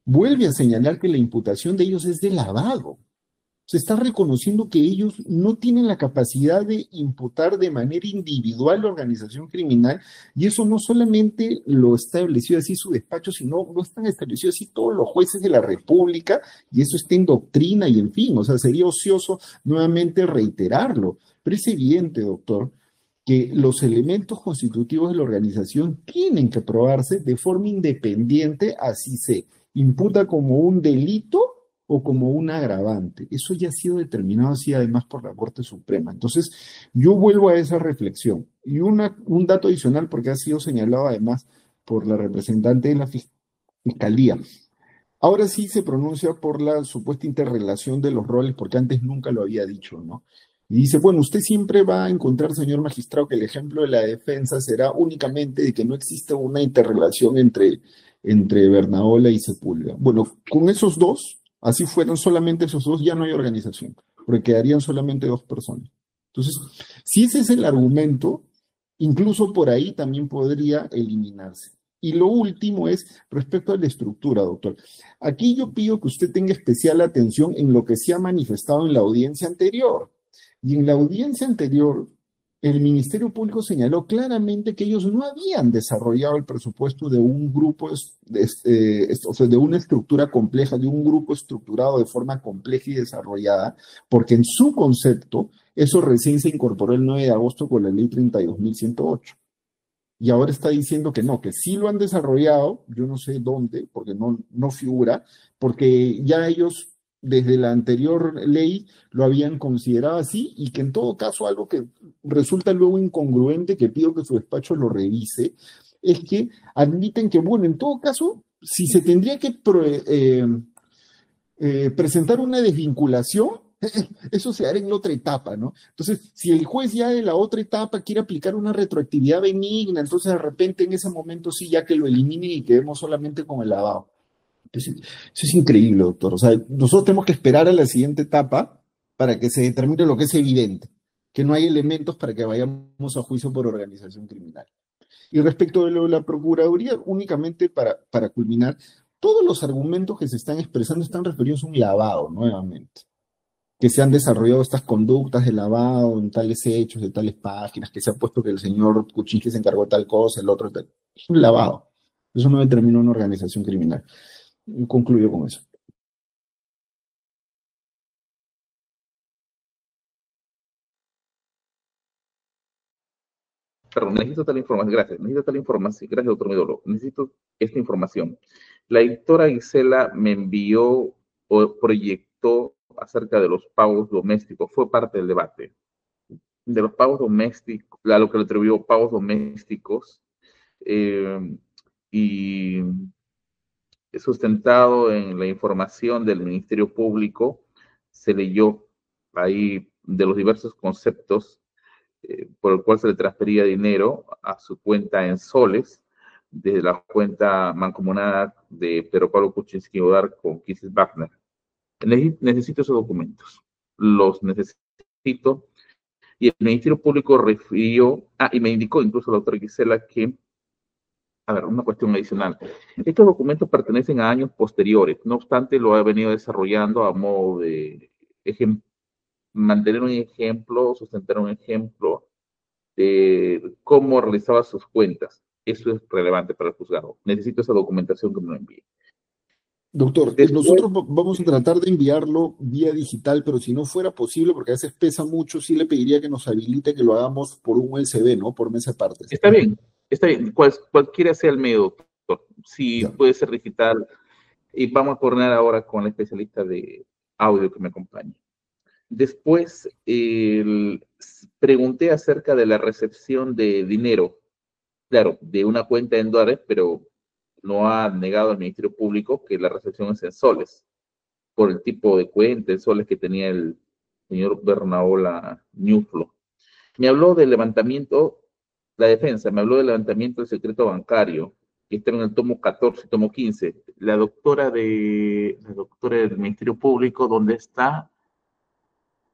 Vuelve a señalar que la imputación de ellos es de lavado. Se está reconociendo que ellos no tienen la capacidad de imputar de manera individual la organización criminal, y eso no solamente lo estableció así su despacho, sino lo están establecido así todos los jueces de la República, y eso está en doctrina y en fin, o sea, sería ocioso nuevamente reiterarlo. Pero es evidente, doctor, que los elementos constitutivos de la organización tienen que probarse de forma independiente, así se imputa como un delito o como un agravante. Eso ya ha sido determinado así además por la Corte Suprema. Entonces, yo vuelvo a esa reflexión. Y un dato adicional, porque ha sido señalado además por la representante de la Fiscalía. Ahora sí se pronuncia por la supuesta interrelación de los roles, porque antes nunca lo había dicho, ¿no? Y dice, bueno, usted siempre va a encontrar, señor magistrado, que el ejemplo de la defensa será únicamente de que no existe una interrelación entre Bernaola y Sepúlveda. Bueno, con esos 2, así fueran solamente esos 2, ya no hay organización, porque quedarían solamente 2 personas. Entonces, si ese es el argumento, incluso por ahí también podría eliminarse. Y lo último es respecto a la estructura, doctor. Aquí yo pido que usted tenga especial atención en lo que se ha manifestado en la audiencia anterior. Y en la audiencia anterior, el Ministerio Público señaló claramente que ellos no habían desarrollado el presupuesto de un grupo, o sea, de una estructura compleja, de un grupo estructurado de forma compleja y desarrollada, porque en su concepto, eso recién se incorporó el 9 de agosto con la ley 32.108. Y ahora está diciendo que no, que sí lo han desarrollado, yo no sé dónde, porque no figura, porque ya ellos desde la anterior ley lo habían considerado así, y que en todo caso algo que resulta luego incongruente, que pido que su despacho lo revise, es que admiten que, bueno, en todo caso, si se tendría que presentar una desvinculación, Eso se hará en la otra etapa, ¿no? Entonces, si el juez ya de la otra etapa quiere aplicar una retroactividad benigna, entonces de repente en ese momento sí, ya que lo eliminen y quedemos solamente con el lavado. Entonces, eso es increíble, doctor. O sea, nosotros tenemos que esperar a la siguiente etapa para que se determine lo que es evidente, que no hay elementos para que vayamos a juicio por organización criminal. Y respecto de lo de la Procuraduría, únicamente para culminar, todos los argumentos que se están expresando están referidos a un lavado, nuevamente, que se han desarrollado estas conductas de lavado en tales hechos, de tales páginas, que se ha puesto que el señor Kuczynski se encargó de tal cosa, el otro tal. Es un lavado. Eso no determina una organización criminal. Y concluyo con eso. Perdón, necesito tal información, gracias, necesito tal información, gracias, doctor Midolo, necesito esta información. La doctora Gisela me envió o proyectó acerca de los pagos domésticos, fue parte del debate, de los pagos domésticos, a lo que le atribuyó pagos domésticos, y sustentado en la información del Ministerio Público, se leyó ahí de los diversos conceptos por el cual se le transfería dinero a su cuenta en soles, desde la cuenta mancomunada de Pedro Pablo Kuczynski Odar con Kisses Wagner. Necesito esos documentos, los necesito, y el Ministerio Público refirió, y me indicó incluso la doctora Gisela que, a ver, una cuestión adicional, estos documentos pertenecen a años posteriores, no obstante lo ha venido desarrollando a modo de mantener un ejemplo, sustentar un ejemplo de cómo realizaba sus cuentas. Eso es relevante para el juzgado. Necesito esa documentación que me lo envíe. Doctor, Después, nosotros vamos a tratar de enviarlo vía digital, pero si no fuera posible, porque a veces pesa mucho, sí le pediría que nos habilite que lo hagamos por un USB, ¿no? Por mesa de partes. está bien, cualquiera sea el medio, doctor. Si Ya. puede ser digital, y vamos a coordinar ahora con la especialista de audio que me acompañe. Después, pregunté acerca de la recepción de dinero, claro, de una cuenta en dólares, pero no ha negado al Ministerio Público que la recepción es en soles, por el tipo de cuenta en soles que tenía el señor Bernaola Ñuflo. Me habló del levantamiento, la defensa, me habló del levantamiento del secreto bancario, que está en el tomo 14, tomo 15. La doctora del Ministerio Público, ¿dónde está?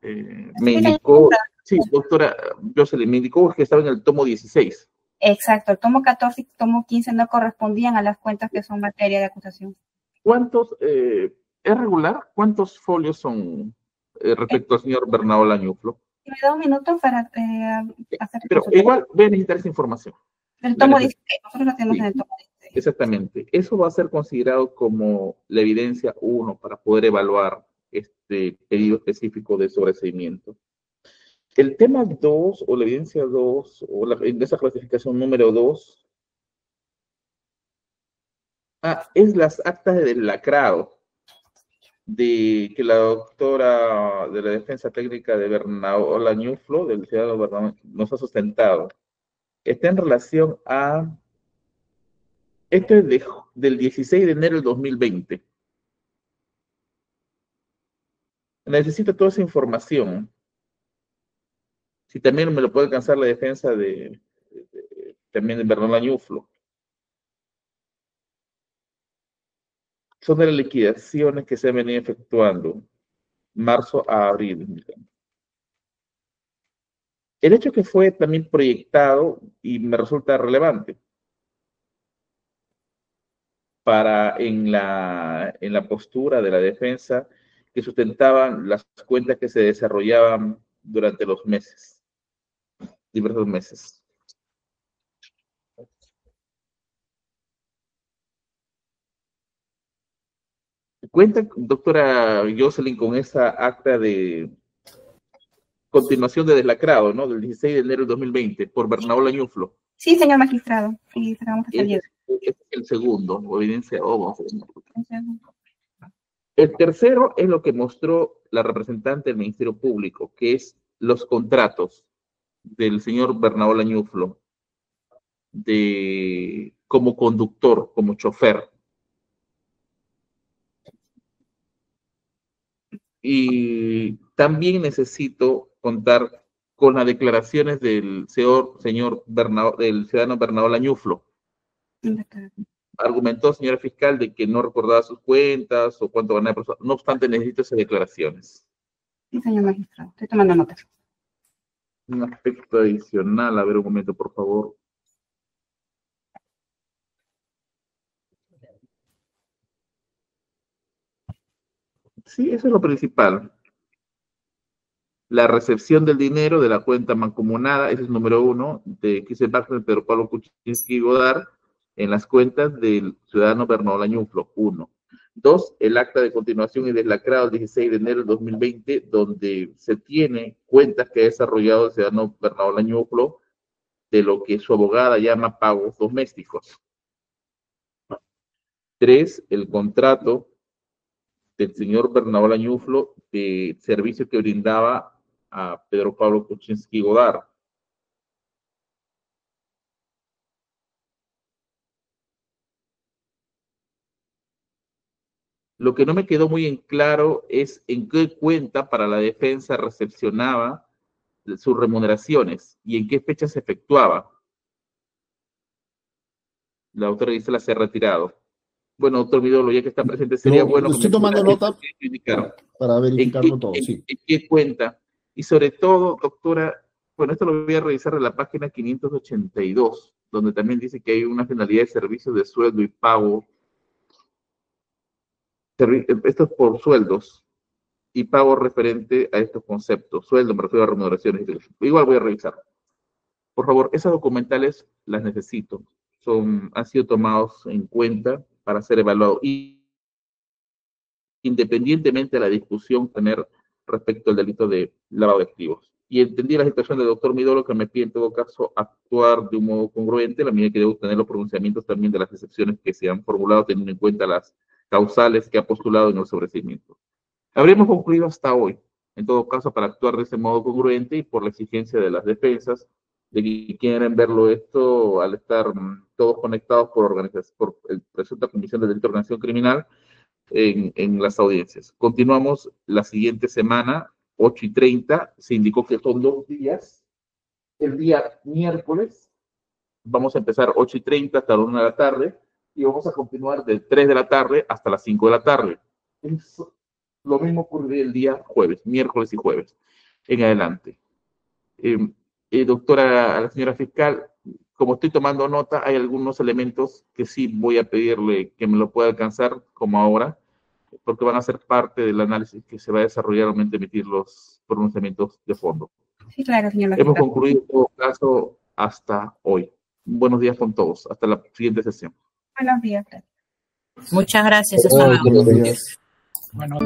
Me indicó, sí, doctora Jocelyn, me indicó que estaba en el tomo 16. Exacto, el tomo 14 y tomo 15 no correspondían a las cuentas que son materia de acusación. ¿Cuántos, es regular? ¿Cuántos folios son respecto al señor Bernaola Ñuflo? Me da un minuto para hacer. Pero igual voy a necesitar esa información. El tomo 16, nosotros lo tenemos en el tomo 16. Exactamente. Eso va a ser considerado como la evidencia 1 para poder evaluar este pedido específico de sobreseimiento. El tema 2 o la evidencia 2 o en esa clasificación número 2 es las actas de deslacrado de que la doctora de la defensa técnica de Bernaola Ñuflo, del ciudadano Bernaola, nos ha sustentado. Está en relación a... Esto es del 16 de enero del 2020. Necesito toda esa información. Si también me lo puede alcanzar la defensa también de Bernaola Ñuflo. Son de las liquidaciones que se han venido efectuando marzo a abril. El hecho que fue también proyectado y me resulta relevante en la postura de la defensa que sustentaban las cuentas que se desarrollaban durante los meses, diversos meses. ¿Cuenta, doctora Jocelyn, con esa acta de continuación de deslacrado, ¿no? Del 16 de enero del 2020, por Bernaola Ñuflo? Sí, señor magistrado. Sí, es el segundo, evidencia O. El tercero es lo que mostró la representante del Ministerio Público, que es los contratos del señor Bernaola Ñuflo como conductor, como chofer. Y también necesito contar con las declaraciones del del ciudadano Bernardo Lañuflo. Argumentó, señora fiscal, de que no recordaba sus cuentas o cuánto ganaba. No obstante, necesito esas declaraciones. Sí, señor magistrado, estoy tomando nota. Un aspecto adicional, a ver un momento, por favor. Sí, eso es lo principal. La recepción del dinero de la cuenta mancomunada, ese es número 1, de Kiselbach, de Pedro Pablo Kuczynski y Godard, en las cuentas del ciudadano Bernardo Lañuflo, 1. 2, el acta de continuación y deslacrado el 16 de enero del 2020, donde se tiene cuentas que ha desarrollado el ciudadano Bernardo Lañuflo de lo que su abogada llama pagos domésticos. 3, el contrato del señor Bernardo Lañuflo de servicio que brindaba a Pedro Pablo Kuczynski Godard. Lo que no me quedó muy en claro es en qué cuenta para la defensa recepcionaba sus remuneraciones y en qué fecha se efectuaba. La doctora Gisela se ha retirado. Bueno, doctor Vidolo, ya que está presente, sería bueno... Estoy tomando nota para verificarlo todo, sí. ¿En qué cuenta? Y sobre todo, doctora, bueno, esto lo voy a revisar en la página 582, donde también dice que hay una finalidad de servicio de sueldo y pago. Esto es por sueldos y pago referente a estos conceptos. Sueldo, me refiero a remuneraciones. Igual voy a revisar. Por favor, esas documentales las necesito. Han sido tomados en cuenta para ser evaluados. Y independientemente de la discusión tener respecto al delito de lavado de activos. Y entendí la situación del doctor Midolo, que me pide en todo caso actuar de un modo congruente, la medida que debo tener los pronunciamientos también de las excepciones que se han formulado, teniendo en cuenta las causales que ha postulado en el sobreseimiento. Habríamos concluido hasta hoy, en todo caso, para actuar de ese modo congruente y por la exigencia de las defensas, de que quieren verlo esto al estar todos conectados por el presunta comisión de delito de organización criminal en las audiencias. Continuamos la siguiente semana, 8:30, se indicó que son 2 días. El día miércoles vamos a empezar 8:30 hasta la 1 de la tarde y vamos a continuar de 3 de la tarde hasta las 5 de la tarde. Lo mismo ocurrirá el día jueves, miércoles y jueves, en adelante. Doctora, a la señora fiscal, como estoy tomando nota, hay algunos elementos que sí voy a pedirle que me lo pueda alcanzar, como ahora, porque van a ser parte del análisis que se va a desarrollar al momento de emitir los pronunciamientos de fondo. Sí, claro, señora. Hemos concluido en todo caso hasta hoy. Buenos días con todos. Hasta la siguiente sesión. Buenos días. Muchas gracias. Hasta luego. Buenos días. Bueno.